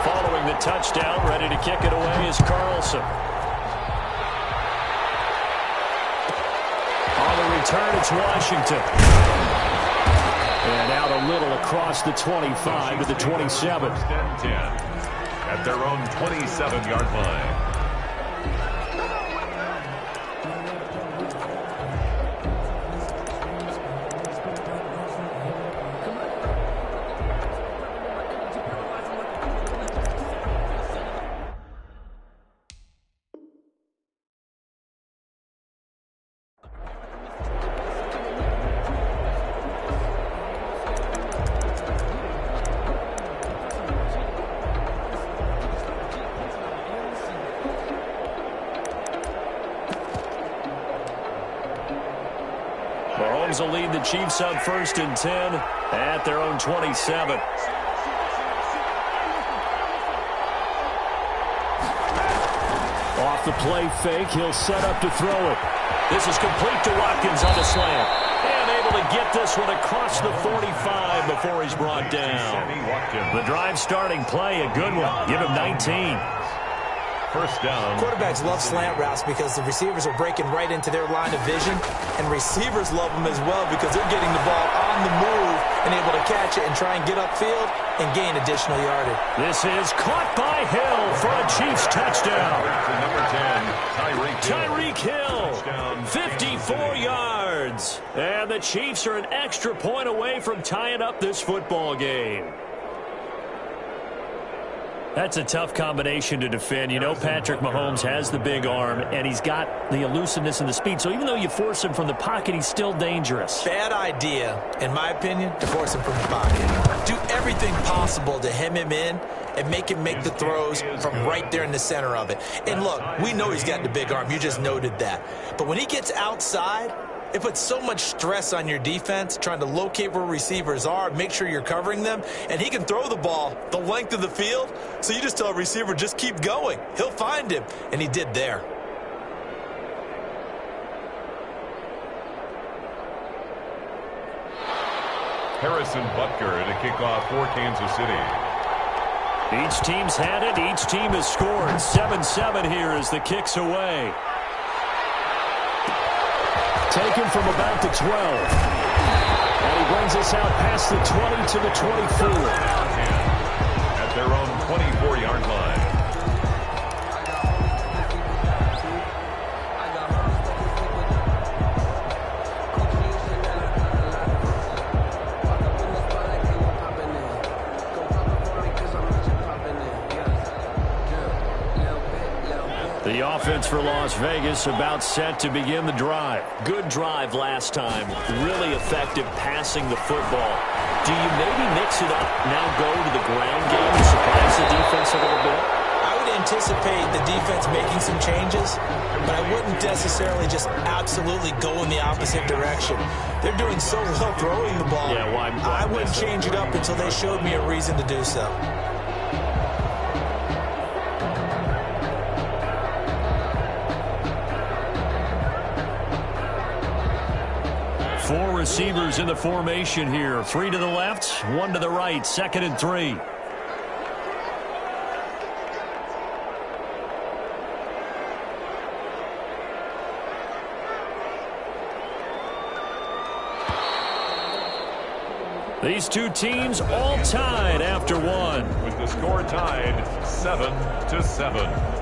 Following the touchdown, ready to kick it away is Carlson. On the return, it's Washington. And out a little across the 25 to the 27. First and 10 at their own 27-yard line. Mahomes will lead the Chiefs up first and 10 at their own 27. Off the play fake, he'll set up to throw it. This is complete to Watkins on the slant. And able to get this one across the 45 before he's brought down. The drive starting play, a good one. Give him 19. First down. Quarterbacks love slant routes because the receivers are breaking right into their line of vision, and receivers love them as well because they're getting the ball on the move and able to catch it and try and get upfield and gain additional yardage. This is caught by Hill for a Chiefs touchdown. Number 10, Tyreek Hill, 54 yards. And the Chiefs are an extra point away from tying up this football game. That's a tough combination to defend. You know, Patrick Mahomes has the big arm, and he's got the elusiveness and the speed. So even though you force him from the pocket, he's still dangerous. Bad idea, in my opinion, to force him from the pocket. Do everything possible to hem him in and make him make the throws from right there in the center of it. And look, we know he's got the big arm. You just noted that. But when he gets outside, It puts so much stress on your defense, trying to locate where receivers are, make sure you're covering them, and he can throw the ball the length of the field, so you just tell a receiver, just keep going. He'll find him, and he did there. Harrison Butker to kick off for Kansas City. Each team's had it. Each team has scored. 7-7 here as the kick's away. Taken from about the 12. And he brings us out past the 20 to the 24. At their own 24-yard line. The offense for Las Vegas about set to begin the drive. Good drive last time. Really effective passing the football. Do you maybe mix it up, now go to the ground game to surprise the defense a little bit? I would anticipate the defense making some changes, but I wouldn't necessarily just absolutely go in the opposite direction. They're doing so well throwing the ball. Yeah, why I wouldn't change it up until they showed me a reason to do so. Four receivers in the formation here. 3 to the left, 1 to the right. 2nd and 3. These two teams all tied after one. With the score tied 7-7.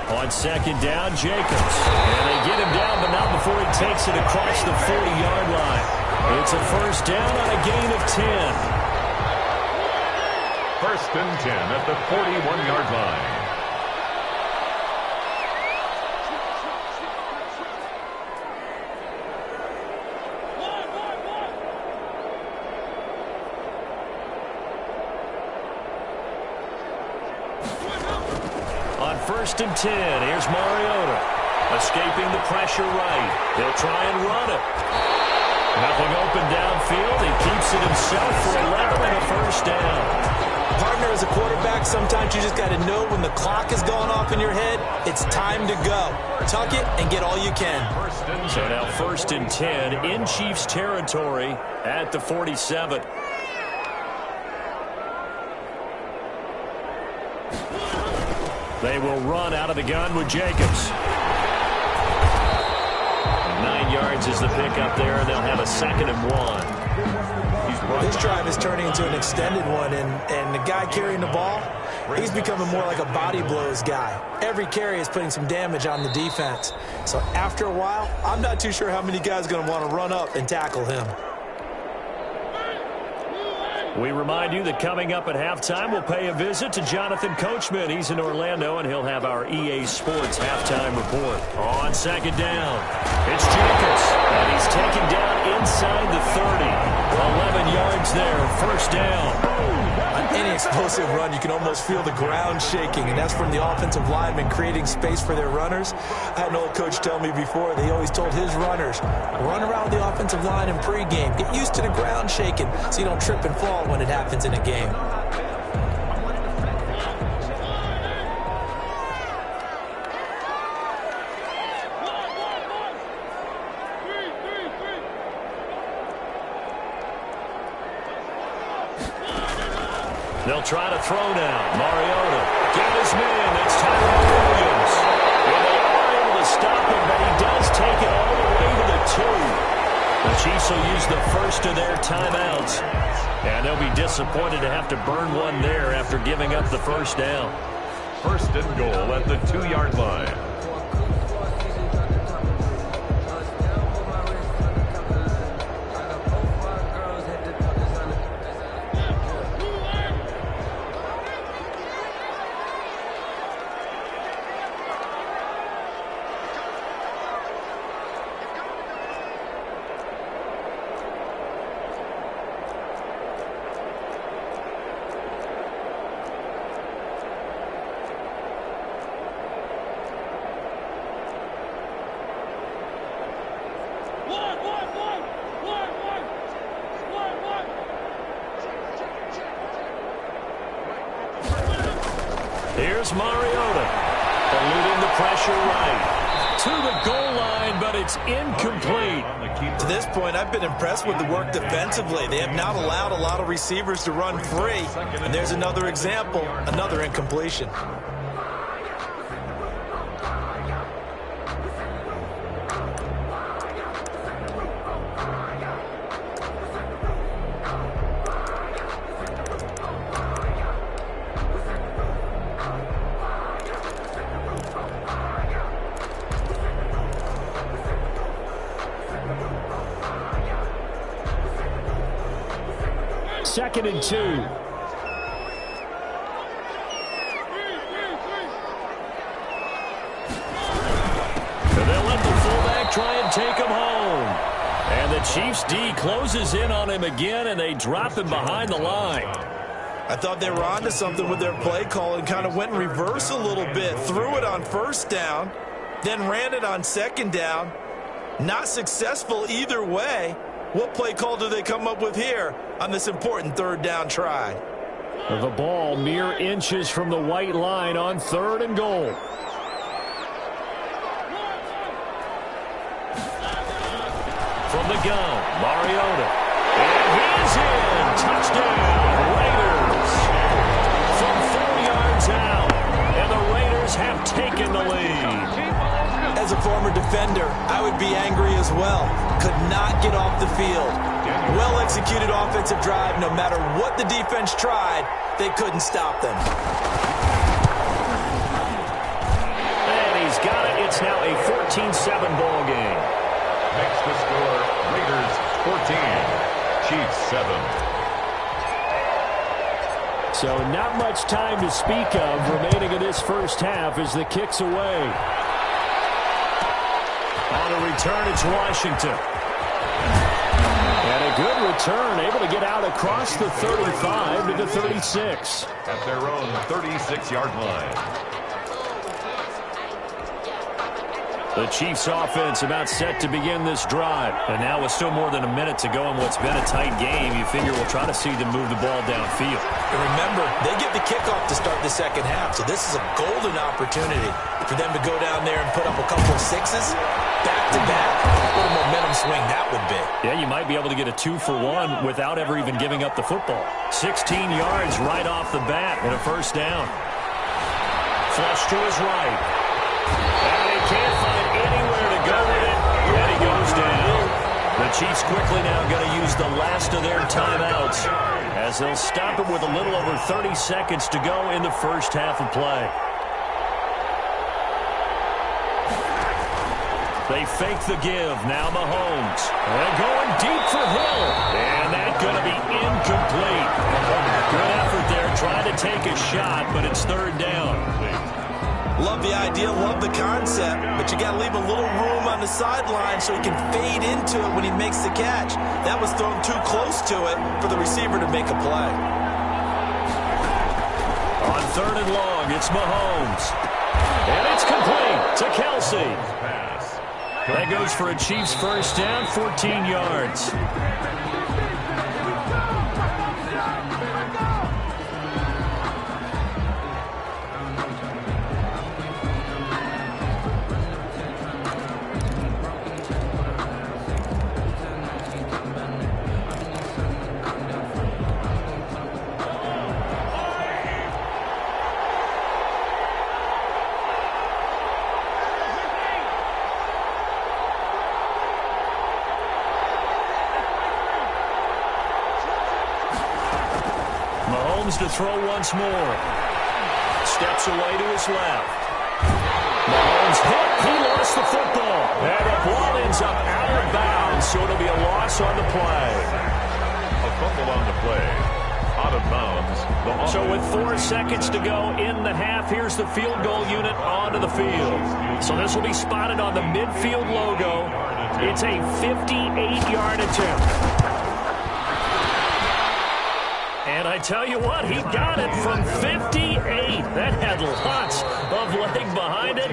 On 2nd down, Jacobs. And they get him down, but not before he takes it across the 40-yard line. It's a first down on a gain of 10. 1st and 10 at the 41-yard line. On 1st and 10, here's Mariota. Escaping the pressure right. He'll try and run it. Nothing open downfield. He keeps it himself for 11 and a first down. Partner, as a quarterback, sometimes you just got to know when the clock is going off in your head, it's time to go. Tuck it and get all you can. So now 1st and 10 in Chiefs territory at the 47. They will run out of the gun with Jacobs. 9 yards is the pickup there, and they'll have a 2nd and 1. This drive is turning into an extended one, and the guy carrying the ball, he's becoming more like a body blows guy. Every carry is putting some damage on the defense. So after a while, I'm not too sure how many guys are going to want to run up and tackle him. We remind you that coming up at halftime, we'll pay a visit to Jonathan Coachman. He's in Orlando, and he'll have our EA Sports halftime report. On 2nd down, it's Jacobs, and he's taken down inside the 30. 11 yards there, first down. On any explosive run, you can almost feel the ground shaking, and that's from the offensive linemen creating space for their runners. I had an old coach tell me before, they always told his runners, run around the offensive line in pregame. Get used to the ground shaking so you don't trip and fall when it happens in a game. They'll try to throw now. Mariota got his man. That's Tyrell Williams. And they are able to stop him, but he does take it all the way to the 2. The Chiefs will use the first of their timeouts. And they'll be disappointed to have to burn one there after giving up the first down. 1st and goal at the 2-yard line. Here's Mariota, eluding the pressure right to the goal line, but it's incomplete. To this point, I've been impressed with the work defensively. They have not allowed a lot of receivers to run free. And there's another example, another incompletion. Second and 2. They'll let the fullback try and take him home. And the Chiefs D closes in on him again, and they drop him behind the line. I thought they were onto something with their play call and kind of went in reverse a little bit. Threw it on first down, then ran it on second down. Not successful either way. What play call do they come up with here on this important third down try? The ball mere inches from the white line on 3rd and goal. From the gun, Mariota. And he's in. Touchdown, Raiders. From 4 yards out. And the Raiders have taken the lead. As a former defender, I would be angry as well. Could not get off the field. Well-executed offensive drive. No matter what the defense tried, they couldn't stop them. And he's got it. It's now a 14-7 ball game. Makes the score Raiders 14, Chiefs 7. So not much time to speak of remaining in this first half as the kick's away. On a return, it's Washington. And a good return, able to get out across the 35 to the 36. At their own 36-yard line. The Chiefs offense about set to begin this drive. And now with still more than a minute to go in what's been a tight game, you figure we'll try to see them move the ball downfield. And remember, they get the kickoff to start the second half, so this is a golden opportunity for them to go down there and put up a couple of sixes back-to-back. What a momentum swing that would be. Yeah, you might be able to get a 2-for-1 without ever even giving up the football. 16 yards right off the bat and a first down. Flush to his right. And he can't find anywhere to go with it. And he goes down. The Chiefs quickly now going to use the last of their timeouts as they'll stop it with a little over 30 seconds to go in the first half of play. They fake the give. Now Mahomes. They're going deep for Hill. And that's going to be incomplete. Good effort there trying to take a shot, but it's 3rd down. Love the idea, love the concept, but you got to leave a little room on the sideline so he can fade into it when he makes the catch. That was thrown too close to it for the receiver to make a play. On 3rd and long, it's Mahomes. And it's complete to Kelsey. That goes for a Chiefs first down, 14 yards. To throw once more. Steps away to his left. Mahomes hit. He lost the football. And the ball ends up out of bounds, so it'll be a loss on the play. A fumble on the play. Out of bounds. So with 4 seconds to go in the half, here's the field goal unit onto the field. So this will be spotted on the midfield logo. It's a 58-yard attempt. And I tell you what, he got it from 58. That had lots of leg behind it.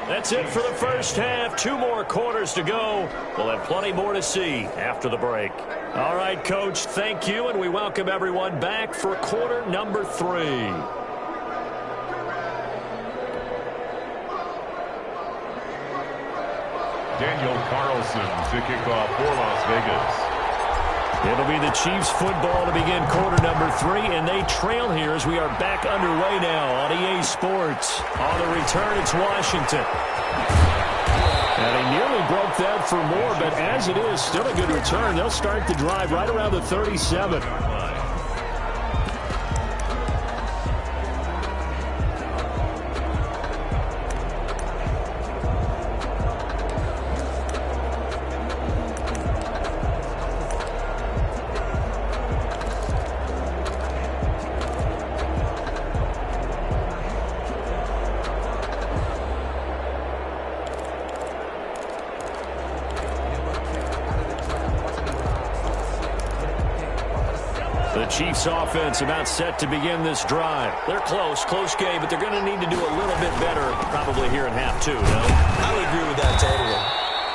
That's it for the first half. 2 more quarters to go. We'll have plenty more to see after the break. All right, Coach, thank you, and we welcome everyone back for quarter number 3. Daniel Carlson to kick off for Las Vegas. It'll be the Chiefs football to begin quarter number 3, and they trail here as we are back underway now on EA Sports. On the return, it's Washington. And he nearly broke that for more, but as it is, still a good return. They'll start the drive right around the 37. The Chiefs offense about set to begin this drive. They're close game, but they're going to need to do a little bit better probably here in half 2, no? I would agree with that totally.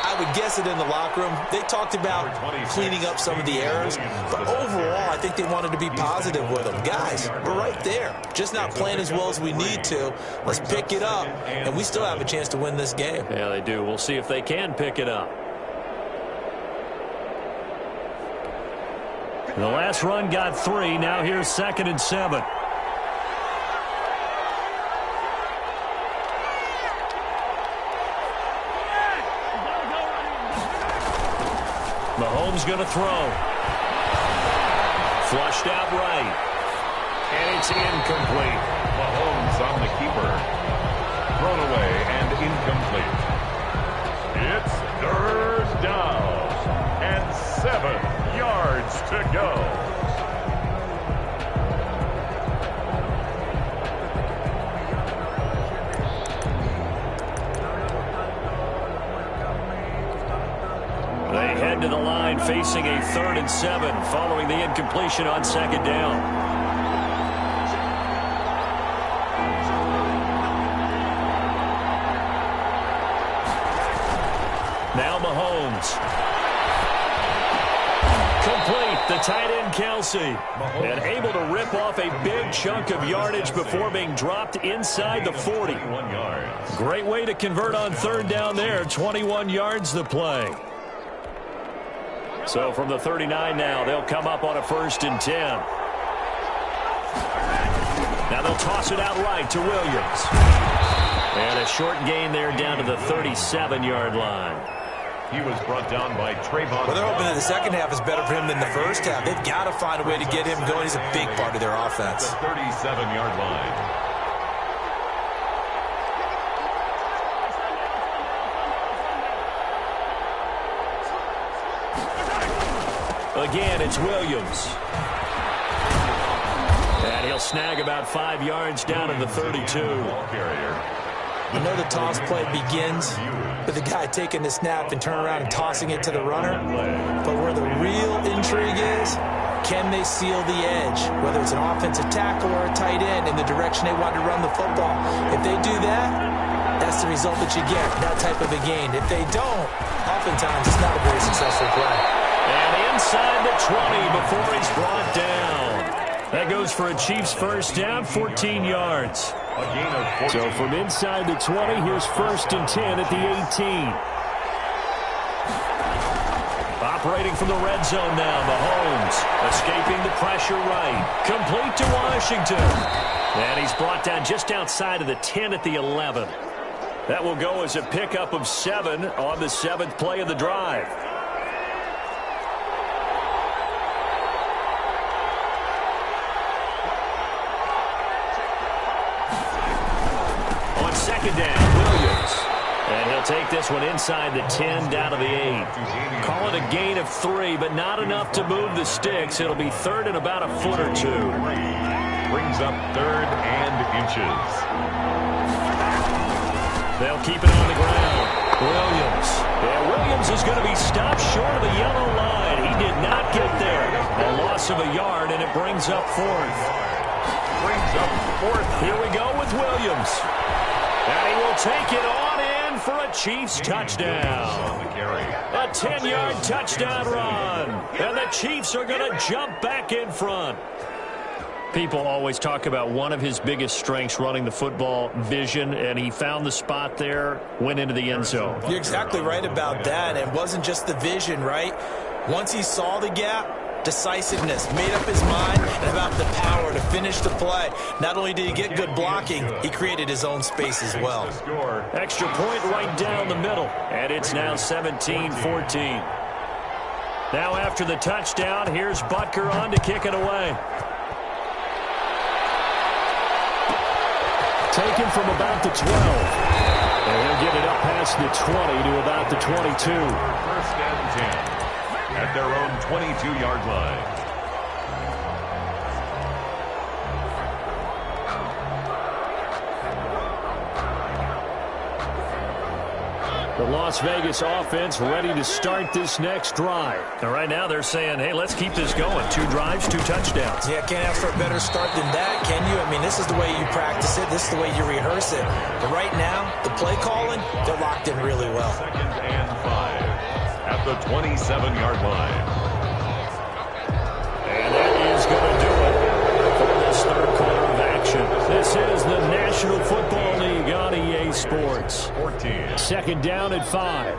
I would guess it in the locker room. They talked about cleaning up some of the errors, but overall, I think they wanted to be positive with them. Guys, we're right there. Just not playing as well as we need to. Let's pick it up, and we still have a chance to win this game. Yeah, they do. We'll see if they can pick it up. The last run got 3. Now here's 2nd and 7. Mahomes going to throw. Flushed out right. And it's incomplete. Mahomes on the keeper. Thrown away and incomplete. It's 3rd down and 7 yards to go. They head to the line facing a 3rd and 7 following the incompletion on 2nd down. Now Mahomes. Complete, the tight end Kelsey. And able to rip off a big chunk of yardage before being dropped inside the 40. Great way to convert on 3rd down there. 21 yards the play. So from the 39 now, they'll come up on a 1st and 10. Now they'll toss it out right to Williams. And a short gain there down to the 37-yard line. He was brought down by Trayvon. Well, they're hoping that the second half is better for him than the first half. They've got to find a way to get him going. He's a big part of their offense. The 37-yard line. Again, it's Williams. And he'll snag about 5 yards down to the 32. I know the toss play begins with the guy taking the snap and turn around and tossing it to the runner. But where the real intrigue is, can they seal the edge? Whether it's an offensive tackle or a tight end in the direction they want to run the football. If they do that, that's the result that you get, that type of a gain. If they don't, oftentimes it's not a very successful play. And inside the 20 before he's brought down. That goes for a Chiefs first down, 14 yards. A gain of 14. So from inside the 20, here's 1st and 10 at the 18. Operating from the red zone now, Mahomes escaping the pressure right. Complete to Washington. And he's brought down just outside of the 10 at the 11. That will go as a pickup of 7 on the 7th play of the drive. Second down, Williams. And he'll take this one inside the 10 down to the 8. Call it a gain of 3, but not enough to move the sticks. It'll be 3rd and about a foot or 2. Brings up 3rd and inches. They'll keep it on the ground. Williams. Yeah, Williams is going to be stopped short of the yellow line. He did not get there. A loss of a yard, and it brings up 4th. Brings up 4th. Here we go with Williams. And he will take it on in in for a Chiefs touchdown. A 10-yard touchdown run. And the Chiefs are going to jump back in front. People always talk about one of his biggest strengths running the football, vision, and he found the spot there, went into the end zone. You're exactly right about that. It wasn't just the vision, right? Once he saw the gap, decisiveness, made up his mind, and about the power to finish the play. Not only did he get good blocking, he created his own space as well. Extra point right down the middle, and it's now 17-14. Now after the touchdown, here's Butker on to kick it away. Taken from about the 12. And he'll get it up past the 20 to about the 22. First and 10 at their own 22-yard line. The Las Vegas offense ready to start this next drive. And right now they're saying, hey, let's keep this going. 2 drives, 2 touchdowns. Yeah, can't ask for a better start than that, can you? I mean, this is the way you practice it. This is the way you rehearse it. But right now, the play calling, they're locked in really well. Second and 5 at the 27-yard line. And that is going to do it for this third quarter of action. This is the National Football League on EA Sports. 14. Second down at 5.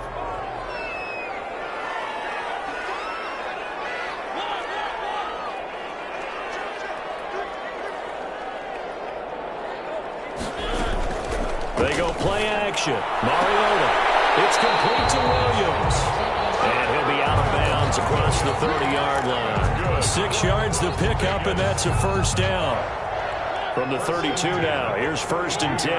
They go play action. Mariota. It's complete to Williams. And he'll be out of bounds across the 30-yard line. 6 yards the pickup, and that's a first down. From the 32 now, here's first and 10.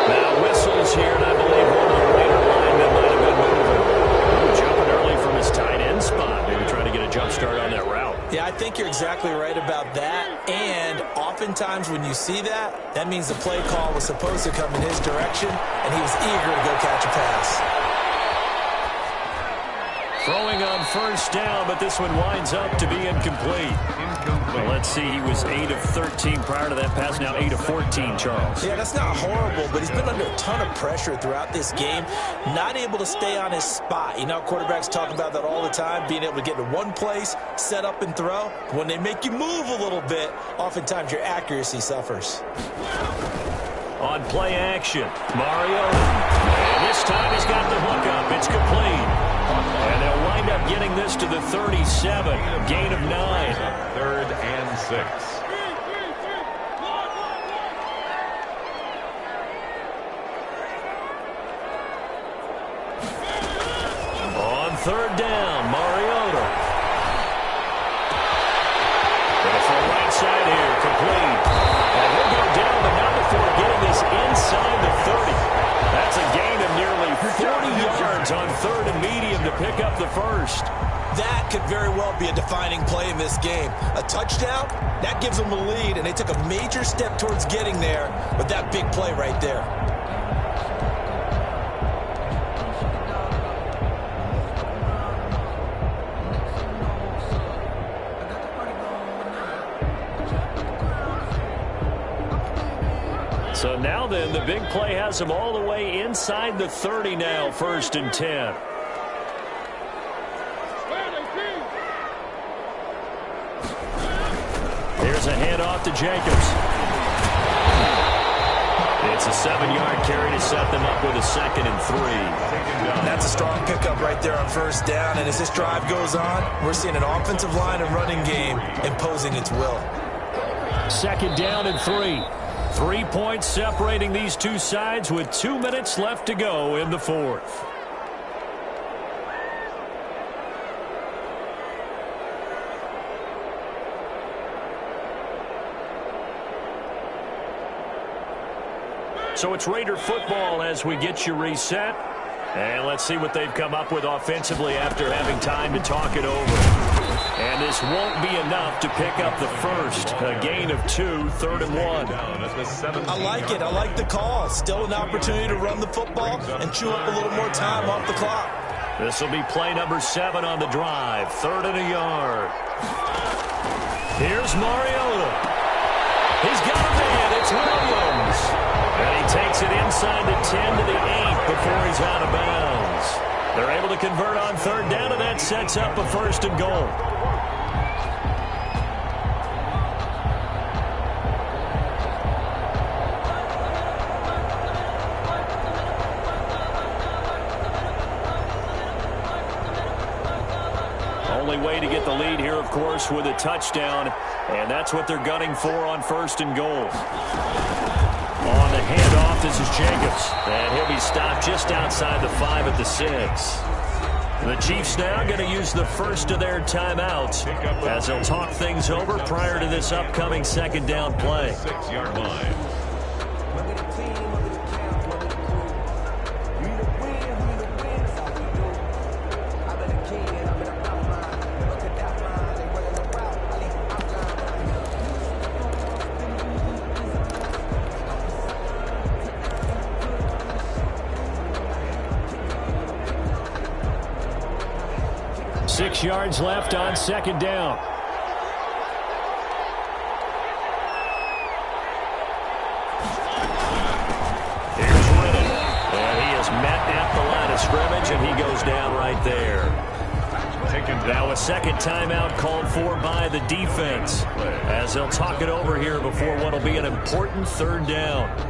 Now whistles here, and I believe one of the Raider linemen might have been moving. Jumping early from his tight end spot, maybe trying to get a jump start on that route. Yeah, I think you're exactly right about that. And oftentimes when you see that, that means the play call was supposed to come in his direction, and he was eager to go catch a pass. Throwing on first down, but this one winds up to be incomplete. Well, let's see, he was 8 of 13 prior to that pass, now 8 of 14, Charles. Yeah, that's not horrible, but he's been under a ton of pressure throughout this game, not able to stay on his spot. You know, quarterbacks talk about that all the time, being able to get to one place, set up and throw. When they make you move a little bit, oftentimes your accuracy suffers. On play action, Mariota. And this time he's got the hook up. It's complete. And they'll wind up getting this to the 37. Gain of 9. 3rd and 6. On 3rd down, Mariota. And from right side here, complete. And he'll go down, but not before getting this inside the 30. That's a gain of nearly 40 yards on 3rd and medium to pick up the first. That could very well be a defining play in this game. A touchdown, that gives them a lead, and they took a major step towards getting there with that big play right there. So now then, the big play has them all the way inside the 30 now, 1st and 10. Here's a handoff to Jacobs. It's a 7-yard carry to set them up with a 2nd and 3. That's a strong pickup right there on 1st down, and as this drive goes on, we're seeing an offensive line and running game imposing its will. 2nd down and 3. 3 points separating these two sides with 2 minutes left to go in the 4th. So it's Raider football as we get you reset. And let's see what they've come up with offensively after having time to talk it over. And this won't be enough to pick up the first. A gain of 2, 3rd and 1. I like it. I like the call. Still an opportunity to run the football and chew up a little more time off the clock. This will be play number 7 on the drive. 3rd and a yard. Here's Mariota. He's got a man. It's Williams. And he takes it inside the 10 to the 8 before he's out of bounds. They're able to convert on third down, and that sets up a 1st and goal. Only way to get the lead here, of course, with a touchdown, and that's what they're gunning for on 1st and goal. On the handoff, this is Jacobs, and he'll be stopped just outside the 5 at the 6. The Chiefs now going to use the first of their timeouts as they'll talk things over prior to this upcoming 2nd down play. 6-yard line. Yards left on 2nd down. Here's Rennan, and he is met at the line of scrimmage, and he goes down right there. Now a 2nd timeout called for by the defense as they'll talk it over here before what will be an important 3rd down.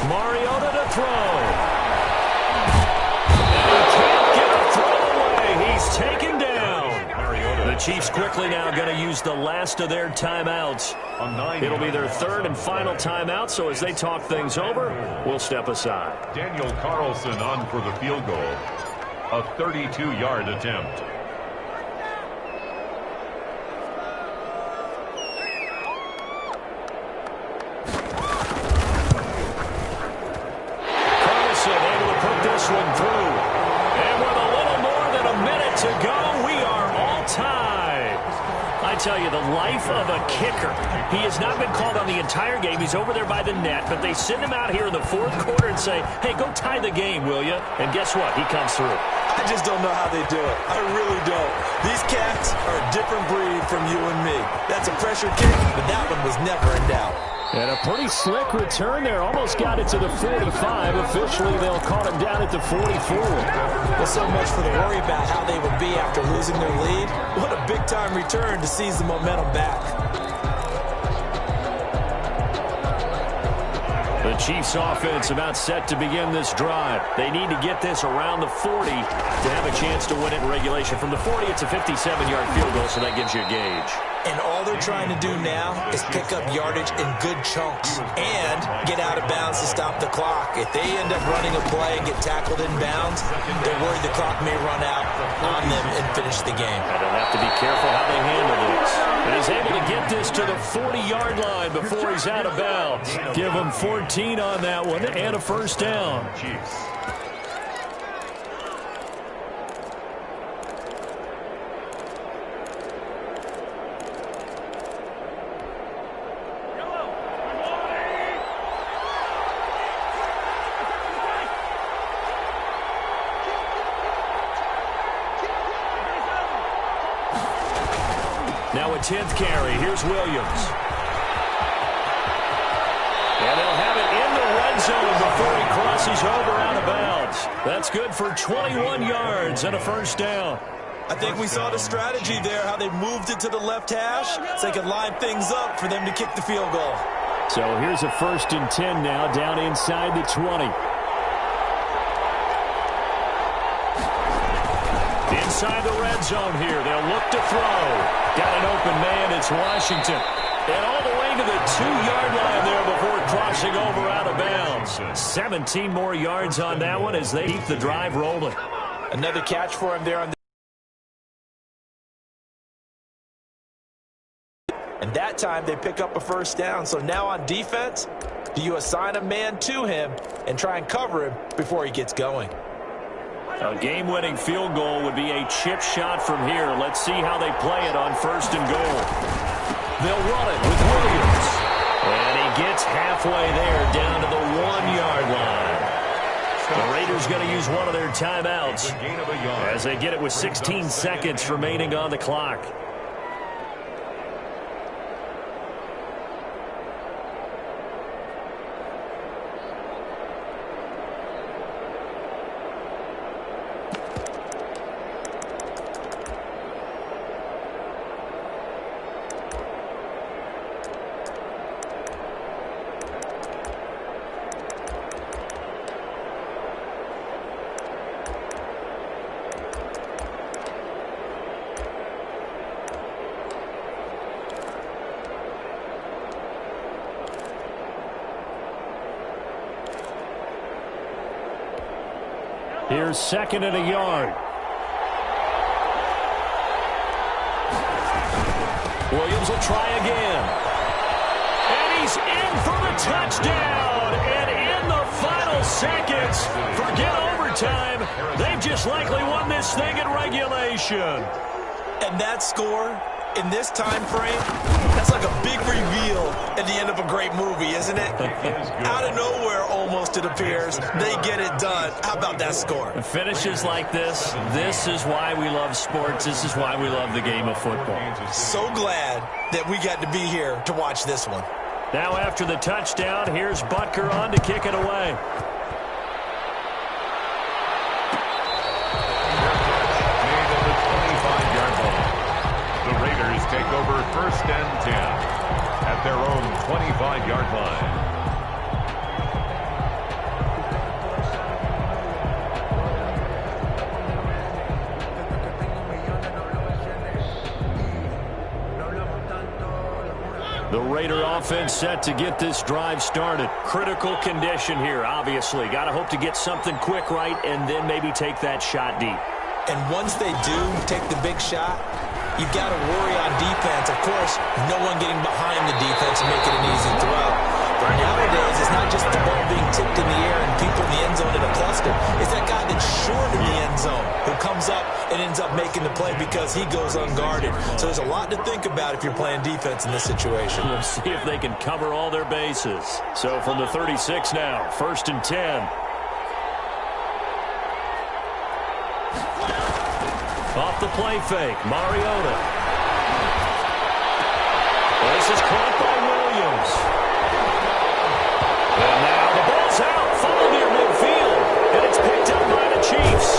Mariota to throw. And he can't get a throw away. He's taken down. The Chiefs quickly now going to use the last of their timeouts. It'll be their 3rd and final timeout, so as they talk things over, we'll step aside. Daniel Carlson on for the field goal. A 32-yard attempt. One through. And with a little more than a minute to go, we are all tied. I tell you, the life of a kicker. He has not been called on the entire game. He's over there by the net, but they send him out here in the 4th quarter and say, hey, go tie the game, will you? And guess what? He comes through. I just don't know how they do it. I really don't. These cats are a different breed from you and me. That's a pressure kick, but that one was never in doubt. And a pretty slick return there. Almost got it to the 45. Officially, they'll call him down at the 44. Well, so much for the worry about how they would be after losing their lead. What a big-time return to seize the momentum back. The Chiefs offense about set to begin this drive. They need to get this around the 40 to have a chance to win it in regulation. From the 40, it's a 57-yard field goal, so that gives you a gauge. And all they're trying to do now is pick up yardage in good chunks and get out of bounds to stop the clock. If they end up running a play and get tackled in bounds, they're worried the clock may run out on them and finish the game. And they'll have to be careful how they handle this. And he's able to get this to the 40-yard line before he's out of bounds. Give him 14 on that one and a 1st down. Chiefs. Now a 10th carry. Here's Williams. And they'll have it in the red zone before he crosses over out of bounds. That's good for 21 yards and a 1st down. I think we saw the strategy there, how they moved it to the left hash so they could line things up for them to kick the field goal. So here's a 1st and 10 now down inside the 20. Inside the red zone here. They'll look to throw. Got an open man. It's Washington. And all the way to the 2-yard line there before crossing over out of bounds. 17 more yards on that one as they keep the drive rolling. Another catch for him there on the... And that time they pick up a 1st down. So now on defense, do you assign a man to him and try and cover him before he gets going? A game-winning field goal would be a chip shot from here. Let's see how they play it on 1st and goal. They'll run it with Williams. And he gets halfway there down to the 1-yard line. The Raiders going to use one of their timeouts as they get it with 16 seconds remaining on the clock. Here's 2nd and a yard. Williams will try again. And he's in for the touchdown. And in the final seconds, forget overtime. They've just likely won this thing in regulation. And that score in this time frame, that's like a big reveal at the end of a great movie, isn't it? Out of nowhere, almost, it appears, they get it done. How about that score? Finishes like this is why we love sports. This is why we love the game of football. So glad that we got to be here to watch this one. Now after the touchdown, here's Butker on to kick it away. Take over 1st and 10 at their own 25-yard line. The Raider offense set to get this drive started. Critical condition here, obviously. Got to hope to get something quick right and then maybe take that shot deep. And once they do take the big shot, you've got to worry on defense. Of course, no one getting behind the defense and making an easy throw. But nowadays, it's not just the ball being tipped in the air and people in the end zone in a cluster. It's that guy that's short in the end zone who comes up and ends up making the play because he goes unguarded. So there's a lot to think about if you're playing defense in this situation. We'll see if they can cover all their bases. So from the 36 now, 1st and 10. Off the play fake, Mariota. This is caught by Williams. And now the ball's out, funneled near midfield, and it's picked up by the Chiefs.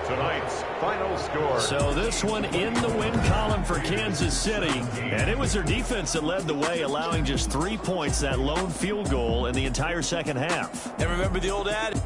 Tonight's final score. So this one in the win column for Kansas City, and it was their defense that led the way, allowing just 3 points, that lone field goal in the entire second half. And remember the old adage?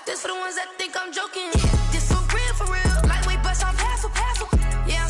This for the ones that think I'm joking. This for real, lightweight bust off half a. Yeah,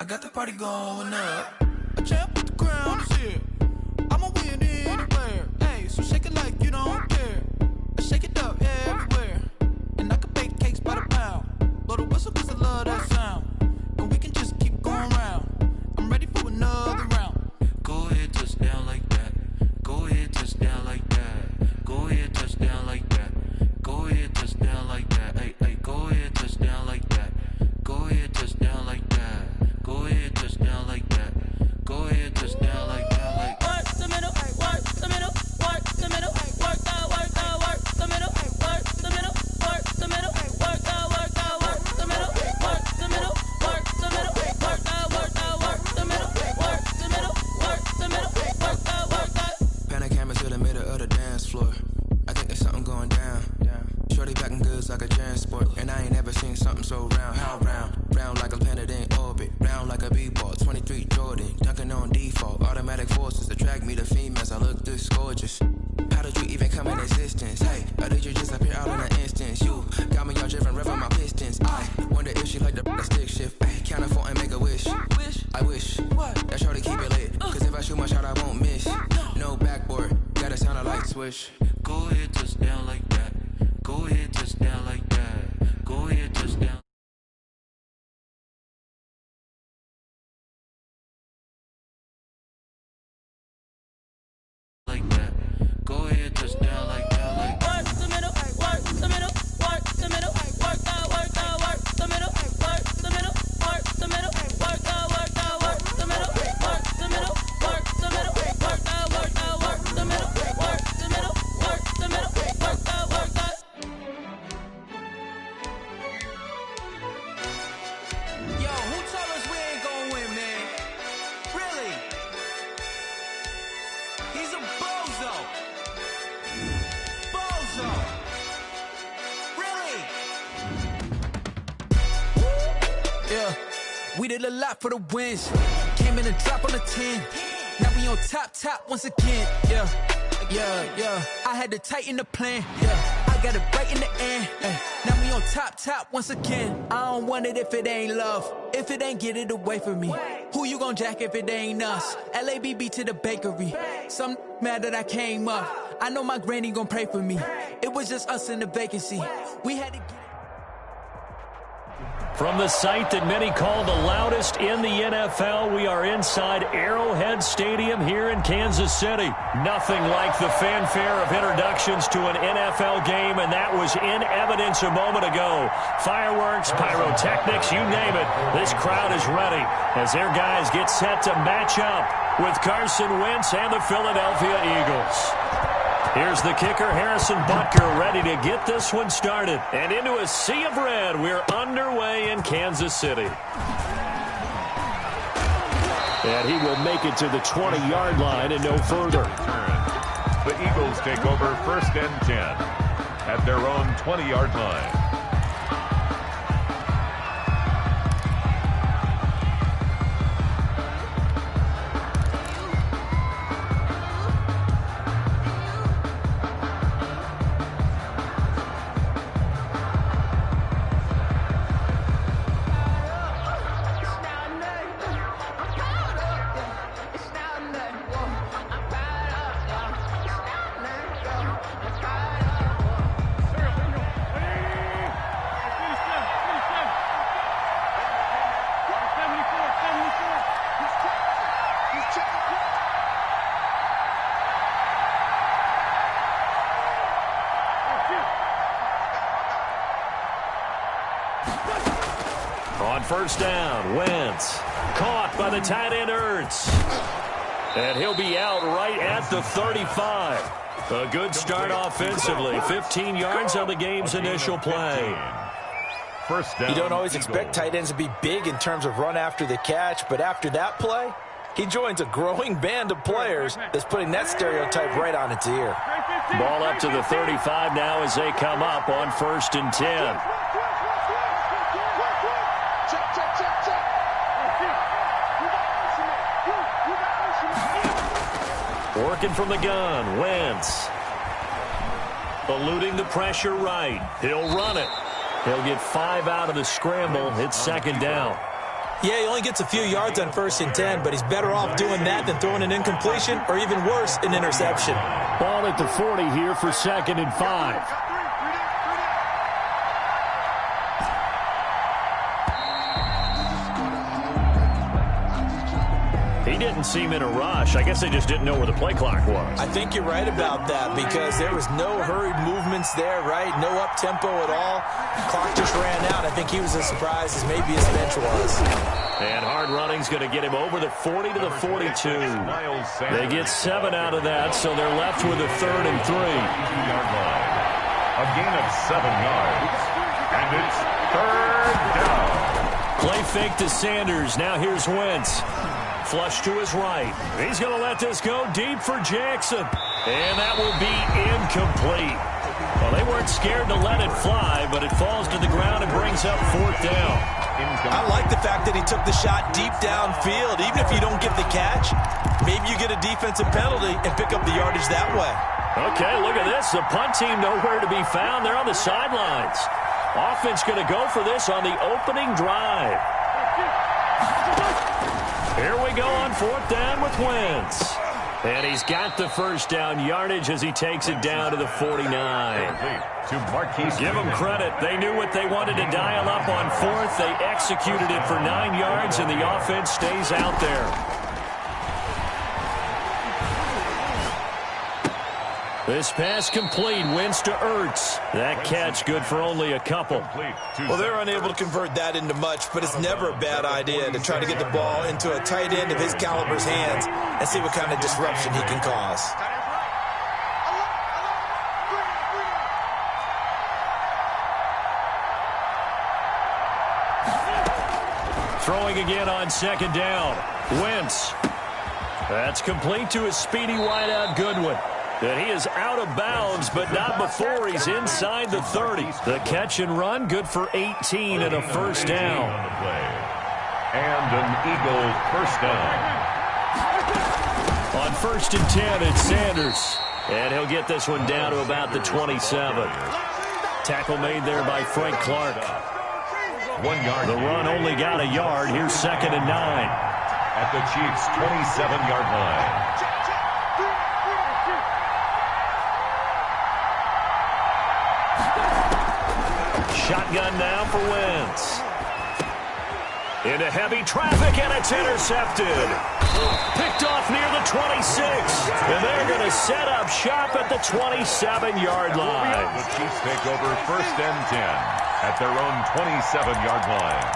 got the party going up. A champ with the crown is here. I'ma win anywhere. Hey, so shake it like you don't care. I shake it up everywhere. And I can bake cakes by the pound. Blow the whistle 'cause I love that sound. And we can just keep going round. I'm ready for another round. Go ahead, touch down like that. Go ahead, touch down like that. Go ahead, touch down like that. Go ahead, touch down like that. Hey, hey, go ahead, touch down like that. Go ahead, touch down like that. Go ahead, touch down like that. Go ahead, touch down like that. Like work the middle, work the middle, work the middle, work the middle, work the middle, work the middle, work the middle, work the middle, work the middle, work the middle, work the middle, work the middle, work the. Pan a camera to the middle of the dance floor. I think there's something going down. Shorty backing goods like a transport, and I ain't never seen something so round. How round? Round like a planet in orbit, round like a b-ball. 23 Jordan, dunking on default. Automatic forces attract me to females. I look this gorgeous. How did you even come in existence? Hey, or did you just appear out in an instance? You got me all driven, revving my pistons. I wonder if she like the stick shift. Ay, count a 4 and make a wish. I wish that shorty keep it lit, 'cause if I shoot my shot, I won't miss. No backboard, gotta sound a light switch. Go ahead, touch down like that. Go ahead, touch down like that. Go ahead, touch down. Like that. Go ahead, touch down like that. Like work the middle, work the middle, work the middle, work the middle, work the middle, work the middle, work the middle, work the middle, work the middle, work the middle, work the middle, work the middle, work the middle, work the middle, work the. Yo, who told us we ain't gonna win, man? Really? He's a bozo. Bozo. Really? Yeah, we did a lot for the wins. Came in a drop on the 10. Now we on top once again. Yeah. I had to tighten the plan. Yeah, I got it right in the end. Now we on top once again. I don't want it if it ain't love. If it ain't, get it away from me. Who you gon' jack if it ain't us? LABB to the bakery. Some mad that I came up. I know my granny gon' pray for me. It was just us in the vacancy. We had to get it. From the site that many call the loudest in the NFL, we are inside Arrowhead Stadium here in Kansas City. Nothing like the fanfare of introductions to an NFL game, and that was in evidence a moment ago. Fireworks, pyrotechnics, you name it. This crowd is ready as their guys get set to match up with Carson Wentz and the Philadelphia Eagles. Here's the kicker, Harrison Butker, ready to get this one started. And into a sea of red, we're underway in Kansas City. And he will make it to the 20-yard line and no further. The Eagles take over 1st and 10 at their own 20-yard line. On 1st down, Wentz caught by the tight end Ertz. And he'll be out right at the 35. A good start offensively. 15 yards on the game's initial play. First down. You don't always expect tight ends to be big in terms of run after the catch, but after that play, he joins a growing band of players that's putting that stereotype right on its ear. Ball up to the 35 now as they come up on 1st and 10. Working from the gun, Wentz. Eluding the pressure right. He'll run it. He'll get 5 out of the scramble. It's 2nd down. Yeah, he only gets a few yards on 1st and 10, but he's better off doing that than throwing an incompletion or even worse, an interception. Ball at the 40 here for 2nd and 5. He didn't seem in a rush. I guess they just didn't know where the play clock was. I think you're right about that because there was no hurried movements there, right? No up-tempo at all. Clock just ran out. I think he was as surprised as maybe his bench was. And hard running's going to get him over the 40 to the 42. They get 7 out of that, so they're left with a 3rd and 3. A gain of 7 yards. And it's 3rd down. Play fake to Sanders. Now here's Wentz. Flush to his right. He's going to let this go deep for Jackson. And that will be incomplete. Well, they weren't scared to let it fly, but it falls to the ground and brings up 4th down. I like the fact that he took the shot deep downfield. Even if you don't get the catch, maybe you get a defensive penalty and pick up the yardage that way. Okay, look at this. The punt team nowhere to be found. They're on the sidelines. Offense going to go for this on the opening drive. Here we go on 4th down with Wentz. And he's got the 1st down yardage as he takes it down to the 49. Give them credit. They knew what they wanted to dial up on 4th. They executed it for 9 yards, and the offense stays out there. This pass complete. Wins to Ertz. That catch good for only a couple. Well, they're unable to convert that into much, but it's never a bad idea to try to get the ball into a tight end of his caliber's hands and see what kind of disruption he can cause. Throwing again on 2nd down. Wentz. That's complete to his speedy wideout Goodwin. And he is out of bounds, but not before he's inside the 30. The catch and run, good for 18 and a 1st down. And an Eagle 1st down. On 1st and 10, it's Sanders. And he'll get this one down to about the 27. Tackle made there by Frank Clark. 1 yard. The run only got a yard. Here's 2nd and 9. At the Chiefs' 27-yard line. Shotgun now for Wentz. Into heavy traffic, and it's intercepted. Picked off near the 26. And they're going to set up shop at the 27-yard line. The Chiefs take over 1st and 10 at their own 27-yard line.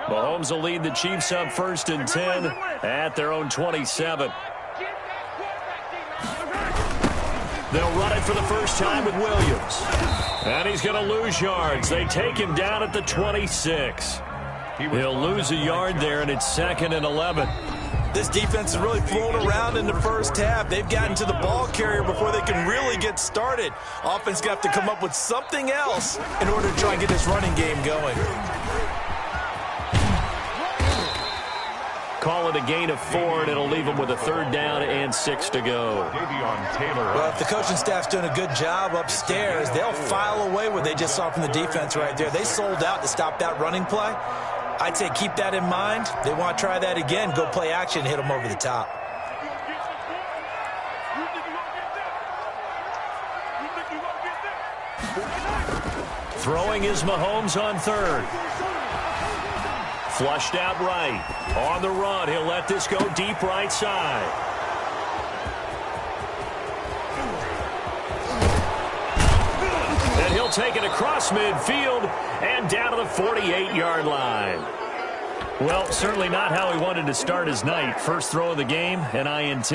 Mahomes will lead the Chiefs up 1st and 10 at their own 27. They'll run it for the first time with Williams. And he's going to lose yards. They take him down at the 26. He'll lose a yard there, and it's 2nd and 11. This defense has really flown around in the first half. They've gotten to the ball carrier before they can really get started. Offense got to come up with something else in order to try and get this running game going. Call it a gain of 4, and it'll leave them with a 3rd down and 6 to go. Well, if the coaching staff's doing a good job upstairs, they'll file away what they just saw from the defense right there. They sold out to stop that running play. I'd say keep that in mind. They want to try that again, go play action, hit them over the top. Throwing is Mahomes on 3rd. Flushed out right. On the run, he'll let this go deep right side. And he'll take it across midfield and down to the 48-yard line. Well, certainly not how he wanted to start his night. First throw of the game, an INT.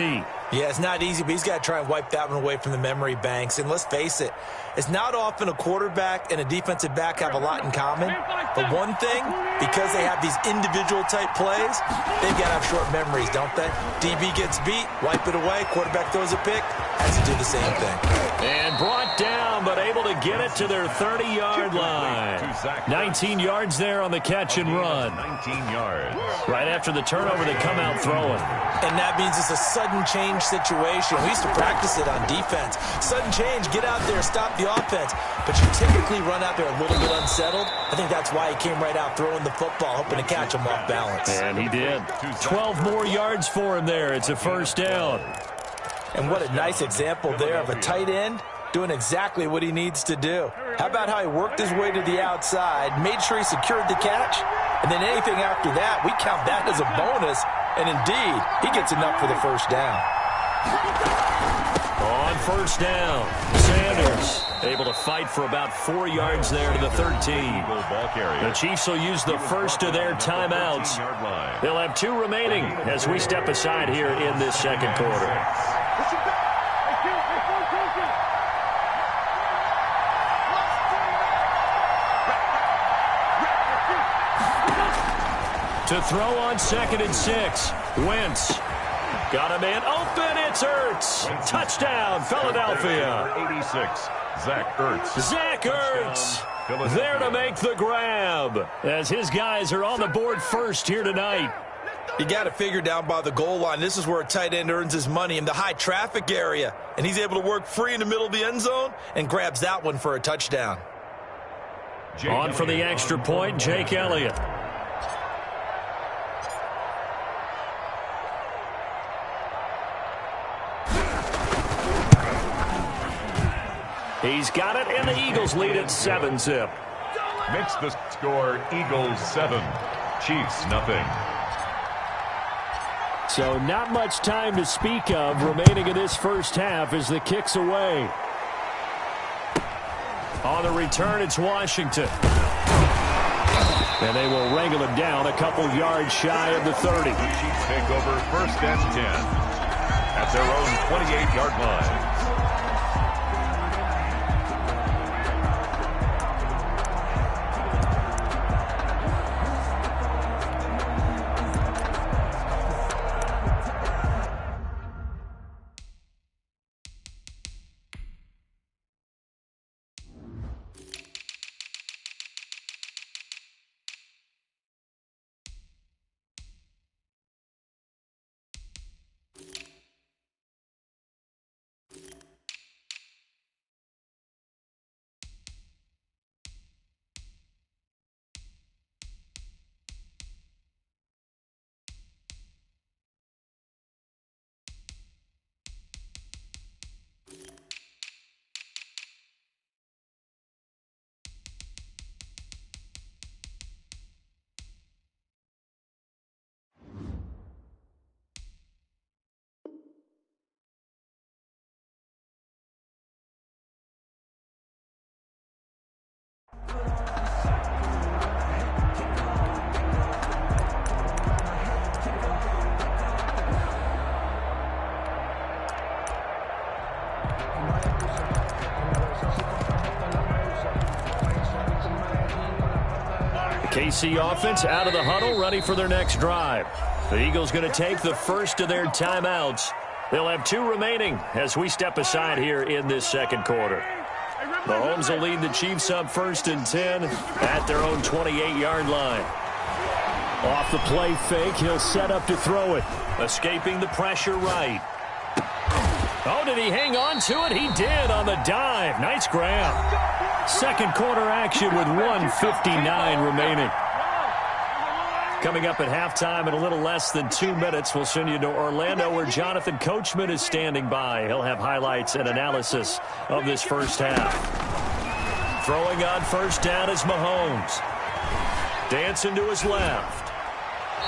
Yeah, it's not easy, but he's got to try and wipe that one away from the memory banks. And let's face it, it's not often a quarterback and a defensive back have a lot in common. But one thing, because they have these individual type plays, they've got to have short memories, don't they? DB gets beat, wipe it away, quarterback throws a pick, has to do the same thing. And brought down, but able to get it to their 30-yard line. 19 yards there on the catch and run. 19 yards. Right after the turnover, they come out throwing. And that means it's a sudden change situation. We used to practice it on defense. Sudden change, get out there, stop the offense. But you typically run out there a little bit unsettled. I think that's why he came right out throwing the football, hoping to catch him off balance. And he did. 12 more yards for him there. It's a first down. And what a nice example there of a tight end doing exactly what he needs to do. How about how he worked his way to the outside, made sure he secured the catch, and then anything after that, we count that as a bonus, and indeed, he gets enough for the first down. On first down, Sanders able to fight for about 4 yards there to the 13. The Chiefs will use the first of their timeouts. They'll have 2 remaining as we step aside here in this second quarter. To throw on 2nd and 6. Wentz. Got a man open. It's Ertz. Touchdown, Philadelphia. 86. Zach Ertz. Zach Ertz there to make the grab as his guys are on the board first here tonight. You got to figure down by the goal line. This is where a tight end earns his money, in the high traffic area. And he's able to work free in the middle of the end zone and grabs that one for a touchdown. On for the extra point, Jake Elliott. He's got it, and the Eagles lead at 7-zip. Makes the score Eagles 7, Chiefs nothing. So not much time to speak of remaining in this first half as the kick's away. On the return, it's Washington. And they will wrangle him down a couple yards shy of the 30. The Chiefs take over 1st and 10 at their own 28-yard line. KC offense out of the huddle, ready for their next drive. The Eagles going to take the first of their timeouts. They'll have 2 remaining as we step aside here in this second quarter. Mahomes will lead the Chiefs up 1st and 10 at their own 28-yard line. Off the play fake, he'll set up to throw it. Escaping the pressure right. Oh, did he hang on to it? He did on the dive. Nice grab. Second quarter action with 1:59 remaining. Coming up at halftime in a little less than 2 minutes, we'll send you to Orlando where Jonathan Coachman is standing by. He'll have highlights and analysis of this first half. Throwing on first down is Mahomes. Dancing to his left.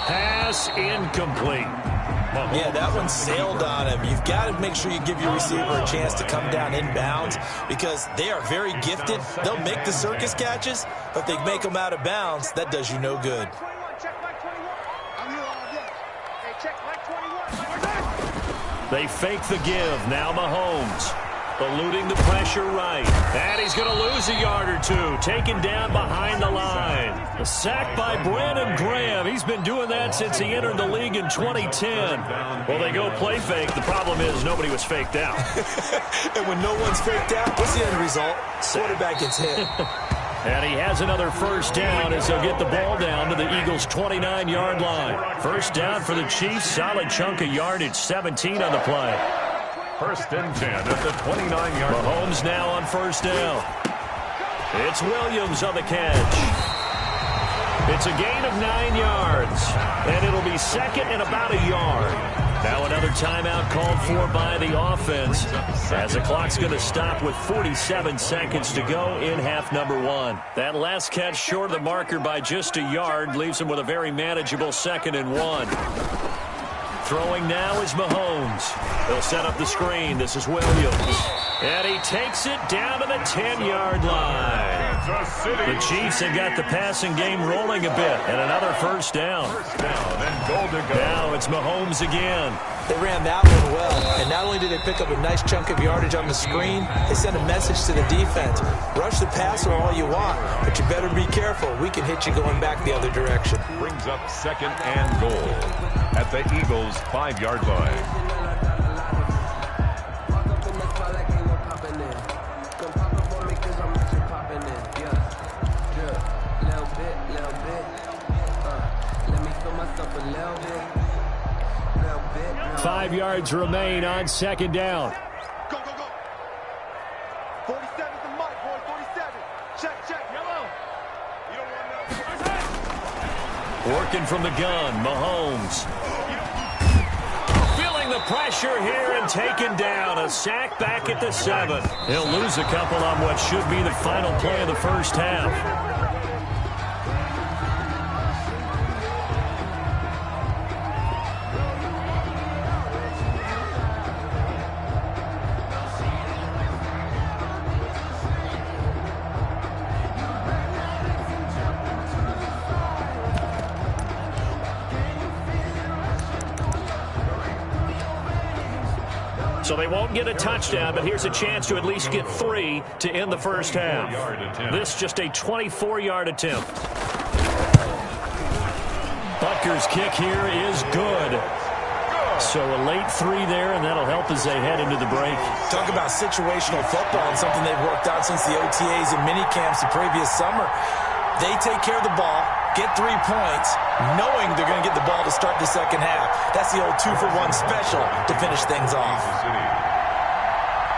Pass incomplete. Yeah, that one sailed on him. You've got to make sure you give your receiver a chance to come down inbounds because they are very gifted. They'll make the circus catches, but they make them out of bounds. That does you no good. They fake the give. Now Mahomes. Eluding the pressure right. And he's going to lose a yard or two. Taken down behind the line. A sack by Brandon Graham. He's been doing that since he entered the league in 2010. Well, they go play fake. The problem is nobody was faked out. And when no one's faked out, what's the end result? Quarterback gets hit. And he has another first down as they'll get the ball down to the Eagles' 29-yard line. First down for the Chiefs. Solid chunk of yardage. 17 on the play. First and 10 at the 29-yard line. Mahomes now on first down. It's Williams on the catch. It's a gain of 9 yards. And it'll be second and about a yard. Now another timeout called for by the offense as the clock's going to stop with 47 seconds to go in half number 1. That last catch short of the marker by just a yard leaves him with a very manageable 2nd and 1. Throwing now is Mahomes. They'll set up the screen. This is Williams. And he takes it down to the 10-yard line. The Chiefs have got the passing game rolling a bit. And another first down. And goal to go. Now it's Mahomes again. They ran that one well. And not only did they pick up a nice chunk of yardage on the screen, they sent a message to the defense. Rush the passer all you want, but you better be careful. We can hit you going back the other direction. Brings up 2nd and goal at the Eagles' 5-yard line. Bit. 5 yards remain on 2nd down. Go, go, go. 47's the mark, boy. 47. Check, check. Yellow. You don't want no. Working from the gun, Mahomes. Feeling the pressure here and taken down. A sack back at the 7. He'll lose a couple on what should be the final play of the first half. So they won't get a touchdown, but here's a chance to at least get 3 to end the first half. This just a 24-yard attempt. Butker's kick here is good. So a late 3 there, and that'll help as they head into the break. Talk about situational football and something they've worked out since the OTAs and mini camps the previous summer. They take care of the ball, get 3 points, knowing they're going to get the ball to start the second half. That's the old 2-for-1 special to finish things off.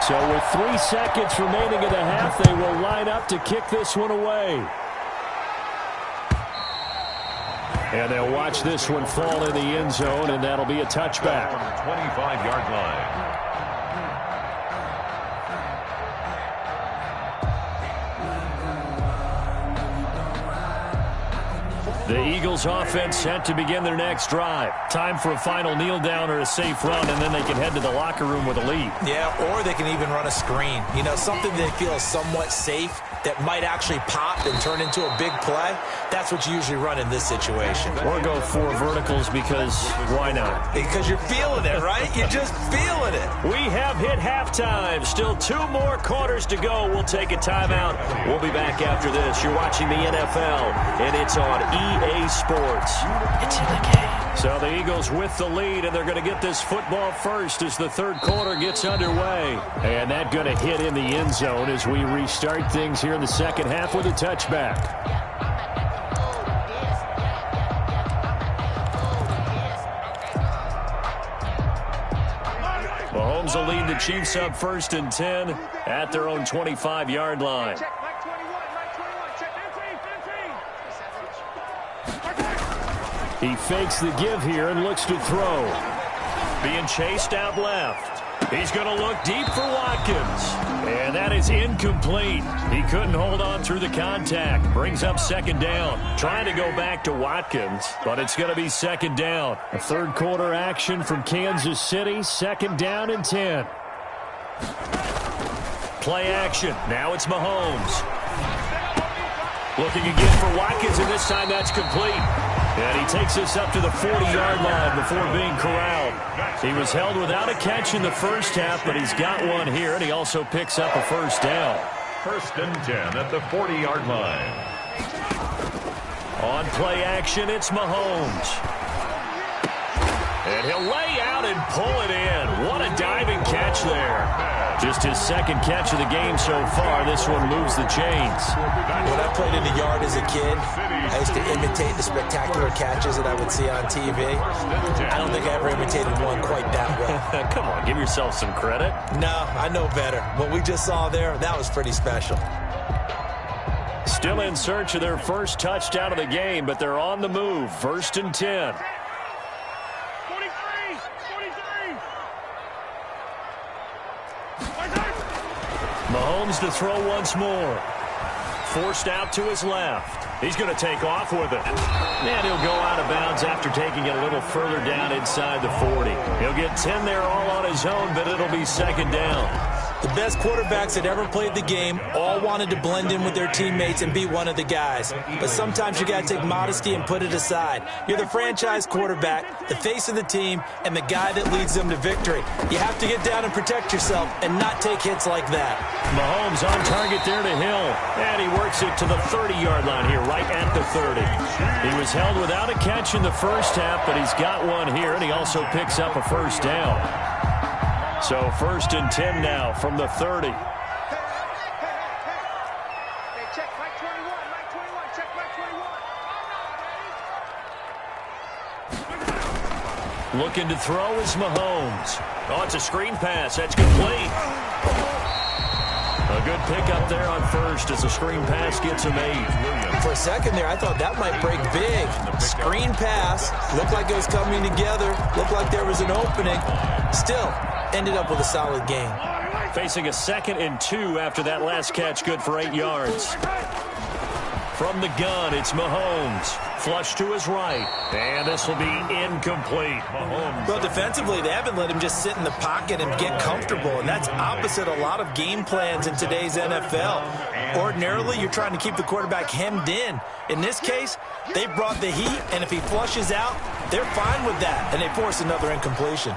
So with 3 seconds remaining in the half, they will line up to kick this one away. And they'll watch this one fall in the end zone, and that'll be a touchback. From the 25-yard line. The Eagles offense set to begin their next drive. Time for a final kneel down or a safe run, and then they can head to the locker room with a lead. Yeah, or they can even run a screen. You know, something they feel is somewhat safe that might actually pop and turn into a big play. That's what you usually run in this situation. Or go 4 verticals because why not? Because you're feeling it, right? You're just feeling it. We have hit halftime. Still 2 more quarters to go. We'll take a timeout. We'll be back after this. You're watching the NFL, and it's on EA Sports. It's in the game. So the Eagles with the lead, and they're going to get this football first as the third quarter gets underway. And that going to hit in the end zone as we restart things here in the second half with a touchback. Mahomes will lead the Chiefs up 1st and 10 at their own 25-yard line. He fakes the give here and looks to throw. Being chased out left. He's going to look deep for Watkins. And that is incomplete. He couldn't hold on through the contact. Brings up 2nd down. Trying to go back to Watkins, but it's going to be 2nd down. A third quarter action from Kansas City. 2nd down and 10. Play action. Now it's Mahomes. Looking again for Watkins, and this time that's complete. And he takes us up to the 40-yard line before being corralled. He was held without a catch in the first half, but he's got one here, and he also picks up a first down. 1st and 10 at the 40-yard line. On play action, it's Mahomes. And he'll lay out and pull it in. What a diving catch there. Just his second catch of the game so far. This one moves the chains. When I played in the yard as a kid, I used to imitate the spectacular catches that I would see on TV. I don't think I ever imitated one quite that well. Come on, give yourself some credit. No, I know better. What we just saw there, that was pretty special. Still in search of their first touchdown of the game, but they're on the move. 1st and 10. Mahomes to throw once more. Forced out to his left. He's going to take off with it. And he'll go out of bounds after taking it a little further down inside the 40. He'll get 10 there all on his own, but it'll be 2nd down. The best quarterbacks that ever played the game all wanted to blend in with their teammates and be one of the guys. But sometimes you got to take modesty and put it aside. You're the franchise quarterback, the face of the team, and the guy that leads them to victory. You have to get down and protect yourself and not take hits like that. Mahomes on target there to Hill. And he works it to the 30-yard line here, right at the 30. He was held without a catch in the first half, but he's got one here, and he also picks up a first down. So 1st and 10 now from the 30. Hey, check Mike 21, Mike 21, check Mike 21. Looking to throw is Mahomes. Oh, it's a screen pass. That's complete. A good pickup there on first as the screen pass gets him 8. For a second there, I thought that might break big. Screen pass. Looked like it was coming together. Looked like there was an opening. Still, ended up with a solid game. Facing a 2nd and 2 after that last catch, good for 8 yards. From the gun, it's Mahomes. Flush to his right. And this will be incomplete. Mahomes. Well, defensively, they haven't let him just sit in the pocket and get comfortable, and that's opposite a lot of game plans in today's NFL. Ordinarily, you're trying to keep the quarterback hemmed in. In this case, they brought the heat, and if he flushes out, they're fine with that, and they force another incompletion.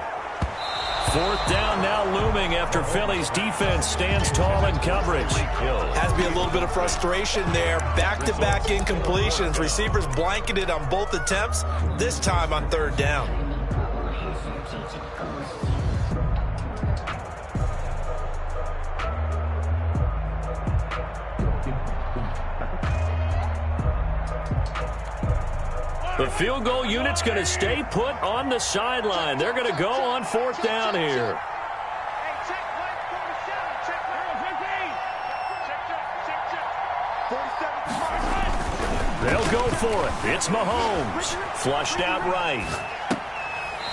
4th down now looming after Philly's defense stands tall in coverage. Has to be a little bit of frustration there. Back-to-back incompletions. Receivers blanketed on both attempts, this time on 3rd down. The field goal unit's going to stay put on the sideline. They're going to go on 4th down here. Hey, check Mike 47, check Mike 15. 47. They'll go for it. It's Mahomes. Flushed out right.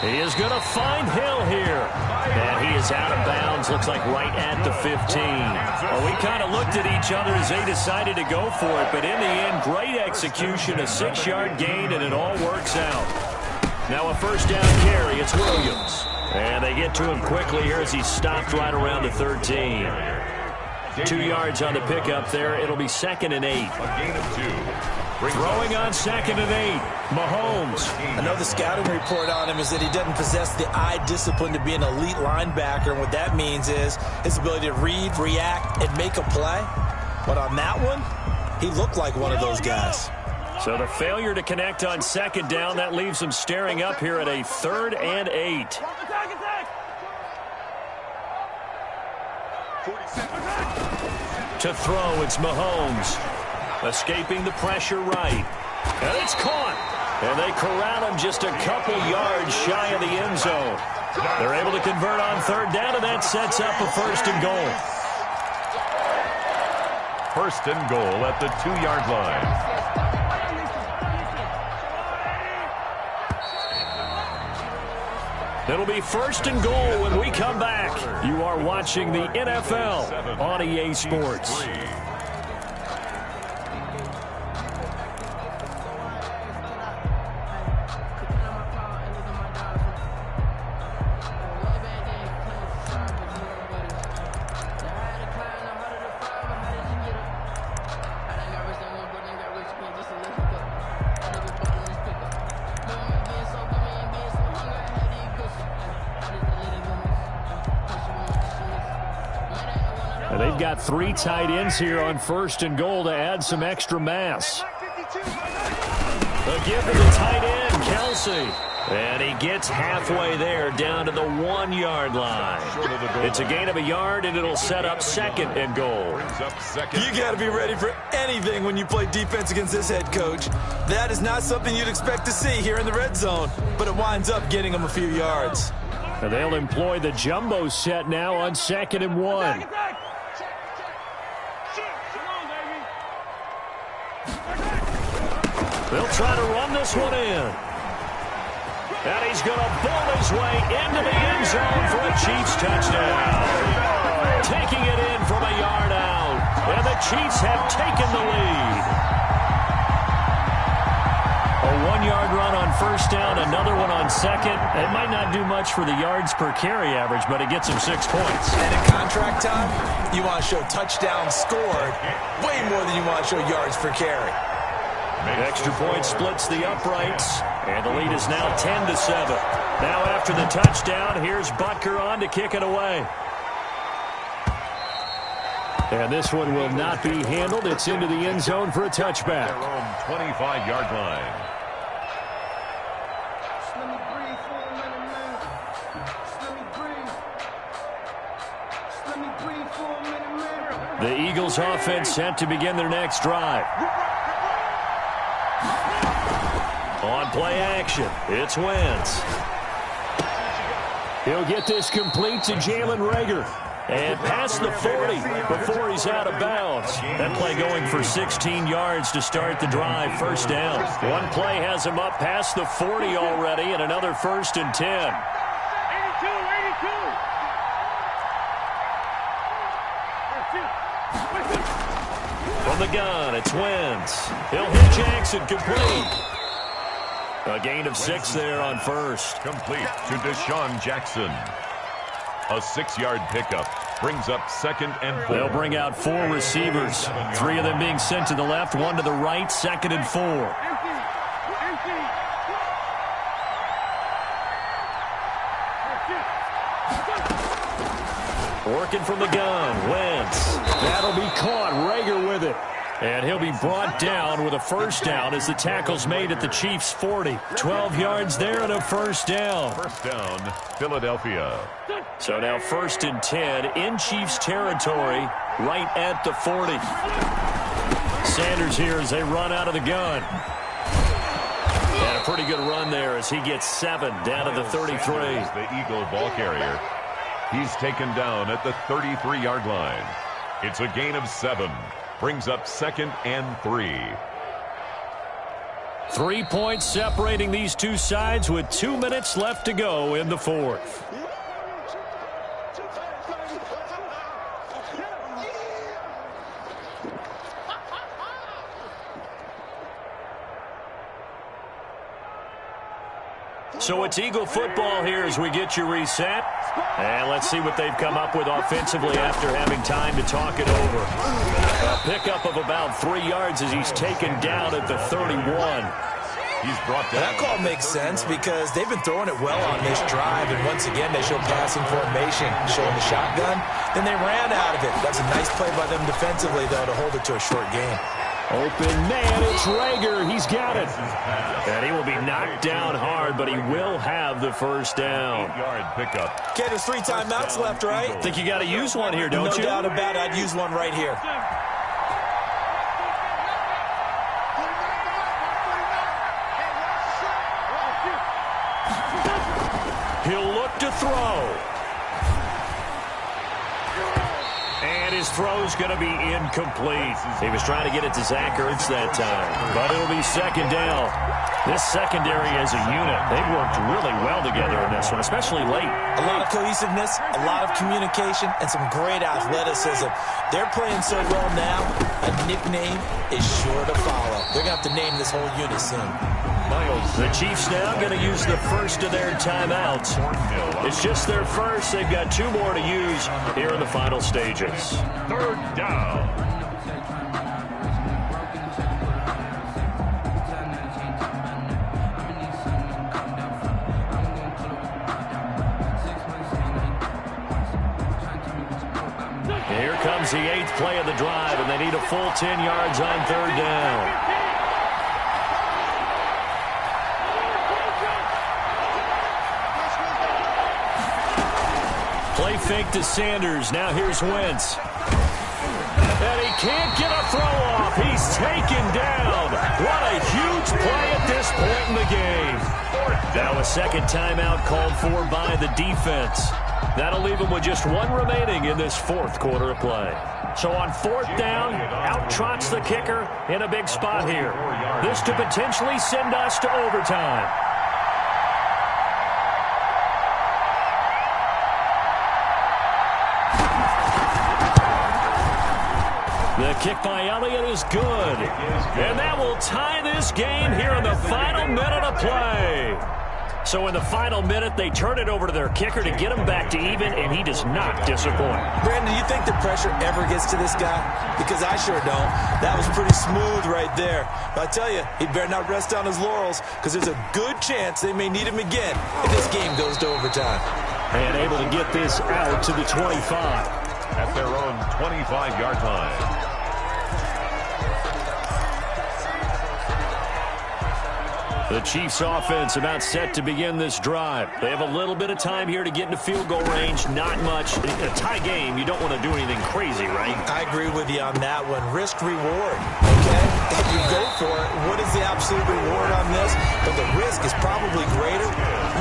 He is going to find Hill here. And he is out of bounds. Looks like right at the 15. Well, we kind of looked at each other as they decided to go for it. But in the end, great execution. A 6-yard gain, and it all works out. Now a 1st down carry. It's Williams. And they get to him quickly here as he's stopped right around the 13. 2 yards on the pickup there. It'll be 2nd and 8. A gain of 2. Throwing on 2nd and 8. Mahomes. I know the scouting report on him is that he doesn't possess the eye discipline to be an elite linebacker. And what that means is his ability to read, react, and make a play. But on that one, he looked like one of those guys. So the failure to connect on 2nd down, that leaves him staring up here at a 3rd and 8. To throw, it's Mahomes. Escaping the pressure right. And it's caught. And they corral him just a couple yards shy of the end zone. They're able to convert on 3rd down, and that sets up a 1st and goal. 1st and goal at the 2-yard line. It'll be 1st and goal when we come back. You are watching the NFL on EA Sports. got 3 tight ends here on 1st and goal to add some extra mass. A give to the tight end, Kelsey. And he gets halfway there, down to the 1-yard line. It's a gain of a yard, and it'll set up 2nd and goal. You got to be ready for anything when you play defense against this head coach. That is not something you'd expect to see here in the red zone, but it winds up getting them a few yards. And they'll employ the jumbo set now on 2nd and 1. They'll try to run this one in. And he's going to bowl his way into the end zone for a Chiefs touchdown. Taking it in from a yard out. And the Chiefs have taken the lead. A 1-yard run on 1st down, another one on 2nd. It might not do much for the yards per carry average, but it gets him 6 points. And in contract time, you want to show touchdowns scored way more than you want to show yards per carry. Extra point splits the uprights, and the lead is now 10-7. Now after the touchdown, here's Butker on to kick it away. And this one will not be handled. It's into the end zone for a touchback. Their own 25-yard line. The Eagles offense set to begin their next drive. On play action, it's Wentz. He'll get this complete to Jalen Reagor. And past the 40 before he's out of bounds. That play going for 16 yards to start the drive, 1st down. One play has him up past the 40 already, and another 1st and 10. From the gun, it's Wentz. He'll hit Jackson complete. A gain of 6 there on 1st. Complete to Deshaun Jackson. A 6-yard pickup brings up 2nd and 4. They'll bring out 4 receivers. 3 of them being sent to the left, 1 to the right, 2nd and 4. Working from the gun, Wentz. That'll be caught. Reagor with it. And he'll be brought down with a 1st down as the tackle's made at the Chiefs' 40. 12 yards there and a 1st down. 1st down, Philadelphia. So now 1st and 10 in Chiefs territory, right at the 40. Sanders here as they run out of the gun. And a pretty good run there as he gets 7 down to the 33. The Eagle ball carrier. He's taken down at the 33-yard line. It's a gain of 7. Brings up 2nd and 3. 3 points separating these two sides with 2 minutes left to go in the 4th. So it's Eagle football here as we get you reset. And let's see what they've come up with offensively after having time to talk it over. A pickup of about 3 yards as he's taken down at the 31. He's brought down. That call makes sense because they've been throwing it well on this drive, and once again they show passing formation, showing the shotgun. Then they ran out of it. That's a nice play by them defensively, though, to hold it to a short game. Open man, it's Reagor. He's got it. And he will be knocked down hard, but he will have the 1st down. 8-yard pickup. Okay, there's 3 timeouts left, right? Think you got to use one here, don't you? No doubt about it. I'd use one right here. He'll look to throw. And his throw's going to be incomplete. He was trying to get it to Zach Ertz that time, but it'll be 2nd down. This secondary as a unit, they've worked really well together in this one, especially late. A lot of cohesiveness, a lot of communication, and some great athleticism. They're playing so well now, a nickname is sure to follow. They're going to have to name this whole unit soon. The Chiefs now going to use the first of their timeouts. It's just their first. They've got 2 more to use here in the final stages. 3rd down. Here comes is the 8th play of the drive, and they need a full 10 yards on 3rd down. Play fake to Sanders. Now here's Wentz. And he can't get a throw off. He's taken down. What a huge play at this point in the game. Now a second timeout called for by the defense. That'll leave him with just one remaining in this 4th quarter of play. So on 4th down, out trots the kicker in a big spot here. This to potentially send us to overtime. The kick by Elliott is good. And that will tie this game here in the final minute of play. So in the final minute, they turn it over to their kicker to get him back to even, and he does not disappoint. Brandon, do you think the pressure ever gets to this guy? Because I sure don't. That was pretty smooth right there. But I tell you, he better not rest on his laurels, because there's a good chance they may need him again if this game goes to overtime. And able to get this out to the 25. At their own 25-yard line. The Chiefs offense about set to begin this drive. They have a little bit of time here to get into field goal range. Not much. In a tie game, you don't want to do anything crazy, right? I agree with you on that one. Risk reward, okay? If you go for it, what is the absolute reward on this? But the risk is probably greater.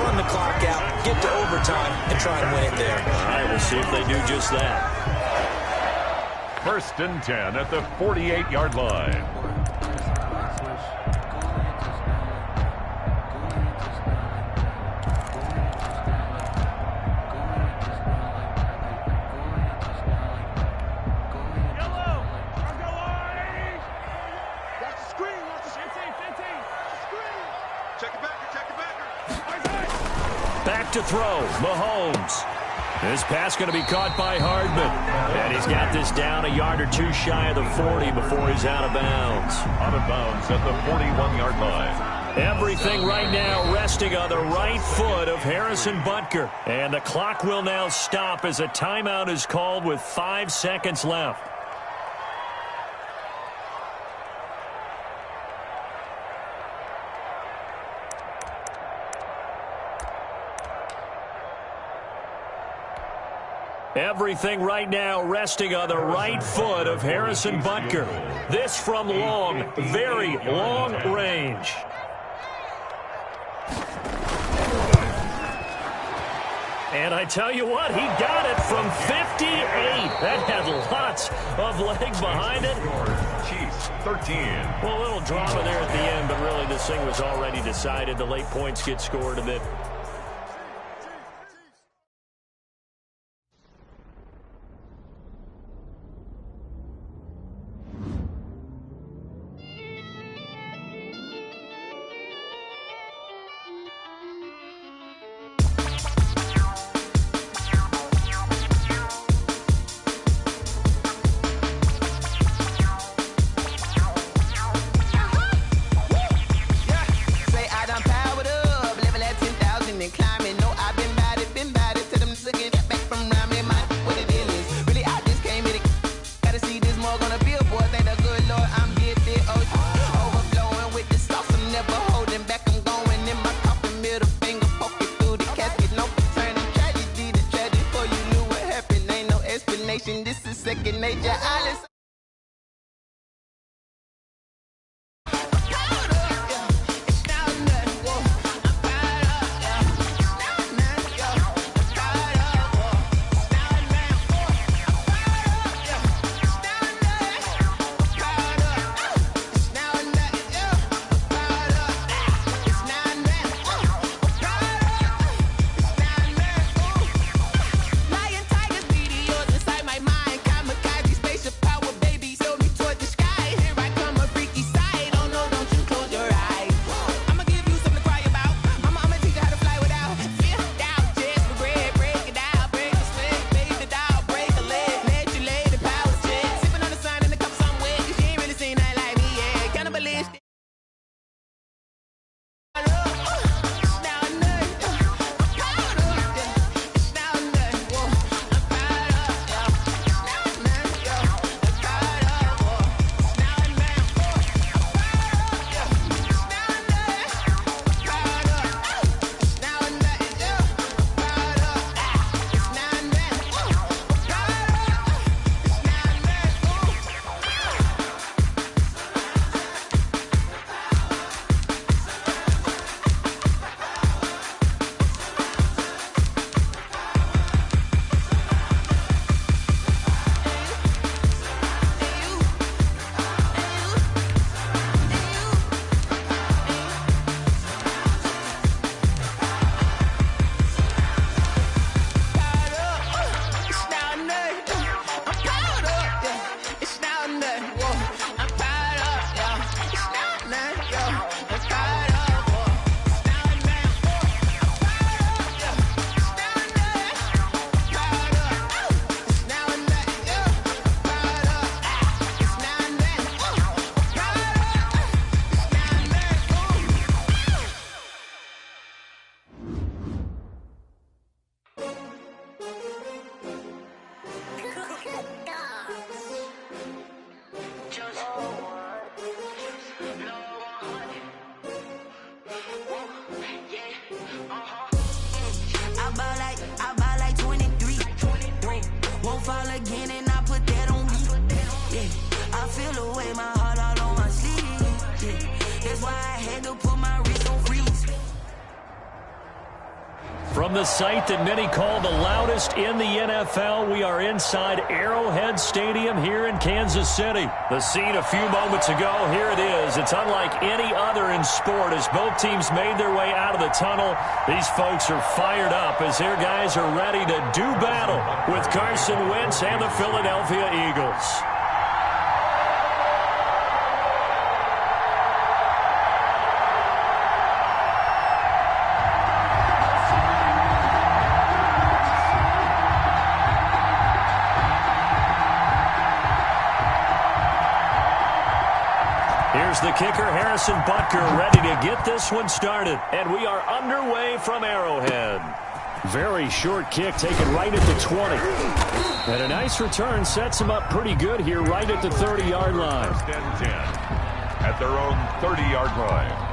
Run the clock out, get to overtime, and try and win it there. All right, we'll see if they do just that. 1st and 10 at the 48-yard line. Back to throw, Mahomes. This pass going to be caught by Hardman. And he's got this down a yard or two shy of the 40 before he's out of bounds. Out of bounds at the 41-yard line. Everything right now resting on the right foot of Harrison Butker. And the clock will now stop as a timeout is called with 5 seconds left. Everything right now resting on the right foot of Harrison Butker. This from long, very long range. And I tell you what, he got it from 58. That had lots of legs behind it. Chiefs, 13. Well, a little drama there at the end, but really this thing was already decided. The late points get scored a bit. This is second nature. Alice. Power I buy like 23. Won't fall again and I put that on me. Yeah, I feel the way, my heart all on my sleeve. Yeah, that's why I had to put my wrist on freeze. From the site that many call the loudest in the NFL, we are inside Arrowhead Stadium here in Kansas City. The scene a few moments ago, here it is. It's unlike any other in sport as both teams made their way out of the tunnel. These folks are fired up as their guys are ready to do battle with Carson Wentz and the Philadelphia Eagles. Here's the kicker, Harrison Butker, ready to get this one started. And we are underway from Arrowhead. Very short kick taken right at the 20. And a nice return sets him up pretty good here right at the 30-yard line. First and 10 at their own 30-yard line.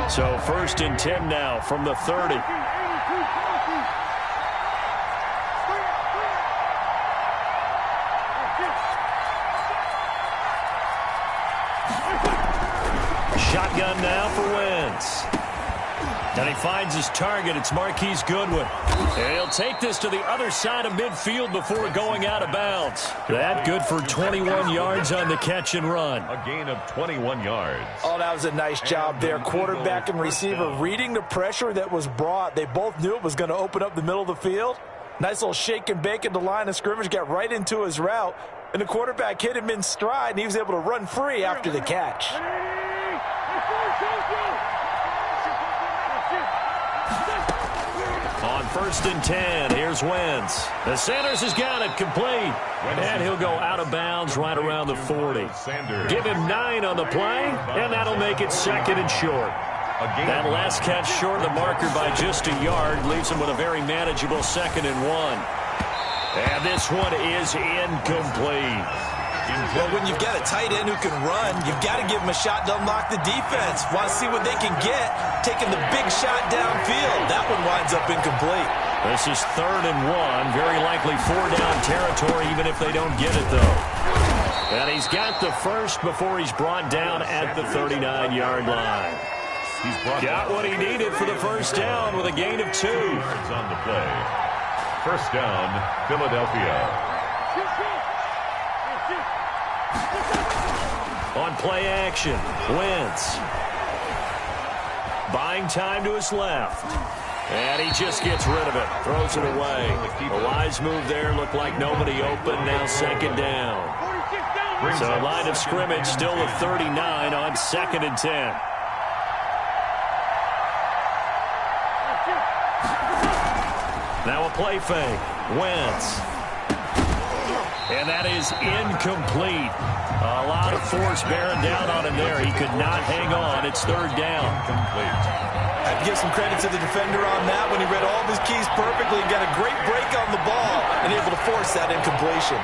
So first and 10 now from the 30. Shotgun now for Wentz. And he finds his target. It's Marquise Goodwin. And he'll take this to the other side of midfield before going out of bounds. That good for 21 yards on the catch and run. A gain of 21 yards. Oh, that was a nice job there. Quarterback and receiver reading the pressure that was brought. They both knew it was going to open up the middle of the field. Nice little shake and bake at the line of scrimmage. Got right into his route. And the quarterback hit him in stride, and he was able to run free after the catch. On first and 10, here's Wentz. The Sanders has got it complete. And he'll go out of bounds right around the 40. Give him 9 on the play, and that'll make it second and short. That last catch short of the marker by just a yard leaves him with a very manageable 2nd and 1. And this one is incomplete. Well, when you've got a tight end who can run, you've got to give him a shot to unlock the defense. Want to see what they can get, taking the big shot downfield. That one winds up incomplete. This is 3rd and 1. Very likely 4-down territory, even if they don't get it, though. And he's got the first before he's brought down at the 39-yard line. Got what he needed for the first down with a gain of 2. Yards on the play. First down, Philadelphia. On play action, Wentz. Buying time to his left. And he just gets rid of it. Throws it away. A wise move there. Looked like nobody open. Now 2nd down. So line of scrimmage still with 39 on 2nd and 10. Now a play fake. Wentz. And that is incomplete. A lot of force bearing down on him there. He could not hang on. It's 3rd down. Complete. I'd give some credit to the defender on that when he read all of his keys perfectly and got a great break on the ball and able to force that incompletion.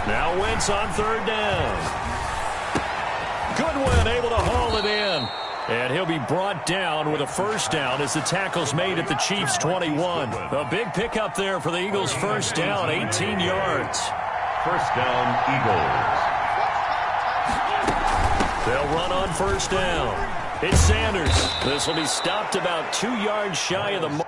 Now Wentz on 3rd down. Goodwin able to haul it in. And he'll be brought down with a first down as the tackle's made at the Chiefs' 21. A big pickup there for the Eagles' first down, 18 yards. First down, Eagles. They'll run on first down. It's Sanders. This will be stopped about 2 yards shy of the mark.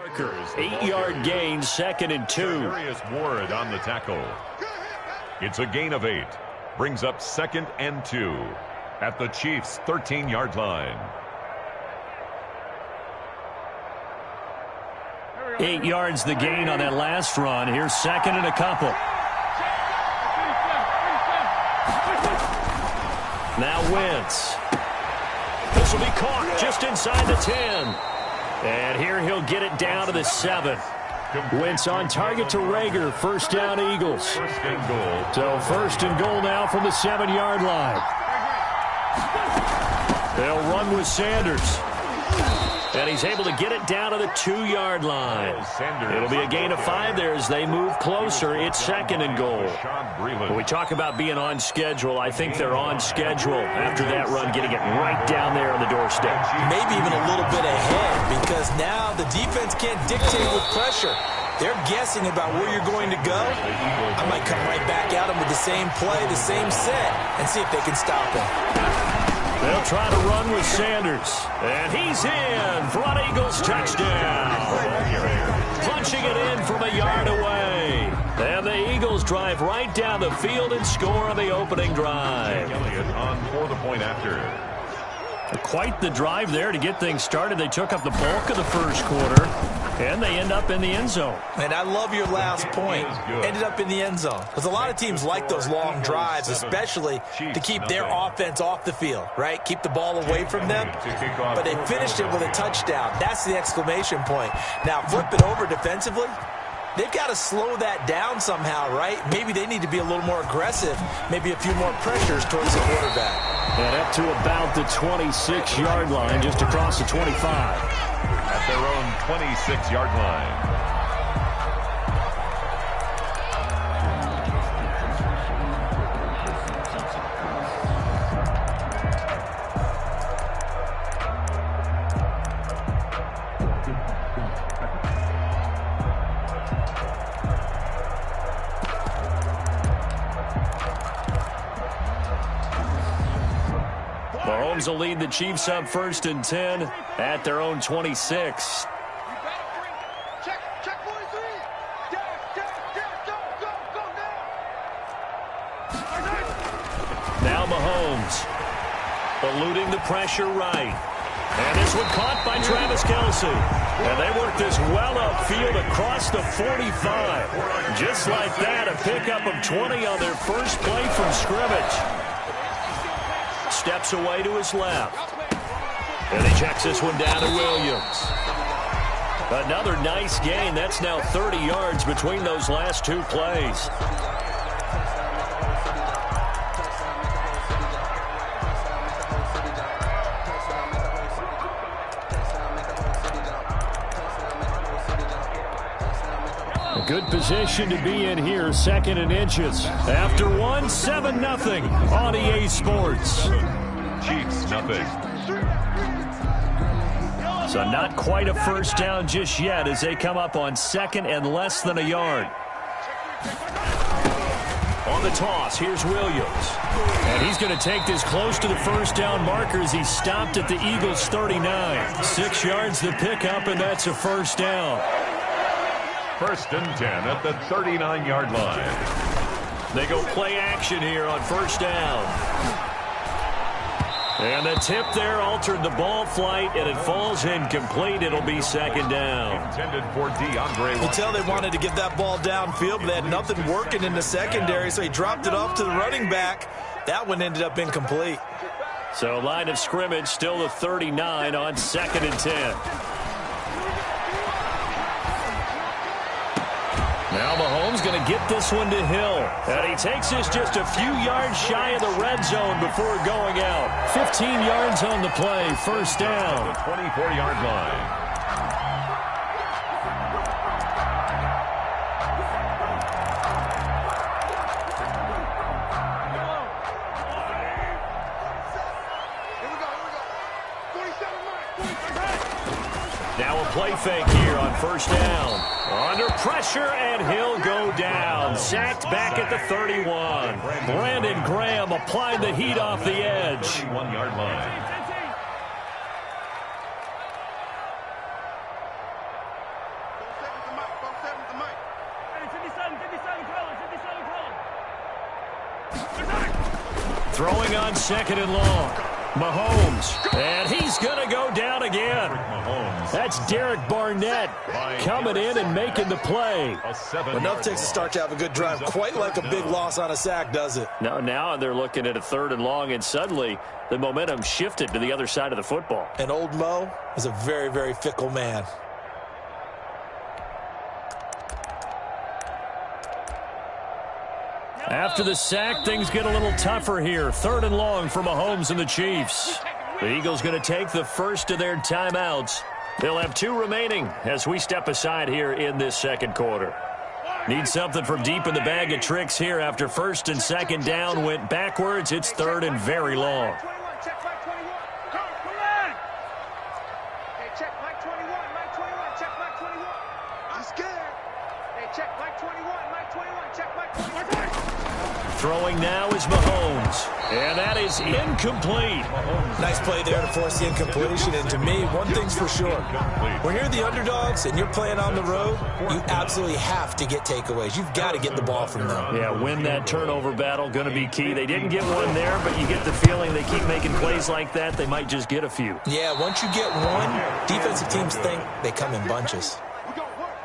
marker. 8-yard gain, 2nd and 2. Darius Ward on the tackle. It's a gain of 8. Brings up 2nd and 2 at the Chiefs' 13-yard line. 8 yards the gain on that last run. Here's 2nd and a couple. Now Wentz. This will be caught just inside the 10. And here he'll get it down to the 7. Wentz on target to Rager. First down, Eagles. First and goal. So first and goal now from the 7-yard line. They'll run with Sanders. And he's able to get it down to the 2-yard line. It'll be a gain of 5 there as they move closer. It's 2nd and goal. When we talk about being on schedule, I think they're on schedule after that run, getting it right down there on the doorstep. Maybe even a little bit ahead, because now the defense can't dictate with pressure. They're guessing about where you're going to go. I might come right back at them with the same play, the same set, and see if they can stop him. They'll try to run with Sanders. And he's in for an Eagles touchdown. Punching it in from a yard away. And the Eagles drive right down the field and score on the opening drive. Elliott on for the point after. Quite the drive there to get things started. They took up the bulk of the first quarter, and they end up in the end zone. And I love your last point. Ended up in the end zone. Because a lot of teams like those long drives, especially to keep their offense off the field, right? Keep the ball away from them. But they finished it with a touchdown. That's the exclamation point. Now, flip it over defensively. They've got to slow that down somehow, right? Maybe they need to be a little more aggressive. Maybe a few more pressures towards the quarterback. And up to about the 26-yard line, just across the 25. At their own 26-yard line. Mahomes will lead the Chiefs up 1st and 10 at their own 26. Now Mahomes eluding the pressure right. And this one caught by Travis Kelce. And they work this well upfield across the 45. Just like that, a pickup of 20 on their first play from scrimmage. Steps away to his left. And he checks this one down to Williams. Another nice gain. That's now 30 yards between those last two plays. A good position to be in here, 2nd and inches. After 7-0 on EA Sports. Chiefs, nothing. So not quite a first down just yet as they come up on 2nd and less than a yard. On the toss, here's Williams. And he's going to take this close to the first down marker as he stopped at the Eagles' 39. 6 yards the pickup, and that's a first down. 1st and 10 at the 39-yard line. They go play action here on first down. And the tip there altered the ball flight, and it falls incomplete. It'll be 2nd down. Intended for DeAndre. You can tell they wanted to get that ball downfield, but they had nothing working in the secondary, so he dropped it off to the running back. That one ended up incomplete. So line of scrimmage still the 39 on 2nd and 10. Now Mahomes going to get this one to Hill. And he takes this just a few yards shy of the red zone before going out. 15 yards on the play, first down. The 24-yard line. Now a play fake here on first down. Under pressure, and he'll go down. Sacked back at the 31. Brandon Graham applied the heat off the edge. 31-yard line. Throwing on 2nd and long. Mahomes, and he's going to go down again. That's Derek Barnett coming in and making the play. Enough takes a start to have a good drive. Quite like a big loss on a sack, does it? Now they're looking at a 3rd and long, and suddenly the momentum shifted to the other side of the football. And old Mo is a very, very fickle man. After the sack, things get a little tougher here. 3rd and long for Mahomes and the Chiefs. The Eagles going to take the first of their timeouts. They'll have 2 remaining as we step aside here in this 2nd quarter. Need something from deep in the bag of tricks here after 1st and 2nd down went backwards. It's 3rd and very long. Throwing now is Mahomes, and that is incomplete. Nice play there to force the incompletion, and to me, one thing's for sure. When you're the underdogs and you're playing on the road, you absolutely have to get takeaways. You've got to get the ball from them. Yeah, win that turnover battle, going to be key. They didn't get one there, but you get the feeling they keep making plays like that, they might just get a few. Yeah, once you get one, defensive teams think they come in bunches.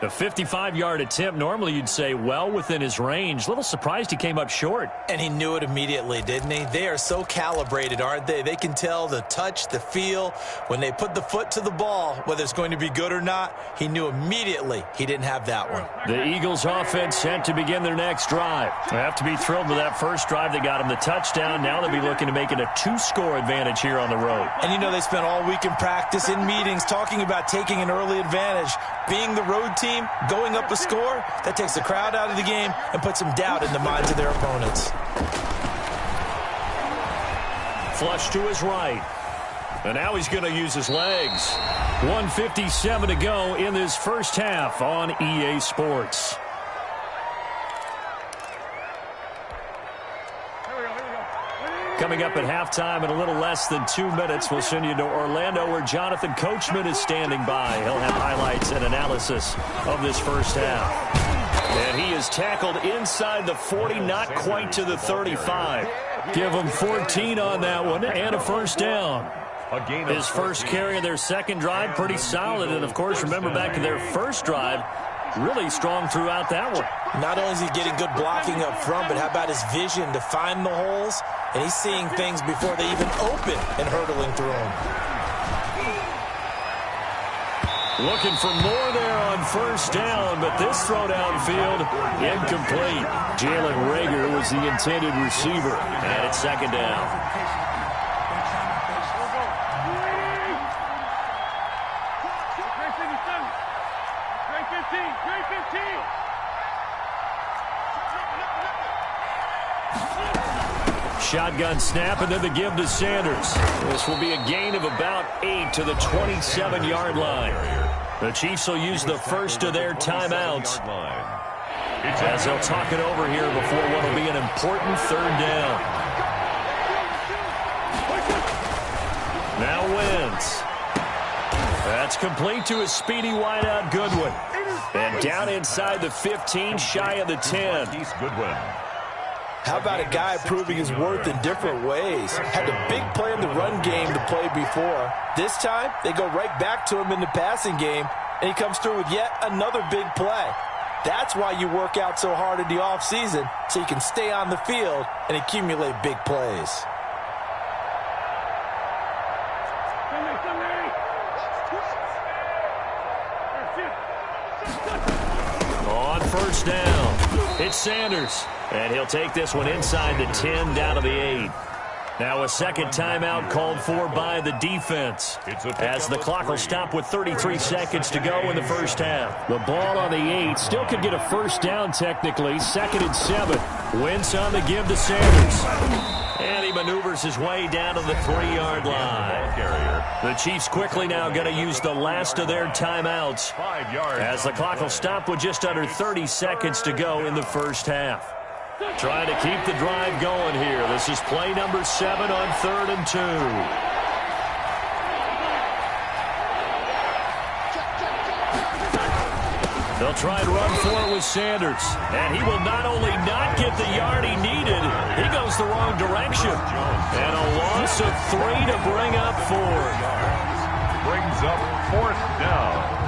A 55-yard attempt, normally you'd say well within his range. Little surprised he came up short. And he knew it immediately, didn't he? They are so calibrated, aren't they? They can tell the touch, the feel. When they put the foot to the ball, whether it's going to be good or not, he knew immediately he didn't have that one. The Eagles offense set to begin their next drive. They have to be thrilled with that first drive. They got him the touchdown. Now they'll be looking to make it a 2-score advantage here on the road. And you know they spent all week in practice, in meetings, talking about taking an early advantage. Being the road team, going up a score, that takes the crowd out of the game and puts some doubt in the minds of their opponents. Flush to his right. And now he's going to use his legs. 1:57 to go in this first half on EA Sports. Coming up at halftime in a little less than 2 minutes, we'll send you to Orlando where Jonathan Coachman is standing by. He'll have highlights and analysis of this first half. And he is tackled inside the 40, not quite to the 35. Give him 14 on that one and a first down. His first carry of their second drive, pretty solid. And, of course, remember back to their first drive, really strong throughout that one. Not only is he getting good blocking up front, but how about his vision to find the holes? And he's seeing things before they even open and hurdling through them. Looking for more there on first down, but this throw downfield, incomplete. Jalen Reagor was the intended receiver, and it's second down. Shotgun snap, and then the give to Sanders. This will be a gain of about 8 to the 27-yard line. The Chiefs will use the first of their timeouts as they'll talk it over here before what will be an important third down. Now Wentz. That's complete to a speedy wideout Goodwin. And down inside the 15, shy of the 10. Goodwin. How about a guy proving his worth in different ways? Had a big play in the run game to play before. This time, they go right back to him in the passing game, and he comes through with yet another big play. That's why you work out so hard in the offseason, so you can stay on the field and accumulate big plays. On first down, it's Sanders. And he'll take this one inside the 10, down to the 8. Now a second timeout called for by the defense as the clock will stop with 33 seconds to go in the first half. The ball on the 8 still could get a first down technically. 2nd and 7. Wentz on the give to Sanders. And he maneuvers his way down to the 3-yard line. The Chiefs quickly now going to use the last of their timeouts as the clock will stop with just under 30 seconds to go in the first half. Trying to keep the drive going here. This is play number 7 on 3rd and 2. They'll try and run for it with Sanders. And he will not only not get the yard he needed, he goes the wrong direction. And a loss of 3 to bring up 4. Brings up 4th down.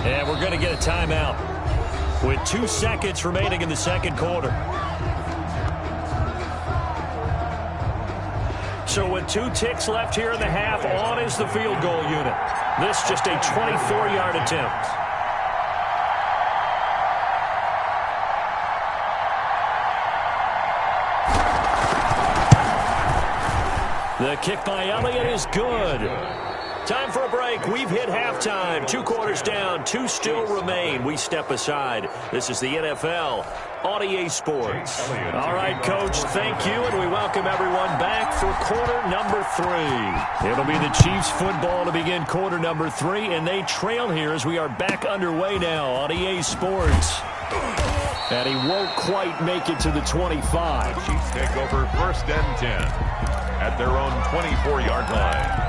And we're going to get a timeout with 2 seconds remaining in the second quarter. So with 2 ticks left here in the half, on is the field goal unit. This just a 24-yard attempt. The kick by Elliott is good. Time for a break. We've hit halftime. 2 quarters down. 2 still remain. We step aside. This is the NFL on EA Sports. All right, Coach, thank you, and we welcome everyone back for quarter number 3. It'll be the Chiefs football to begin quarter number 3, and they trail here as we are back underway now on EA Sports. And he won't quite make it to the 25. Chiefs take over 1st and 10 at their own 24-yard line.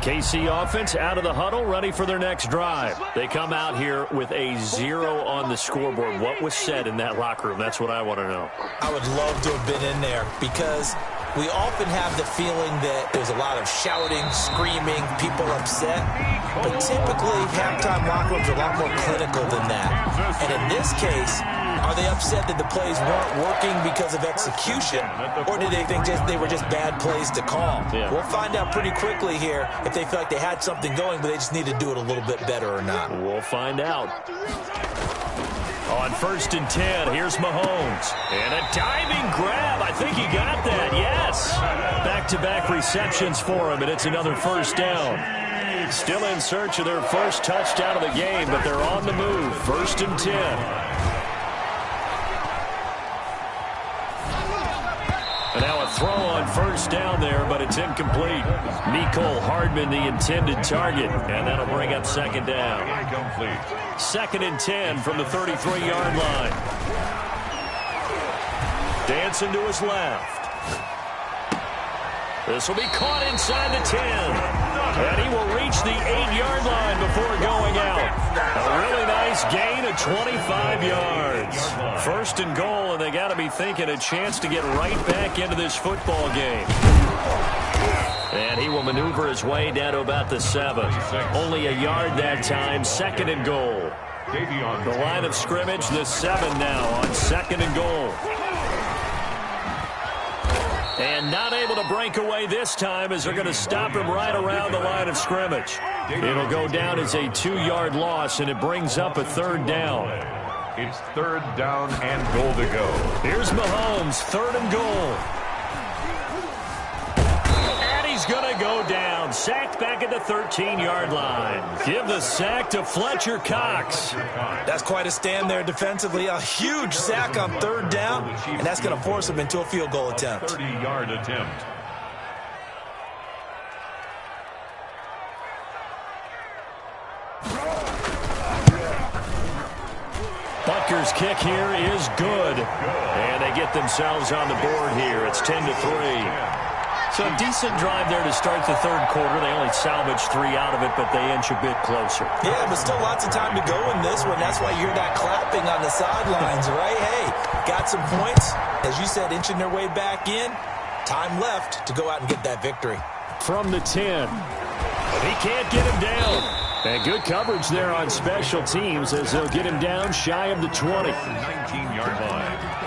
KC offense out of the huddle, ready for their next drive. They come out here with a 0 on the scoreboard. What was said in that locker room? That's what I want to know. I would love to have been in there because we often have the feeling that there's a lot of shouting, screaming, people upset. But typically, halftime locker rooms are a lot more clinical than that. And in this case, are they upset that the plays weren't working because of execution? Or do they think they were just bad plays to call? Yeah. We'll find out pretty quickly here if they feel like they had something going, but they just need to do it a little bit better or not. We'll find out. On 1st and 10, here's Mahomes. And a diving grab. I think he got that, yes. Back-to-back receptions for him, and it's another 1st down. Still in search of their first touchdown of the game, but they're on the move. 1st and 10. And now a throw on 1st down there, but it's incomplete. Mecole Hardman, the intended target, and that'll bring up 2nd down. Incomplete. 2nd and 10 from the 33-yard line. Dancing to his left. This will be caught inside the 10. And he will reach the 8-yard line before going out. A really nice gain of 25 yards. 1st and goal, and they got to be thinking a chance to get right back into this football game. And he will maneuver his way down to about the 7. Only a yard that time. 2nd and goal. The line of scrimmage, the 7 now on 2nd and goal. And not able to break away this time as they're going to stop him right around the line of scrimmage. It'll go down as a 2-yard loss, and it brings up a 3rd down. It's 3rd down and goal to go. Here's Mahomes, 3rd and goal. And he's going to go down. Sacked back at the 13-yard line. Give the sack to Fletcher Cox. That's quite a stand there defensively. A huge sack on 3rd down, and that's going to force him into a field goal attempt. 30-yard attempt. Butker's kick here is good. And they get themselves on the board here. It's 10-3. So a decent drive there to start the 3rd quarter. They only salvaged 3 out of it, but they inch a bit closer. Yeah, but still lots of time to go in this one. That's why you hear that clapping on the sidelines, right? Hey, got some points. As you said, inching their way back in. Time left to go out and get that victory. From the 10. He can't get him down. And good coverage there on special teams as they'll get him down shy of the 20. 19-yard line.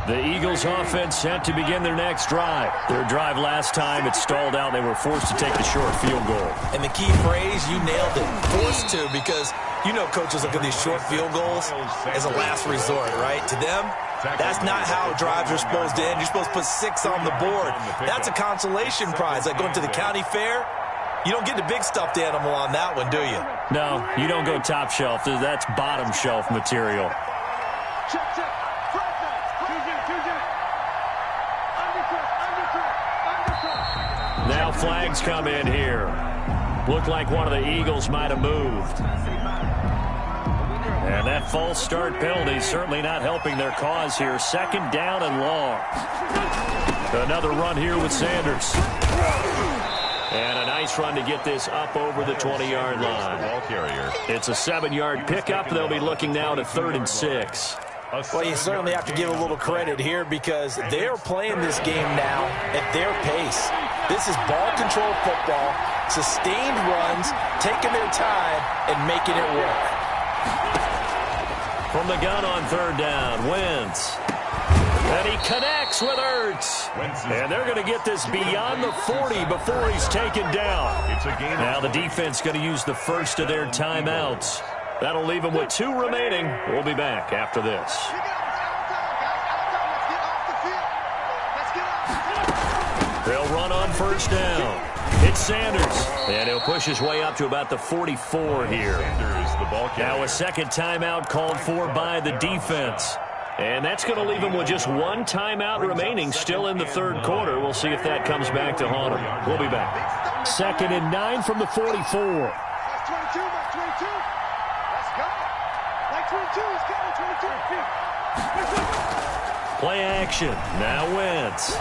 The Eagles offense set to begin their next drive. Their drive last time, it stalled out. They were forced to take the short field goal. And the key phrase, you nailed it. Forced to, because you know coaches look at these short field goals as a last resort, right? To them, That's not how drives are supposed to end. You're supposed to put 6 on the board. That's a consolation prize. Like going to the county fair, you don't get the big stuffed animal on that one, do you? No, you don't go top shelf. That's bottom shelf material. Now flags come in here. Looked like one of the Eagles might have moved. And that false start penalty certainly not helping their cause here. 2nd down and long. Another run here with Sanders. And a nice run to get this up over the 20-yard line. It's a 7-yard pickup. They'll be looking now to 3rd and 6. Well, you certainly have to give a little credit here because they're playing this game now at their pace. This is ball control football, sustained runs, taking their time, and making it work. From the gun on 3rd down, Wentz. And he connects with Ertz. And they're going to get this beyond the 40 before he's taken down. Now the defense going to use the first of their timeouts. That'll leave them with 2 remaining. We'll be back after this. They'll run on 1st down. It's Sanders. And he'll push his way up to about the 44 here. Now a 2nd timeout called for by the defense. And that's going to leave him with just 1 timeout remaining still in the 3rd quarter. We'll see if that comes back to haunt him. We'll be back. 2nd and 9 from the 44. That's 22, that's 22. Let's go. Like 22, he's coming, 22. Play action. Now Wentz.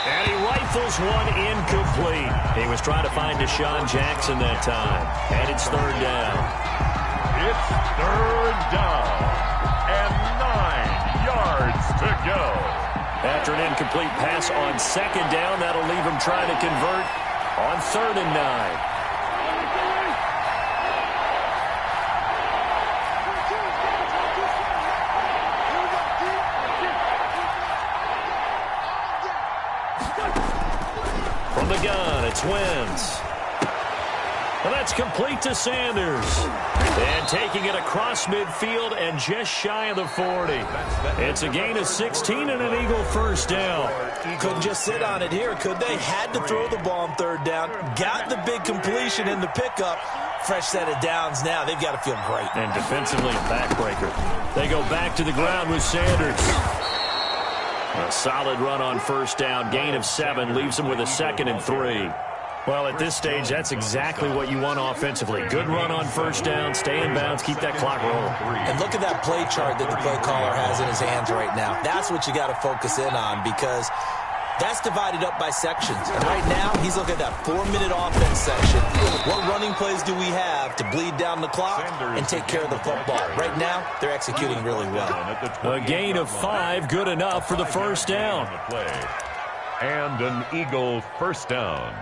And he rifles one incomplete. He was trying to find Deshaun Jackson that time. And it's 3rd down. It's 3rd down and 9 yards to go. After an incomplete pass on 2nd down, that'll leave him trying to convert on 3rd and 9. From the gun, it's Wentz. And that's complete to Sanders. And taking it across midfield and just shy of the 40. It's a gain of 16 and an Eagle 1st down. Couldn't just sit on it here, could they? Had to throw the ball on 3rd down. Got the big completion in the pickup. Fresh set of downs now. They've got to feel great. And defensively, a backbreaker. They go back to the ground with Sanders. A solid run on 1st down. Gain of 7 leaves them with a 2nd and 3. Well, at this stage, that's exactly what you want offensively. Good run on 1st down, stay in bounds, keep that clock rolling. And look at that play chart that the play caller has in his hands right now. That's what you got to focus in on because that's divided up by sections. And right now, he's looking at that 4-minute offense section. What running plays do we have to bleed down the clock and take care of the football? Right now, they're executing really well. A gain of 5, good enough for the 1st down. And an Eagle 1st down.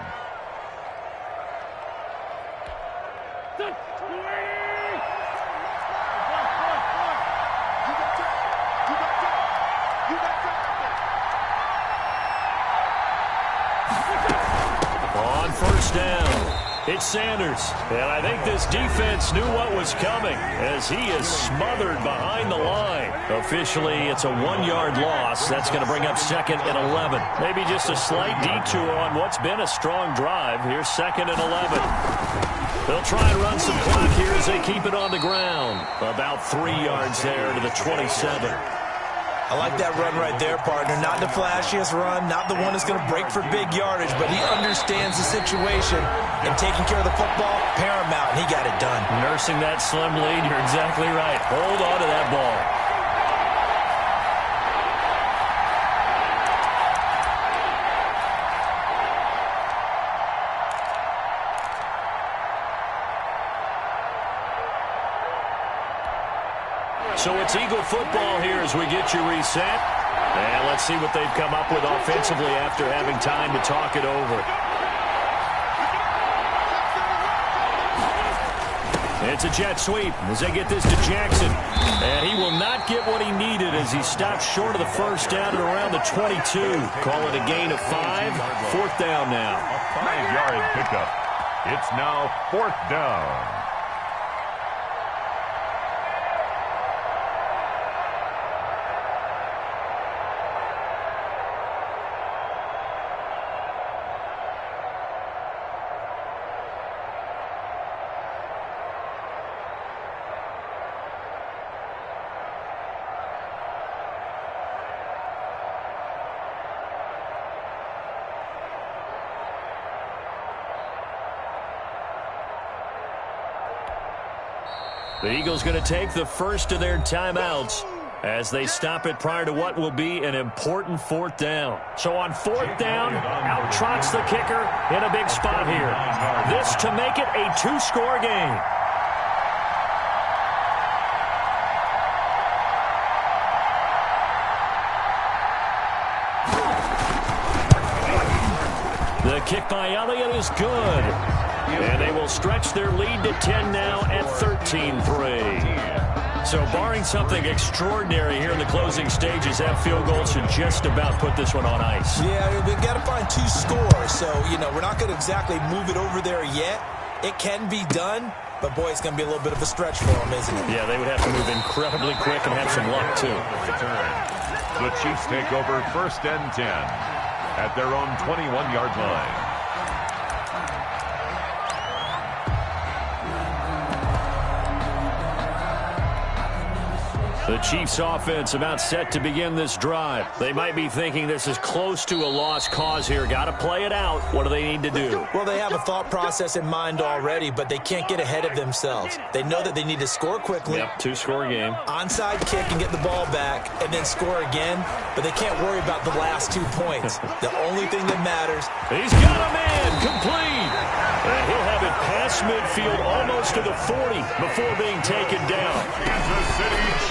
On 1st down, it's Sanders. And I think this defense knew what was coming as he is smothered behind the line. Officially, it's a 1-yard loss. That's going to bring up 2nd and 11. Maybe just a slight detour on what's been a strong drive. Here's 2nd and 11. They'll try and run some clock here as they keep it on the ground. About 3 yards there to the 27. I like that run right there, partner. Not the flashiest run, not the one that's going to break for big yardage, but he understands the situation, and taking care of the football, paramount, and he got it done. Nursing that slim lead, you're exactly right. Hold on to that ball. So it's Eagle football here as we get you reset. And let's see what they've come up with offensively after having time to talk it over. It's a jet sweep as they get this to Jackson. And he will not get what he needed as he stops short of the 1st down at around the 22. Call it a gain of 5. 4th down now. A 5-yard pickup. It's now 4th down. The Eagles going to take the first of their timeouts as they stop it prior to what will be an important fourth down. So on fourth down, out trots the kicker in a big spot here. This to make it a two-score game. The kick by Elliott is good. And they will stretch their lead to 10 now at 13-3. So barring something extraordinary here in the closing stages, that field goal should just about put this one on ice. Yeah, we've got to find two scores. So, we're not going to exactly move it over there yet. It can be done, but, boy, it's going to be a little bit of a stretch for them, isn't it? Yeah, they would have to move incredibly quick and have some luck, too. The Chiefs take over first and 10 at their own 21-yard line. The Chiefs offense about set to begin this drive. They might be thinking this is close to a lost cause here. Got to play it out. What do they need to do? Well, they have a thought process in mind already, but they can't get ahead of themselves. They know that they need to score quickly. Yep, two-score game. Onside kick and get the ball back and then score again, but they can't worry about the last 2 points. The only thing that matters. He's got a man complete. And he'll have it past midfield almost to the 40 before being taken down.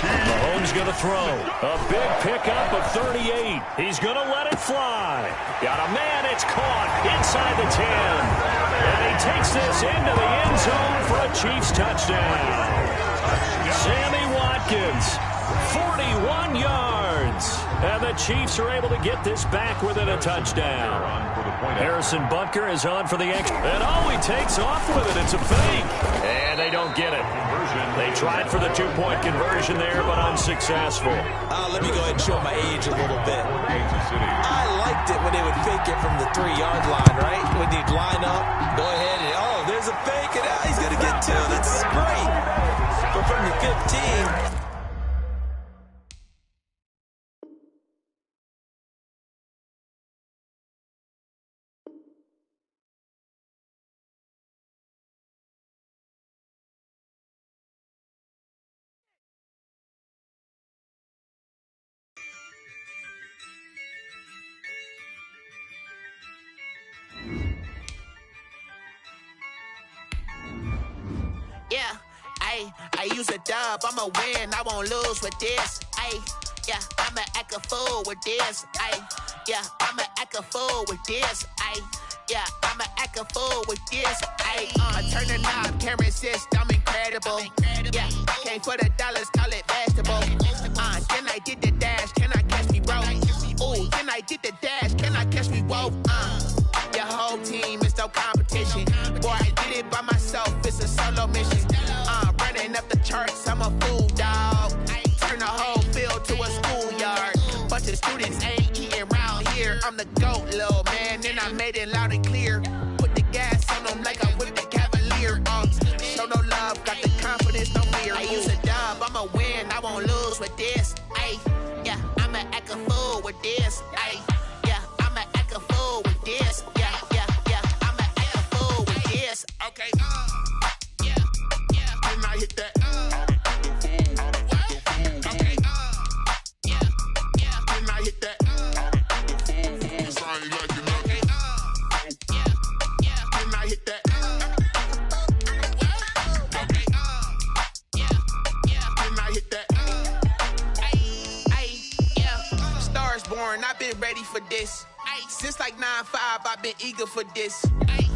Mahomes going to throw. A big pickup of 38. He's going to let it fly. Got a man. It's caught inside the 10. And he takes this into the end zone for a Chiefs touchdown. Sammy Watkins, 41 yards. And the Chiefs are able to get this back within a touchdown. Harrison Butker is on for the extra. And he takes off with it. It's a fake. And they don't get it. They tried for the two-point conversion there, but unsuccessful. Let me go ahead and show my age a little bit. I liked it when they would fake it from the 3-yard line, right? When they'd line up, go ahead and, there's a fake, and he's going to get two. That's great. But from the 15... Yeah, I use a dub, I'ma win, I won't lose with this. Yeah, I'ma act a fool with this. Yeah, I'ma act a fool with this. Yeah, I'ma act a fool with this. I turn the knob, camera assist, I'm incredible. Yeah, came for the dollars, call it vegetable. Then I did the dash, can I catch me, bro? Ooh, then I did the dash, can I catch me, whoa? Your whole team is no competition. Boy, I did it by myself, it's a solo mission. Running up the charts, I'm a fool, dog. Turn the whole field to a schoolyard. Bunch of students ain't eating round here. I'm the GOAT, little man, and I made it loud and clear. Put the gas on them like I'm with the Cavalier. Show no love, got the confidence, no fear. I use a dub, I'ma win, I won't lose with this. Yeah, I'ma act a fool with this. Yeah, I'ma act a fool with this. Yeah, I'ma act a fool with this. Okay, yeah, and I hit that. Okay, yeah, and I hit that. Sorry, like you know. Okay, yeah, and I hit that. Okay, yeah, and I hit that. Yeah, Stars born, I've been ready for this. Since like 9-5, I've been eager for this.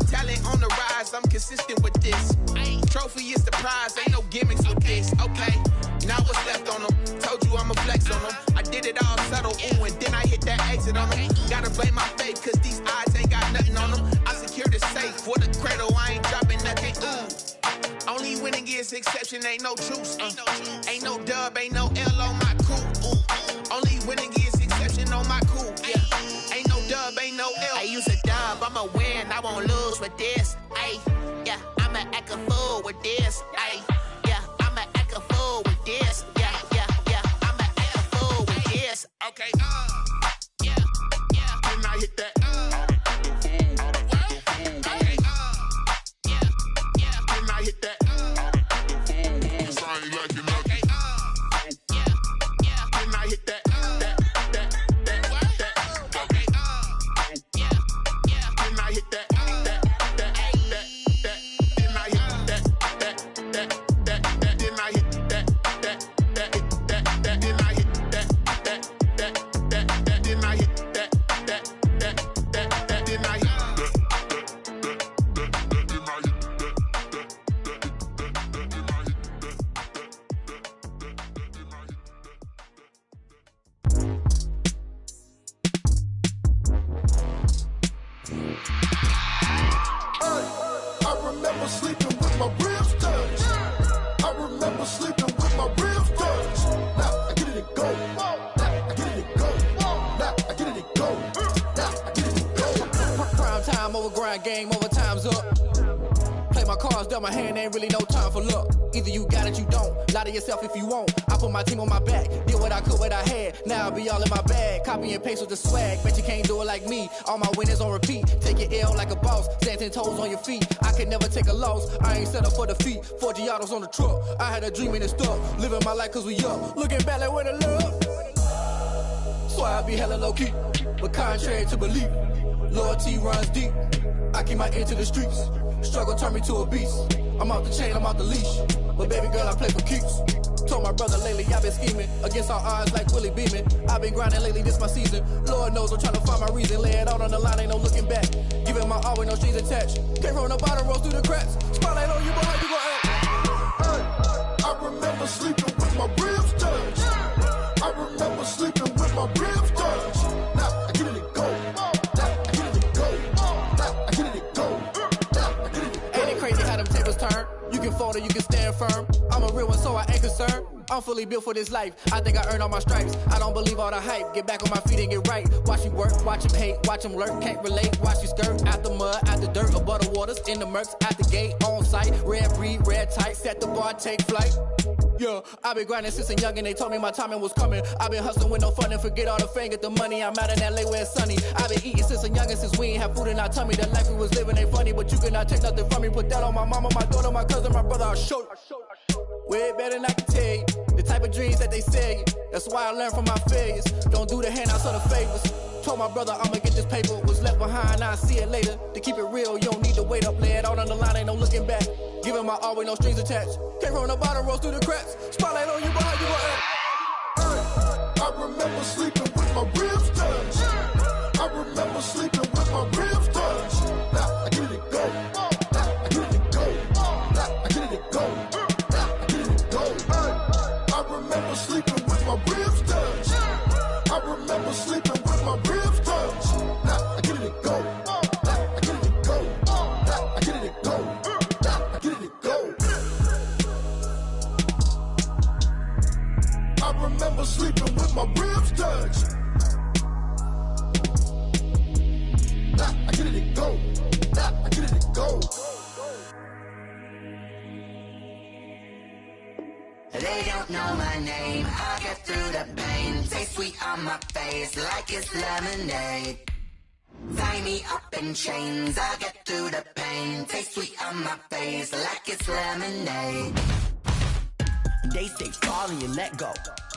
Talent on the rise, I'm consistent with this. Trophy is the prize, ain't no gimmicks with this. Okay, now what's left on them? Told you I'ma flex on them. I did it all subtle, ooh, and then I hit that exit on them. Gotta blame my faith, cause these odds ain't got nothing on them. I secured the safe with a cradle, I ain't dropping nothing, ooh. Only winning is exception, ain't no truce. Ain't no dub, ain't no L on my coup. Only winning is exception on my coup. Yeah, ain't no dub, ain't no L. I use a dub, I'ma win, I won't lose with this. Yeah, I'ma act a fool with this. Yeah, I'ma act a fool with this. Yeah, I'ma act a fool with this. Okay, yeah, and I hit that. Okay, yeah, and I hit that. Sorry, sleeping with my ribs touched. I remember sleeping with my ribs touched. Now I get it and go. Now I get it and go. Now I get it and go. Now I get it and go. Prime time over grind game, overtime's up. Play my cards, dealt my hand, ain't really no time for luck. Either you got it, you don't. Lie to yourself if you won't. I put my team on my back, did what I could, what I had. Now I'll be all in my bag. Copy and paste with the swag. Bet you can't do it like me. All my winners on repeat. Take your L like a boss. Stand 10 toes on your feet. I can never take a loss. I ain't set up for defeat. 4 Giottos on the truck. I had a dream and it's stuck. Living my life cause we up. Looking back like where the love. So I be hella low key. But contrary to belief, loyalty runs deep. I keep my ear to the streets. Struggle turned me to a beast. I'm off the chain, I'm off the leash. But baby girl, I play for keeps. Told my brother lately, I've been scheming. Against all odds like Willie Beeman. I've been grinding lately, this my season. Lord knows I'm trying to find my reason. Lay it out on the line, ain't no looking back. Giving my all with no strings attached. Came from the bottom, rose through the cracks. Spotlight on you, boy, how you gon' act? I remember sleeping with my ribs touched. I remember sleeping with my ribs touched. Now I get it and go. Now I get it and go. Now I get it and go. Now I get it and go. Ain't it crazy how them tables turn? You can fold or you can stand firm. I'm a real one, so I ain't concerned. I'm fully built for this life. I think I earned all my stripes. I don't believe all the hype. Get back on my feet and get right. Watch you work, watch him hate, watch him lurk. Can't relate, watch you skirt. Out the mud, out the dirt, above the waters, in the murks, at the gate, on site. Red breed, red tight, set the bar, take flight. Yeah, I've been grinding since a young and they told me my timing was coming. I've been hustling with no fun and forget all the fame, get the money. I'm out in LA where it's sunny. I've been eating since a young and since we ain't have food in our tummy. The life we was living ain't funny, but you cannot take nothing from me. Put that on my mama, my daughter, my cousin, my brother, I'll show you. Way better than I can tell you. The type of dreams that they sell you. That's why I learned from my failures. Don't do the handouts or the favors. Told my brother I'ma get this paper. Was left behind, I'll see it later. To keep it real, you don't need to wait up. Lay it out on the line, ain't no looking back. Giving my all with no strings attached. Came from the bottom, rose through the cracks. Spotlight on you, boy, how you gon' act? I remember sleeping with my ribs touched. I remember sleeping with my ribs touched. Now I get it and go. Now I get it and go. Now I get it and go. Now I get it and go. I remember sleeping with my ribs touched. I remember sleeping with my ribs touched. Now I get it and go. Now I get it and go. Now I get it and go. Now I get it and go. I remember sleeping with my ribs touched. Now I get it and go. Now I get it and go. They don't know my name, I get through the pain. Taste sweet on my face like it's lemonade. Tie me up in chains, I get through the pain. Taste sweet on my face like it's lemonade. They say fall and you let go,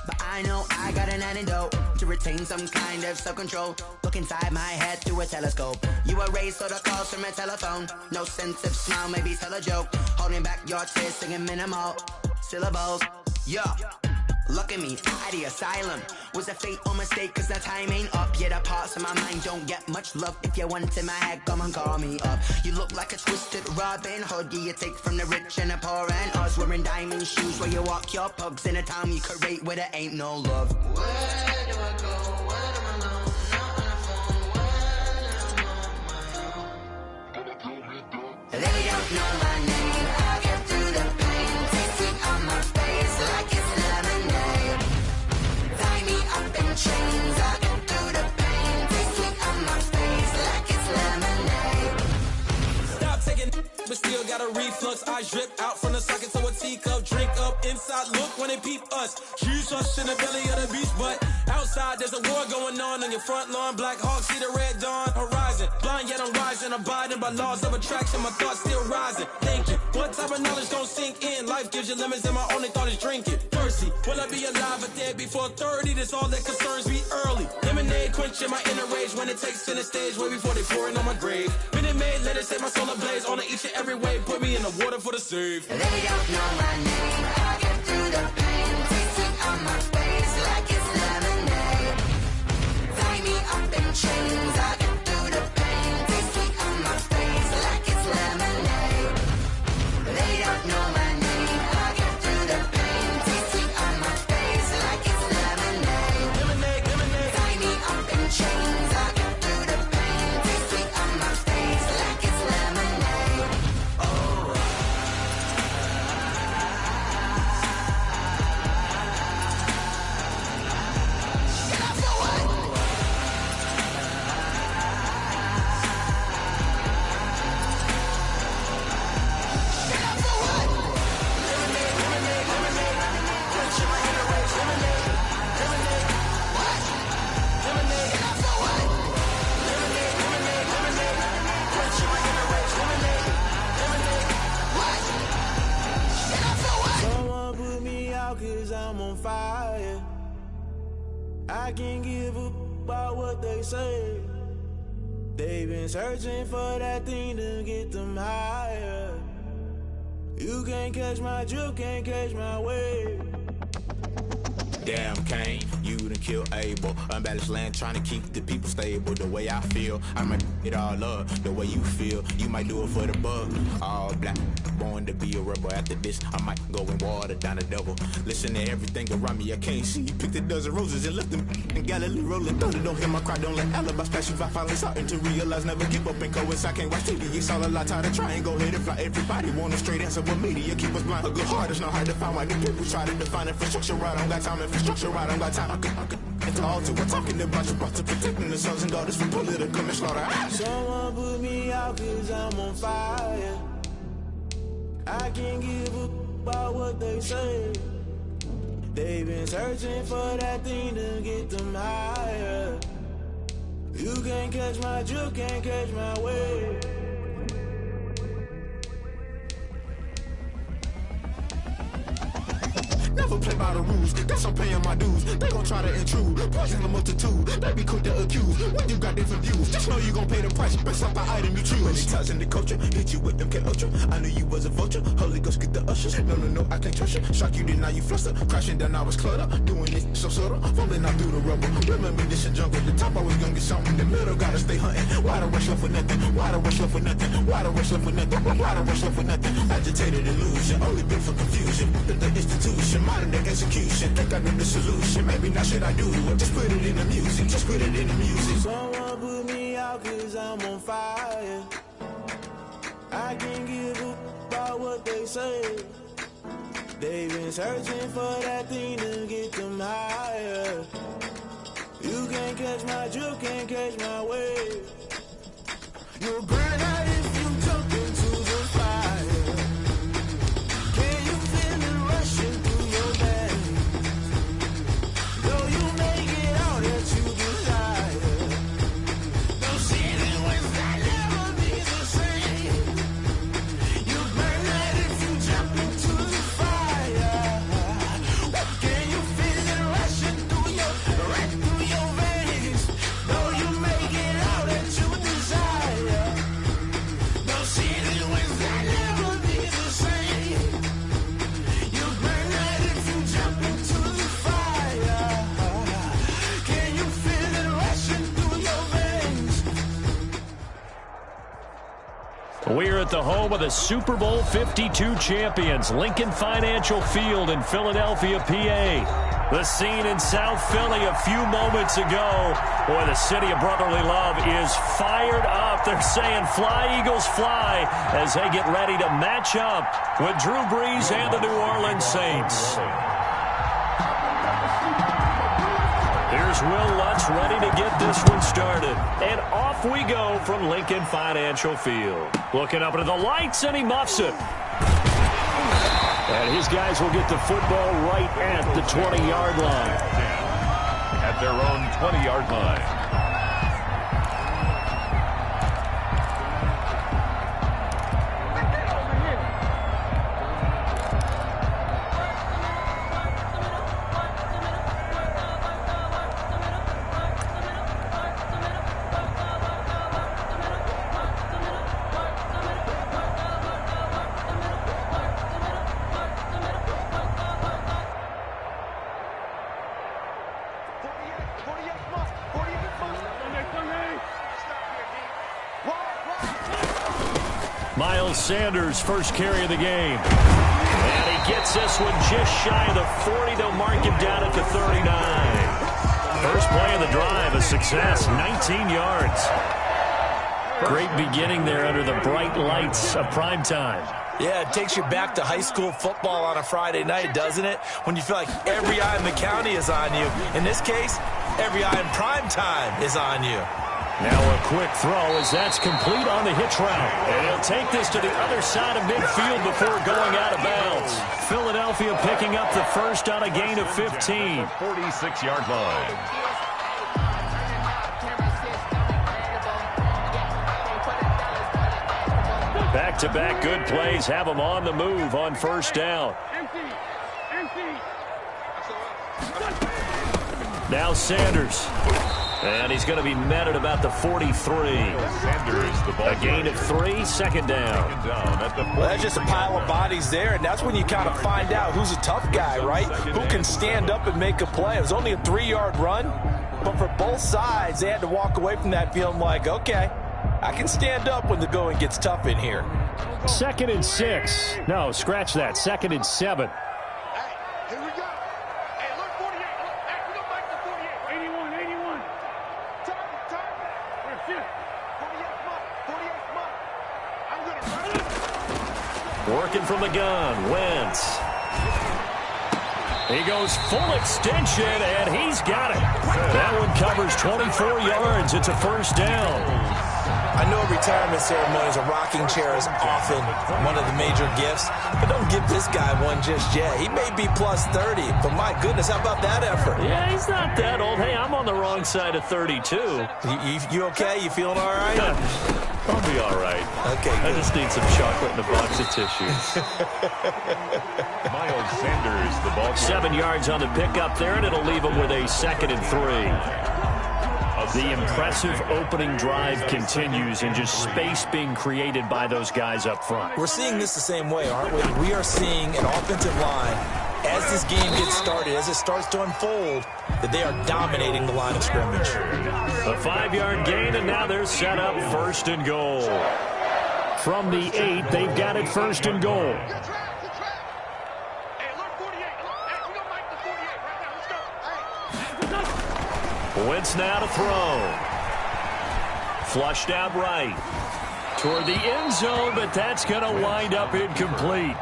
but I know I got an antidote to retain some kind of self-control. Look inside my head through a telescope. You erase all the calls from a telephone. No sense of smile, maybe tell a joke. Holding back your tears, singing minimal syllables. Yeah, look at me, out of the asylum. Was a fate or mistake, cause the time ain't up. Yet the parts of my mind don't get much love. If you want in my head, come and call me up. You look like a twisted Robin Hood. You take from the rich and the poor and us. Wearing diamond shoes where you walk your pugs. In a town you create where there ain't no love. Where do I go? Where am I alone? Not on the phone. When I'm on my own. They don't know my name. I get through the pain. Taste sweet on my face like it's lemonade. Tie me up in chains. I get through the pain. Taste sweet on my face like it's lemonade. Stop taking but still got a reflux. Eyes drip out from the socket to a teacup. Drink up inside, look when they peep us. Jesus in the belly of the beast, but outside there's a war going on your front lawn. Black Hawk, see the red dawn horizon. Blind yet I'm rising, abiding by laws of attraction. My thoughts still rising, thinking what type of knowledge don't sink in. Life gives you lemons and my only thought is drinking. Thirsty, will I be alive or dead before 30? That's all that concerns me early. Lemonade quenching my inner rage when it takes center stage way before they pour it on my grave. Minute Maid, let it set my soul ablaze on each and every way. Put me in the water for the save. They don't know my name. I get through the pain. Taste sweet on my face like it's lemonade. Tie me up in chains. I get through the pain. Taste sweet on my face like it's lemonade. They don't know my name. I get through the pain. Taste sweet on my face like it's lemonade. Lemonade, lemonade. Tie me up in chains. I get through the pain. Taste sweet on my face like it's lemonade. Oh. I can give a about what they say. They've been searching for that thing to get them higher. You can't catch my drift, can't catch my wave. Damn, Kane, you done killed Abel. Unbalanced land, trying to keep the people stable. The way I feel, I might it all up. The way you feel, you might do it for the bug. All black, born to be a rebel. After this, I might go and water down the devil. Listen to everything around me, I can't see. Picked a dozen roses and left them in Galilee rolling thunder. Don't hear my cry, don't let alibis pass you. I finally starting to realize, never give up and coincide. Can't watch TV, it's all a lot. Tired of trying, go ahead and fly. Everybody want a straight answer, but media keep us blind. A good heart is not hard to find. Why do people try to define infrastructure right? I don't got time, infrastructure right, I don't got time. I could into all to we're talking about you, about to protecting the sons and daughters from political manslaughter. Someone put me out cause I'm on fire. I can't give a about what they say. They've been searching for that thing to get them higher. You can't catch my drift, can't catch my wave. Never play by the rules, guess I'm paying my dues. They gon' try to intrude, poison the multitude. They be quick to accuse, when you got different views. Just know you gon' pay the price, best up the item you choose. Many ties in the culture, hit you with them K-Ultra. I knew you was a vulture, Holy Ghost get the ushers. No, I can't trust you. Shock you, then now you fluster. Crashing down, I was cluttered. Doing it so subtle, fumbling out through the rubble. Remember this in jungle, the top I was gonna get something. The middle gotta stay hunting. Why the rush left for nothing? Why the rush left for nothing? Why the rush left for nothing? Why the rush left for nothing? Agitated illusion, only built for confusion. The institution, modern day execution. Think I knew the solution. Maybe now should I do it? Just put it in the music. Just put it in the music. Someone put me out cause I'm on fire. I can't give a about what they say. They've been searching for that thing to get them higher. You can't catch my drift, can't catch my wave. You'll burn out if you jump into the fire. Can you feel it rushing through your veins? Though you make it all that you desire. Those city winds that never be the same. You burn out if you jump into the fire. Can you feel it rushing through your veins? Though you make it all that you desire. Those city winds that never be the same. You burn out if you jump into the fire. Can you feel it rushing through your veins? We're at the home of the Super Bowl 52 champions, Lincoln Financial Field in Philadelphia, PA. The scene in South Philly a few moments ago. Boy, the city of brotherly love is fired up. They're saying fly, Eagles, fly, as they get ready to match up with Drew Brees and the New Orleans Saints. Here's Will Lutz ready to get this one started. And off we go from Lincoln Financial Field. Looking up into the lights, and he muffs it. And his guys will get the football right at the 20-yard line. At their own 20-yard line. Sanders' first carry of the game. And he gets this one just shy of the 40. They'll mark him down at the 39. First play of the drive, a success, 19 yards. Great beginning there under the bright lights of prime time. Yeah, it takes you back to high school football on a Friday night, doesn't it? When you feel like every eye in the county is on you. In this case, every eye in prime time is on you. Now a quick throw as that's complete on the hitch route. And he'll take this to the other side of midfield before going out of bounds. Philadelphia picking up the first on a gain of 15. 46-yard line. Back-to-back good plays have them on the move on first down. Now Sanders. And he's going to be met at about the 43. Sanders, the ball. A gain of 3, second down. Well, that's just a pile of bodies there, and that's when you kind of find out who's a tough guy, right? Who can stand up and make a play. It was only a 3-yard run, but for both sides, they had to walk away from that feeling like, okay, I can stand up when the going gets tough in here. 2nd and 6. No, scratch that. 2nd and 7. Here we go. Hey, look, 48. Look, hey, we go back to 48. 81. Target. We're shift. 48's mine. 48's mine. I'm going to run it. Working from the gun. Wentz. He goes full extension, and he's got it. That one covers 24 yards. It's a first down. I know retirement ceremonies, a rocking chair is often one of the major gifts, but don't give this guy one just yet. He may be plus 30, but my goodness, how about that effort? Yeah, he's not that old. Hey, I'm on the wrong side of 32. You okay? You feeling all right? I'll be all right. Okay, good. I just need some chocolate and a box of tissues. Miles Sanders, the ball. 7 yards on the pickup there, and it'll leave him with a 2nd and 3. The impressive opening drive continues, and just space being created by those guys up front. We're seeing this the same way, aren't we? We are seeing an offensive line, as this game gets started, as it starts to unfold, that they are dominating the line of scrimmage. A 5-yard gain, and now they're set up 1st and goal. From the 8, they've got it 1st and goal. Wentz now to throw. Flushed out right. Toward the end zone, but that's going to wind up incomplete.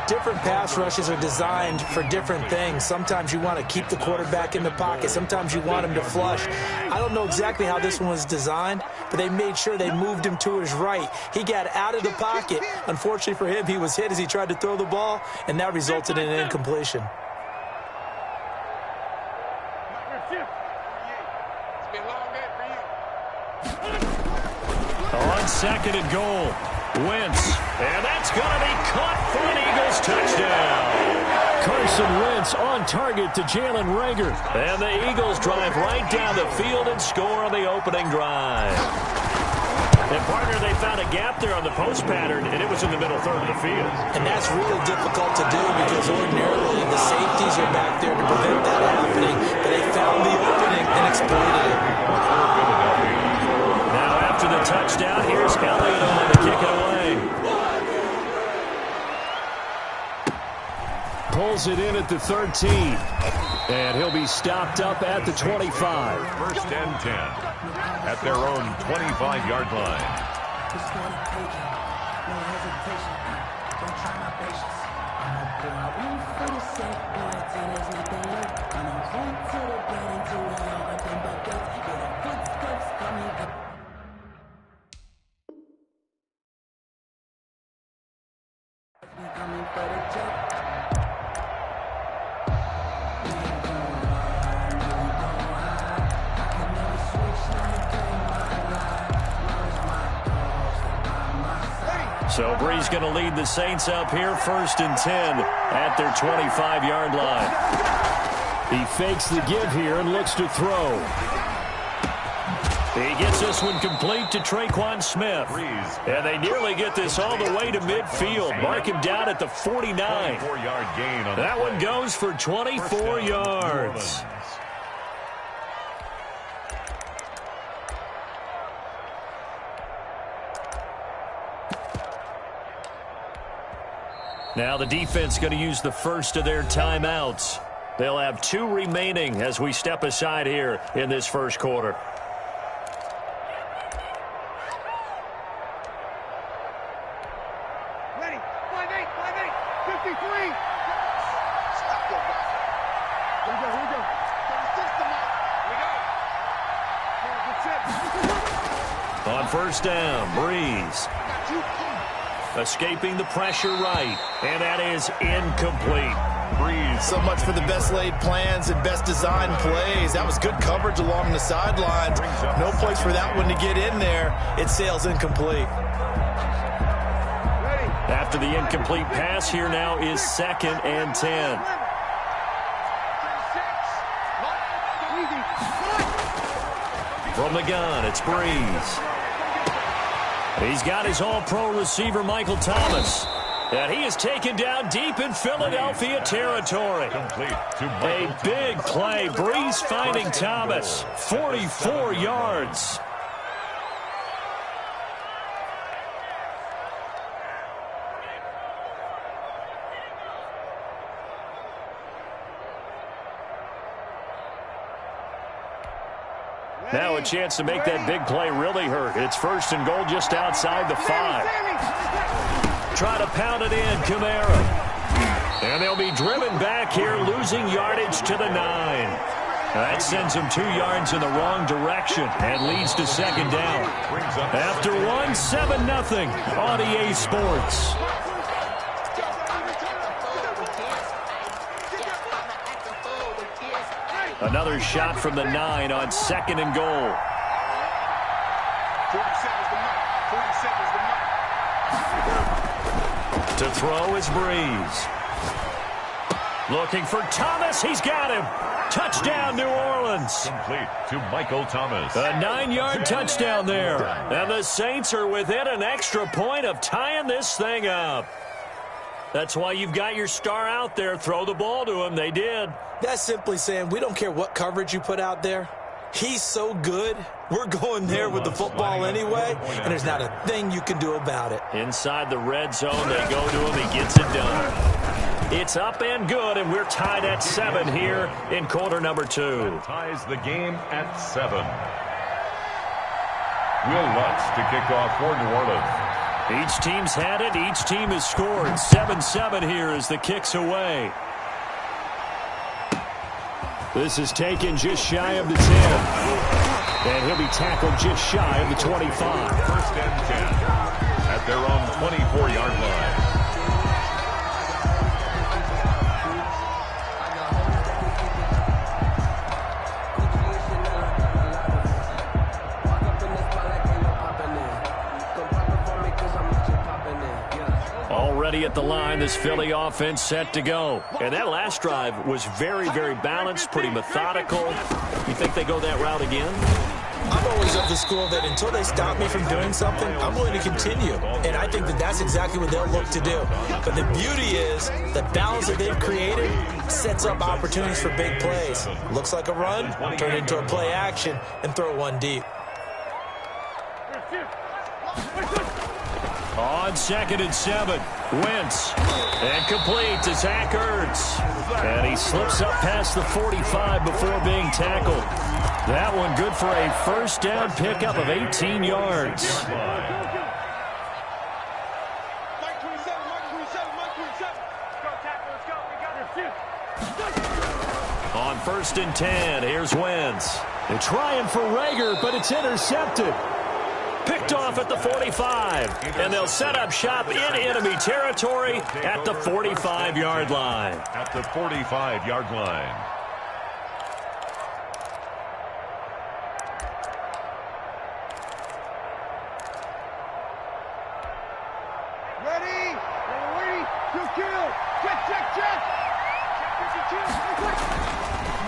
Different pass rushes are designed for different things. Sometimes you want to keep the quarterback in the pocket. Sometimes you want him to flush. I don't know exactly how this one was designed, but they made sure they moved him to his right. He got out of the pocket. Unfortunately for him, he was hit as he tried to throw the ball, and that resulted in an incompletion. On 2nd and goal, Wentz. And that's going to be caught for an Eagles touchdown. Carson Wentz on target to Jalen Reagor. And the Eagles drive right down the field and score on the opening drive. And, partner, they found a gap there on the post pattern, and it was in the middle third of the field. And that's really difficult to do because ordinarily the safeties are back there to prevent that happening. But they found the opening and exploited it. Now after the touchdown, here's Elliott on to kick it away. Pulls it in at the 13. And he'll be stopped up at the 25. 1st and 10 at their own 25-yard line. So Bree's going to lead the Saints up here 1st and 10 at their 25-yard line. He fakes the give here and looks to throw. He gets this one complete to Traquan Smith. And they nearly get this all the way to midfield. Mark him down at the 49. That one goes for 24 yards. Now the defense going to use the first of their timeouts. They'll have 2 remaining as we step aside here in this first quarter. Ready. 5-8, 53. Stop your guy. Here we go. 36 tonight. Here we go. On 1st down, Breeze. Escaping the pressure right, and that is incomplete. Breeze. So much for the best laid plans and best designed plays. That was good coverage along the sidelines. No place for that one to get in there. It sails incomplete. After the incomplete pass, here now is 2nd and 10. From the gun, it's Breeze. He's got his all-pro receiver, Michael Thomas. And he is taken down deep in Philadelphia territory. A big play. Breeze finding Thomas. 44 yards. Now a chance to make that big play really hurt. It's 1st and goal just outside the 5. Try to pound it in, Kamara. And they'll be driven back here, losing yardage to the 9. That sends them 2 yards in the wrong direction and leads to 2nd down. After 1, 7-0 on EA Sports. Another shot from the 9 on 2nd and goal. 47's the mark. 47's the mark. To throw is Breeze. Looking for Thomas. He's got him. Touchdown, New Orleans. Complete to Michael Thomas. A 9-yard touchdown there. And the Saints are within an extra point of tying this thing up. That's why you've got your star out there. Throw the ball to him. They did. That's simply saying we don't care what coverage you put out there. He's so good. We're going there with the football anyway, and there's not a thing you can do about it. Inside the red zone, they go to him. He gets it done. It's up and good, and we're tied at 7 here in quarter number 2. Ties the game at 7. Will Lutz to kick off for New Orleans. Each team's had it. Each team has scored. 7-7 here as the kick's away. This is taken just shy of the 10. And he'll be tackled just shy of the 25. 1st and 10 at their own 24-yard line. Already at the line, this Philly offense set to go. And that last drive was very, very balanced, pretty methodical. You think they go that route again? I'm always of the school that until they stop me from doing something, I'm willing to continue. And I think that that's exactly what they'll look to do. But the beauty is the balance that they've created sets up opportunities for big plays. Looks like a run, turn it into a play action, and throw one deep. On 2nd and 7, Wentz. And complete to Zach Ertz. And he slips up past the 45 before being tackled. That one good for a 1st down pickup of 18 yards. On 1st and 10, here's Wentz. They're trying for Rager, but it's intercepted. Picked off at the 45, and they'll set up shop in enemy territory at the 45-yard line. At the 45-yard line. Ready? Ready? 2 kill. Check.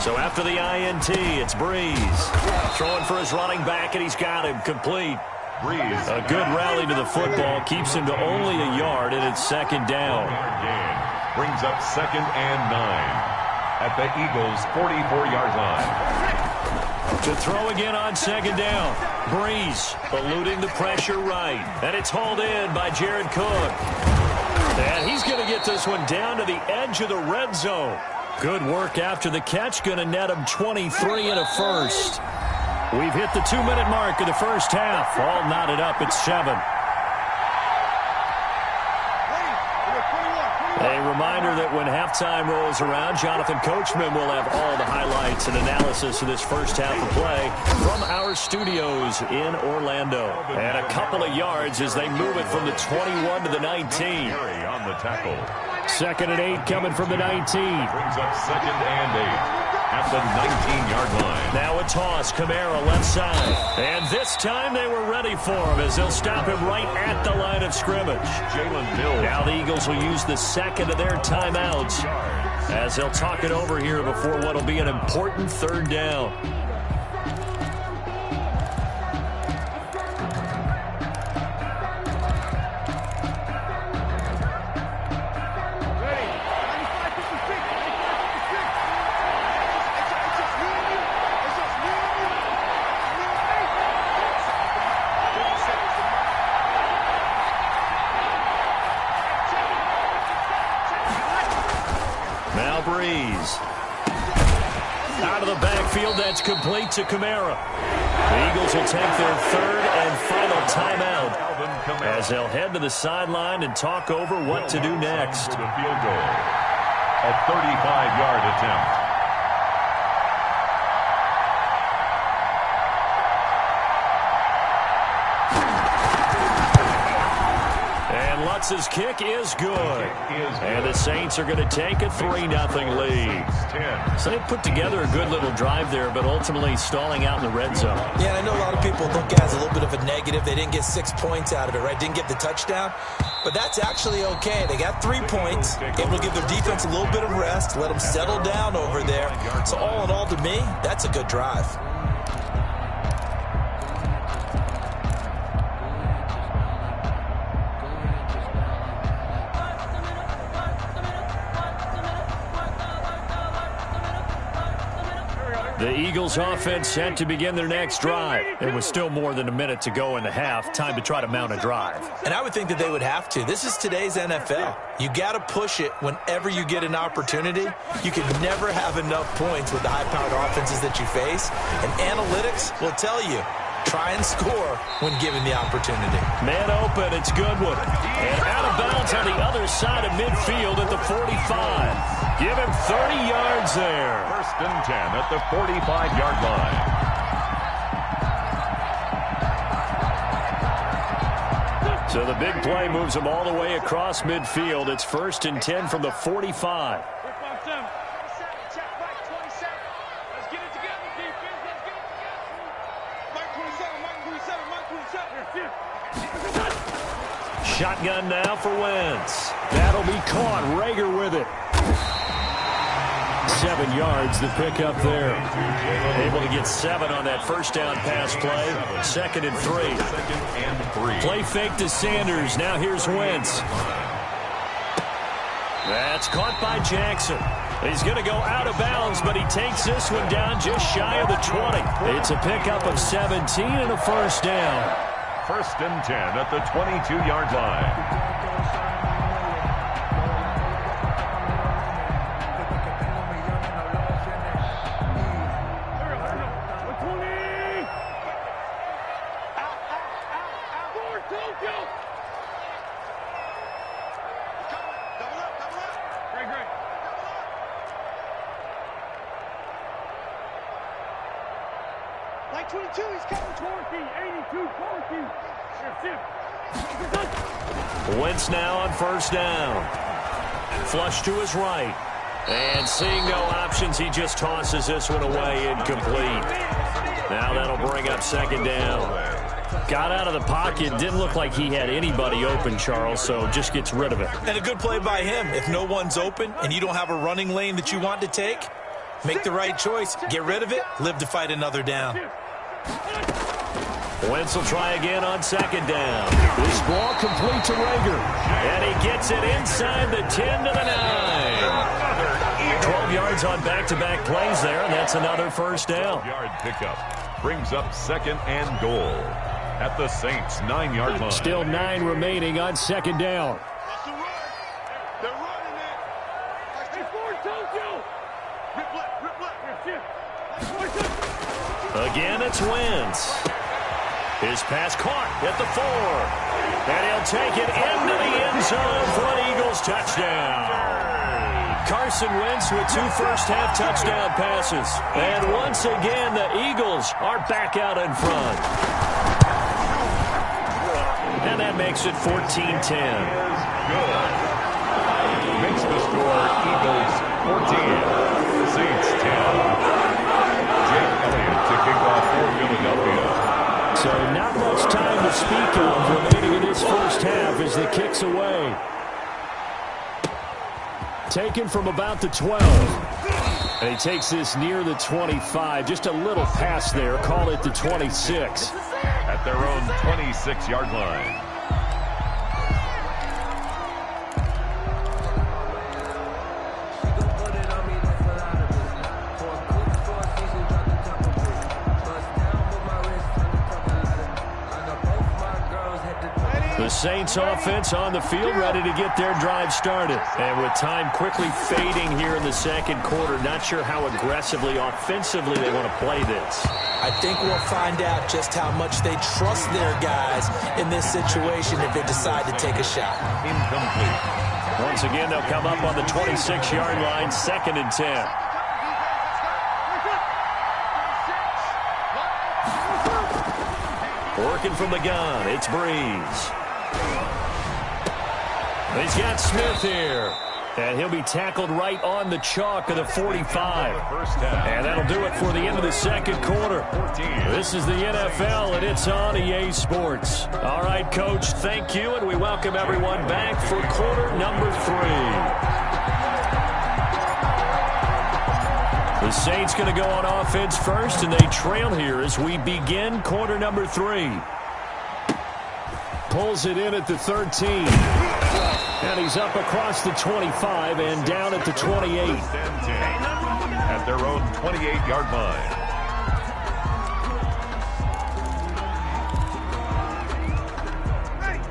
So after the INT, it's Breeze. Throwing for his running back, and he's got him complete. Breeze. A good rally to the football keeps him to only a yard, and it's 2nd down. Brings up 2nd and 9 at the Eagles' 44-yard line. To throw again on 2nd down. Breeze eluding the pressure right. And it's hauled in by Jared Cook. And he's going to get this one down to the edge of the red zone. Good work after the catch. Going to net him 23 and a 1st. We've hit the 2-minute mark of the 1st half. All knotted up at 7. A reminder that when halftime rolls around, Jonathan Coachman will have all the highlights and analysis of this 1st half of play from our studios in Orlando. And a couple of yards as they move it from the 21 to the 19. On the tackle. 2nd and 8 coming from the 19. Brings up 2nd and 8 at the 19-yard line. Now a toss, Kamara left side. And this time they were ready for him as they'll stop him right at the line of scrimmage. Jalen Mills. Now the Eagles will use the 2nd of their timeouts as they'll talk it over here before what will be an important 3rd down. Now Breeze. Out of the backfield, that's complete to Kamara. The Eagles will take their third and final timeout as they'll head to the sideline and talk over what to do next. For the field goal. A 35-yard attempt. Lutz's kick is good. And the Saints are going to take a 3-0 lead. So they put together a good little drive there, but ultimately stalling out in the red zone. Yeah, I know a lot of people look at it as a little bit of a negative. They didn't get 6 points out of it, right? Didn't get the touchdown. But that's actually okay. They got 3 points, able to give their defense a little bit of rest, let them settle down over there. So all in all, to me, that's a good drive. The Eagles offense set to begin their next drive. There was still more than a minute to go in the half. Time to try to mount a drive. And I would think that they would have to. This is today's NFL. You got to push it whenever you get an opportunity. You can never have enough points with the high-powered offenses that you face. And analytics will tell you, try and score when given the opportunity. Man open, it's Goodwin. And out of bounds on the other side of midfield at the 45. Give him 30 yards there. First and 10 at the 45-yard line. So the big play moves him all the way across midfield. It's first and 10 from the 45. Shotgun now for Wentz. That'll be caught. Rager with it. 7 yards, the pickup there. Able to get 7 on that first down pass play. Second and 3. Play fake to Sanders. Now here's Wentz. That's caught by Jackson. He's going to go out of bounds, but he takes this one down just shy of the 20. It's a pickup of 17 and a first down. First and 10 at the 22-yard line. Like 22, he's coming towards me. 82, towards me. Wentz now on first down. Flush to his right. And seeing no options, he just tosses this one away incomplete. Now that'll bring up second down. Got out of the pocket. Didn't look like he had anybody open, Charles, so just gets rid of it. And a good play by him. If no one's open and you don't have a running lane that you want to take, make the right choice. Get rid of it. Live to fight another down. Wentz will try again on second down. This ball complete to Rager. And he gets it inside the 10 to the 9. 12 yards on back-to-back plays there, and that's another first down. 12-yard pickup brings up second and goal at the Saints' 9-yard line. Still 9 remaining on second down. They're running it. Again, it's Wentz. His pass caught at the 4. And he'll take it into the end zone for an Eagles touchdown. Carson Wentz with 2 first-half touchdown passes. And once again, the Eagles are back out in front. And that makes it 14-10. Good. Makes the score Eagles 14, Saints 10. Jake Elliott to kick off for Philadelphia. So not much time to speak of remaining in this first half as the kick's away. Taken from about the 12. And he takes this near the 25. Just a little pass there. Call it the 26. At their own 26-yard line. The Saints offense on the field, ready to get their drive started. And with time quickly fading here in the second quarter, not sure how aggressively, offensively they want to play this. I think we'll find out just how much they trust their guys in this situation if they decide to take a shot. Incomplete. Once again, they'll come up on the 26-yard line, 2nd and 10. Working from the gun, it's Breeze. He's got Smith here. And he'll be tackled right on the chalk of the 45. And that'll do it for the end of the second quarter. This is the NFL, and it's on EA Sports. All right, Coach, thank you, and we welcome everyone back for quarter number 3. The Saints going to go on offense first, and they trail here as we begin quarter number 3. Pulls it in at the 13. And he's up across the 25 and down at the 28. At their own 28-yard line.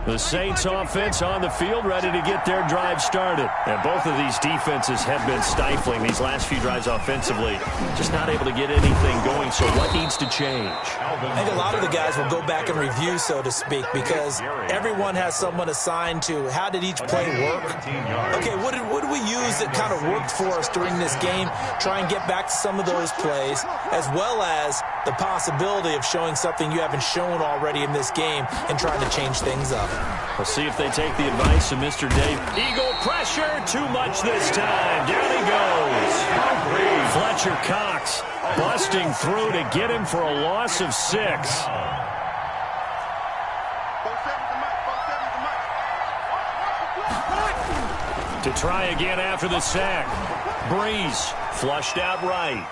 The Saints offense on the field, ready to get their drive started. And both of these defenses have been stifling these last few drives offensively. Just not able to get anything going, so what needs to change? I think a lot of the guys will go back and review, so to speak, because everyone has someone assigned to how did each play work. Okay, what did we use that kind of worked for us during this game? Try and get back to some of those plays, as well as the possibility of showing something you haven't shown already in this game and trying to change things up. We'll see if they take the advice of Mr. Dave. Eagle pressure, too much this time. Down he goes. Fletcher Cox busting through to get him for a loss of 6. To try again after the sack. Breeze flushed out right.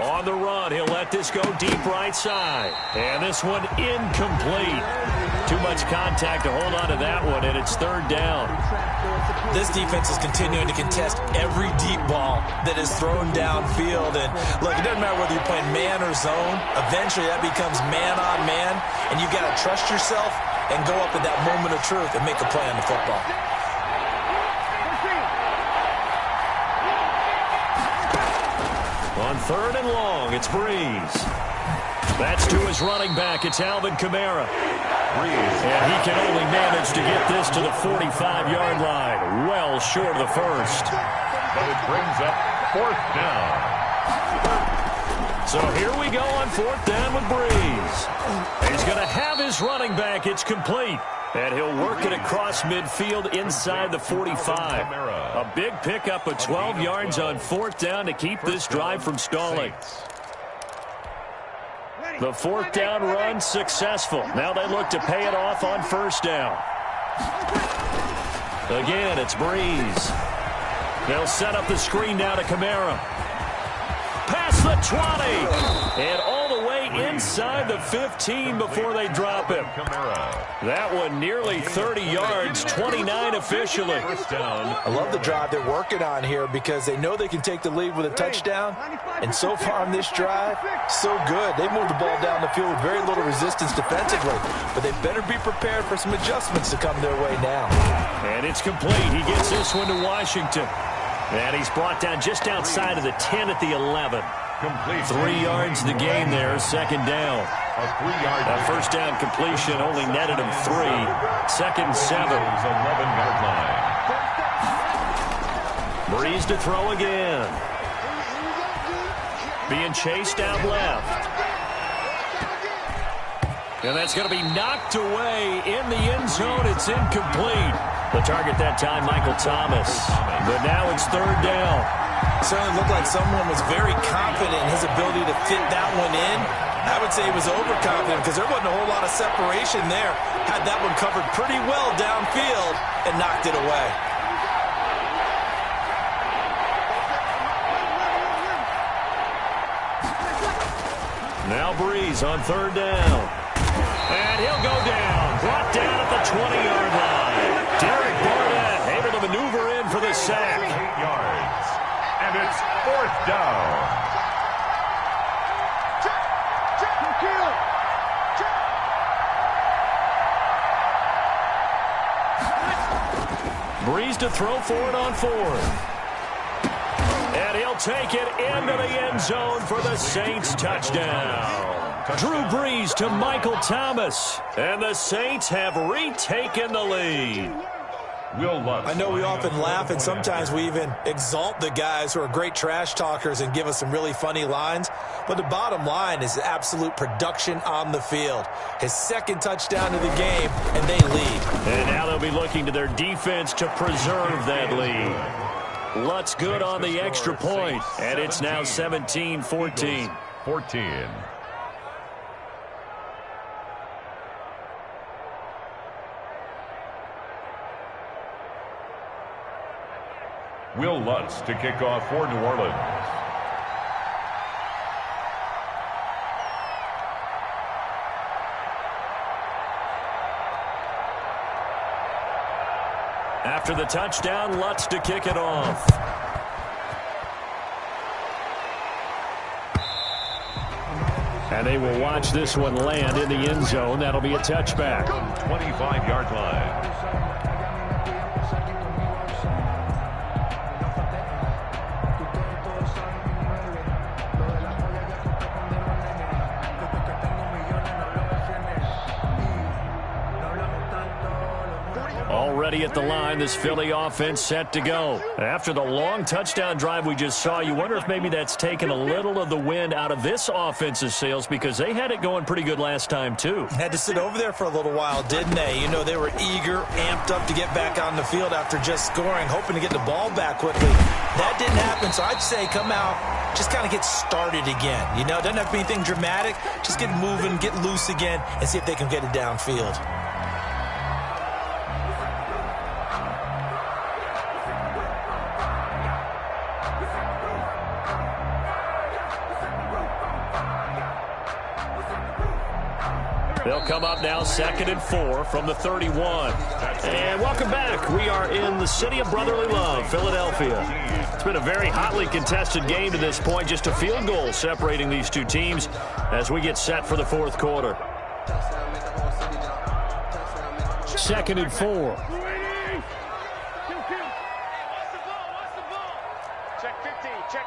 On the run, he'll let this go deep right side. And this one incomplete. Too much contact to hold on to that one, and it's 3rd down. This defense is continuing to contest every deep ball that is thrown downfield. And look, it doesn't matter whether you're playing man or zone. Eventually, that becomes man on man, and you've got to trust yourself and go up at that moment of truth and make a play on the football. On 3rd and long, it's Breeze. That's to his running back. It's Alvin Kamara. And he can only manage to get this to the 45-yard line. Well short of the 1st. But it brings up 4th down. So here we go on 4th down with Breeze. He's going to have his running back. It's complete. And he'll work it across midfield inside the 45. A big pickup of 12 yards on 4th down to keep this drive from stalling. The 4th down run successful. Now they look to pay it off on 1st down. Again, it's Breeze. They'll set up the screen now to Kamara. Past the 20. And all the way inside the 15 before they drop him. That one nearly 30 yards, 29 officially. I love the drive they're working on here because they know they can take the lead with a touchdown. And so far on this drive, so good. They moved the ball down the field with very little resistance defensively. But they better be prepared for some adjustments to come their way now. And it's complete. He gets this one to Washington. And he's brought down just outside of the 10 at the 11. Complete. 3 yards the gain there, 2nd down. A 3-yard. That 1st down completion only netted him 3. 2nd and 7. 11-yard line. Breeze to throw again. Being chased out left. And that's going to be knocked away in the end zone. It's incomplete. The target that time, Michael Thomas. But now it's 3rd down. Certainly looked like someone was very confident in his ability to fit that one in. I would say he was overconfident because there wasn't a whole lot of separation there. Had that one covered pretty well downfield and knocked it away. Now Breeze on 3rd down. And he'll go down. Brought down at the 20-yard line. Derek Barnett able to maneuver in for the sack. 8 yards. And it's 4th down. Breeze to throw for it on fourth. And he'll take it into the end zone for the Saints touchdown. Drew Brees to Michael Thomas. And the Saints have retaken the lead. I know we often laugh, and sometimes we even exalt the guys who are great trash talkers and give us some really funny lines. But the bottom line is absolute production on the field. His second touchdown of the game, and they lead. And now they'll be looking to their defense to preserve that lead. Lutz good on the extra point, and it's now 17-14. 14. Will Lutz to kick off for New Orleans. After the touchdown, Lutz to kick it off. And they will watch this one land in the end zone. That'll be a touchback. 25-yard line. Already at the line, this Philly offense set to go. After the long touchdown drive we just saw, you wonder if maybe that's taken a little of the wind out of this offense's sails, because they had it going pretty good last time, too. Had to sit over there for a little while, didn't they? You know, they were eager, amped up to get back on the field after just scoring, hoping to get the ball back quickly. That didn't happen, so I'd say come out, just kind of get started again. You know, it doesn't have to be anything dramatic. Just get moving, get loose again, and see if they can get it downfield. They'll come up now 2nd and 4 from the 31. And welcome back. We are in the city of brotherly love, Philadelphia. It's been a very hotly contested game to this point. Just a field goal separating these two teams as we get set for the fourth quarter. 2nd and 4. Check 15. Check.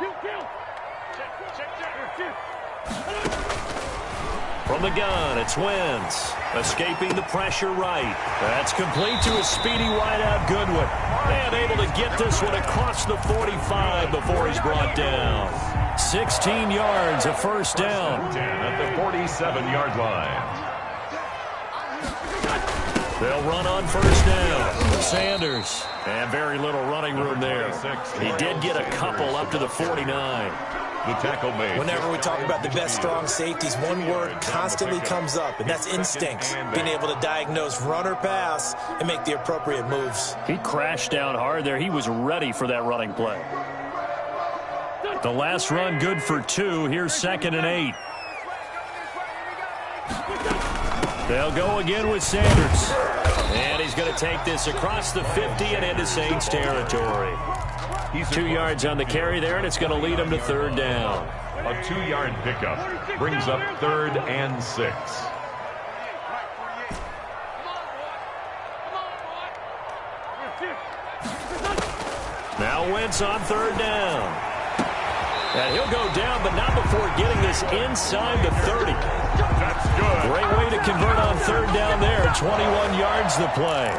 From the gun, it's Wentz. Escaping the pressure right. That's complete to a speedy wideout Goodwin. And able to get this one across the 45 before he's brought down. 16 yards, a first down. 10 at the 47-yard line. They'll run on first down. Sanders. And very little running room there. He did get a couple up to the 49. The tackle made. Whenever we talk about the best strong safeties, one word constantly comes up, and that's instincts. Being able to diagnose run or pass and make the appropriate moves. He crashed down hard there. He was ready for that running play. The last run good for 2. Here's 2nd and 8. They'll go again with Sanders. And he's going to take this across the 50 and into Saints territory. 2 yards on the carry there, and it's going to lead him to 3rd down. A 2-yard pickup brings up 3rd and 6. Now Wentz on 3rd down. And he'll go down, but not before getting this inside the 30. That's good. Great way to convert on 3rd down there. 21 yards the play.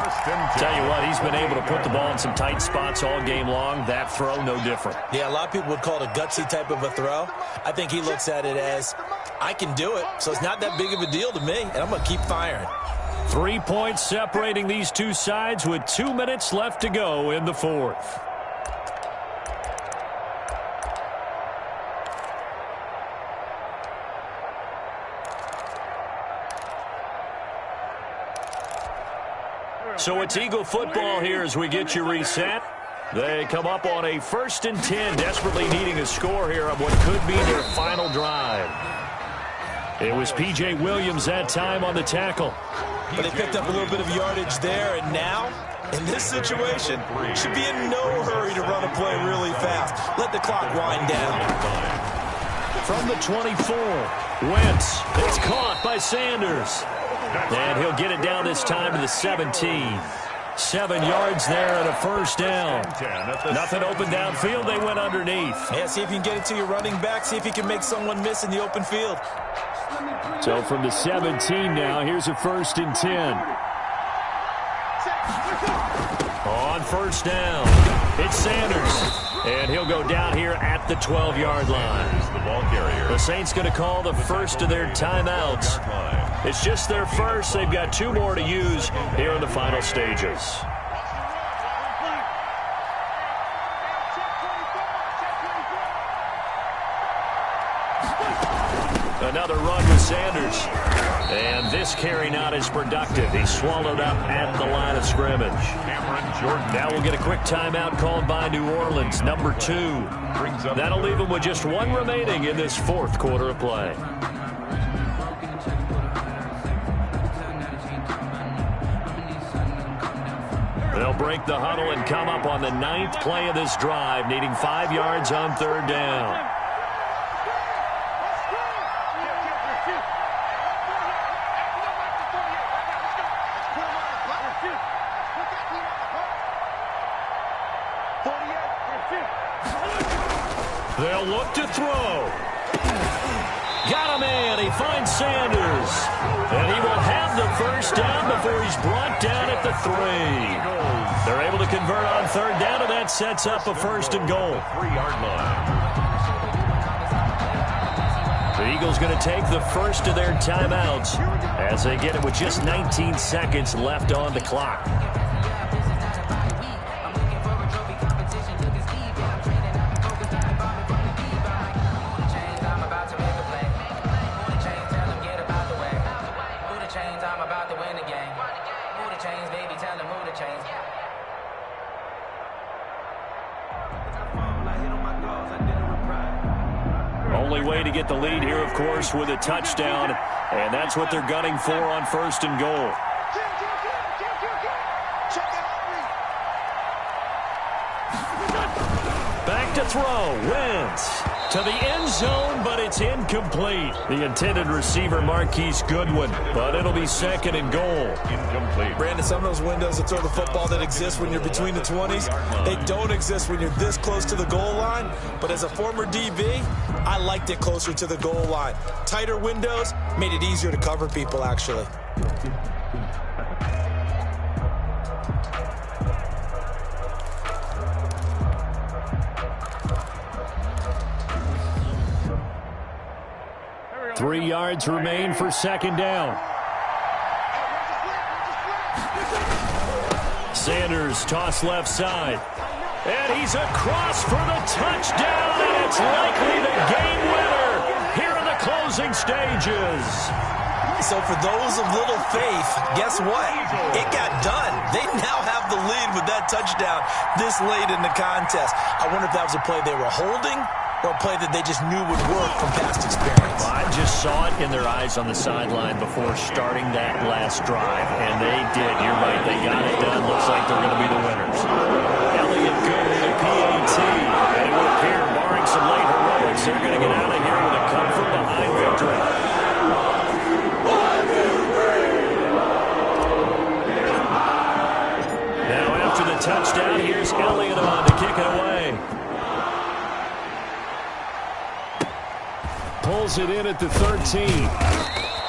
Tell you what, he's been able to put the ball in some tight spots all game long. That throw, no different. Yeah, a lot of people would call it a gutsy type of a throw. I think he looks at it as, I can do it, so it's not that big of a deal to me, and I'm going to keep firing. 3 points separating these two sides with 2 minutes left to go in the fourth. So it's Eagle football here as we get you reset. They come up on a 1st and 10, desperately needing a score here on what could be their final drive. It was P.J. Williams that time on the tackle. But they picked up a little bit of yardage there, and now, in this situation, should be in no hurry to run a play really fast. Let the clock wind down. From the 24, Wentz. It's caught by Sanders. And he'll get it down this time to the 17. 7 yards there and a first down. Nothing open downfield. They went underneath. Yeah, see if you can get it to your running back. See if you can make someone miss in the open field. So from the 17 now, here's a 1st and 10. On first down, it's Sanders. And he'll go down here at the 12-yard line. The ball carrier. The Saints going to call the first of their timeouts. It's just their first. They've got 2 more to use here in the final stages. Another run with Sanders. And this carry not as productive. He's swallowed up at the line of scrimmage. Now we'll get a quick timeout called by New Orleans, number 2. That'll leave them with just 1 remaining in this 4th quarter of play. They'll break the huddle and come up on the 9th play of this drive, needing 5 yards on 3rd down. They'll look to throw. Got him in. He finds Sanders. And he will have the first down before he's brought down at the 3. They're able to convert on 3rd down, and that sets up a 1st and goal. 3-yard line. The Eagles going to take the first of their timeouts as they get it with just 19 seconds left on the clock. Only way to get the lead here, of course, with a touchdown, and that's what they're gunning for on 1st and goal. Back to throw. Wentz to the end zone, but it's incomplete. The intended receiver, Marquise Goodwin, but it'll be 2nd and goal. Incomplete. Brandon, some of those windows to throw the football that exist when you're between the 20s, they don't exist when you're this close to the goal line. But as a former DB, I liked it closer to the goal line. Tighter windows made it easier to cover people, actually. Three yards remain for 2nd down. Sanders toss left side. And he's across for the touchdown, and it's likely the game winner here in the closing stages. So for those of little faith, guess what? It got done. They now have the lead with that touchdown this late in the contest. I wonder if that was a play they were holding or a play that they just knew would work from past experience. Well, I just saw it in their eyes on the sideline before starting that last drive, and they did. You're right. They got it done. Looks like they're going to be the winners. Elliott good with a PAT, and it would appear, barring some late heroics, they're going to get out of here with a come-from-behind victory. Now after the touchdown, here's Elliott on to kick it away. Pulls it in at the 13.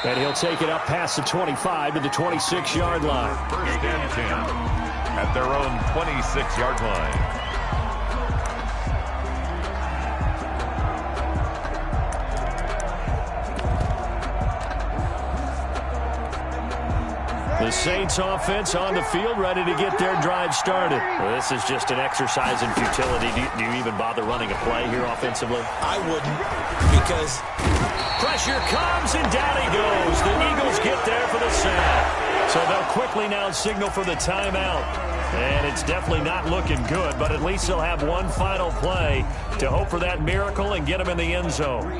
And he'll take it up past the 25 to the 26-yard line. 1st and 10 at their own 26-yard line. The Saints offense on the field, ready to get their drive started. Well, this is just an exercise in futility. Do you even bother running a play here offensively? I wouldn't, because pressure comes and down he goes. The Eagles get there for the sack. So they'll quickly now signal for the timeout. And it's definitely not looking good, but at least they'll have one final play to hope for that miracle and get them in the end zone.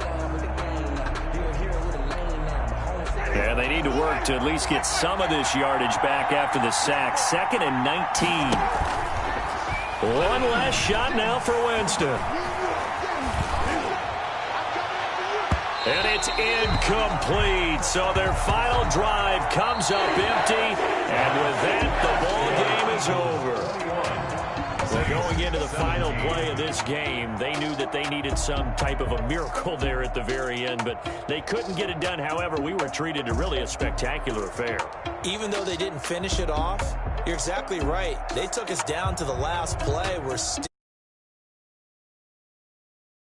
And they need to work to at least get some of this yardage back after the sack. 2nd and 19. One last shot now for Winston. And it's incomplete. So their final drive comes up empty. And with that, the ball game is is over. Well, going into the final play of this game, they knew that they needed some type of a miracle there at the very end, but they couldn't get it done. However, we were treated to really a spectacular affair. Even though they didn't finish it off, you're exactly right. They took us down to the last play. We're still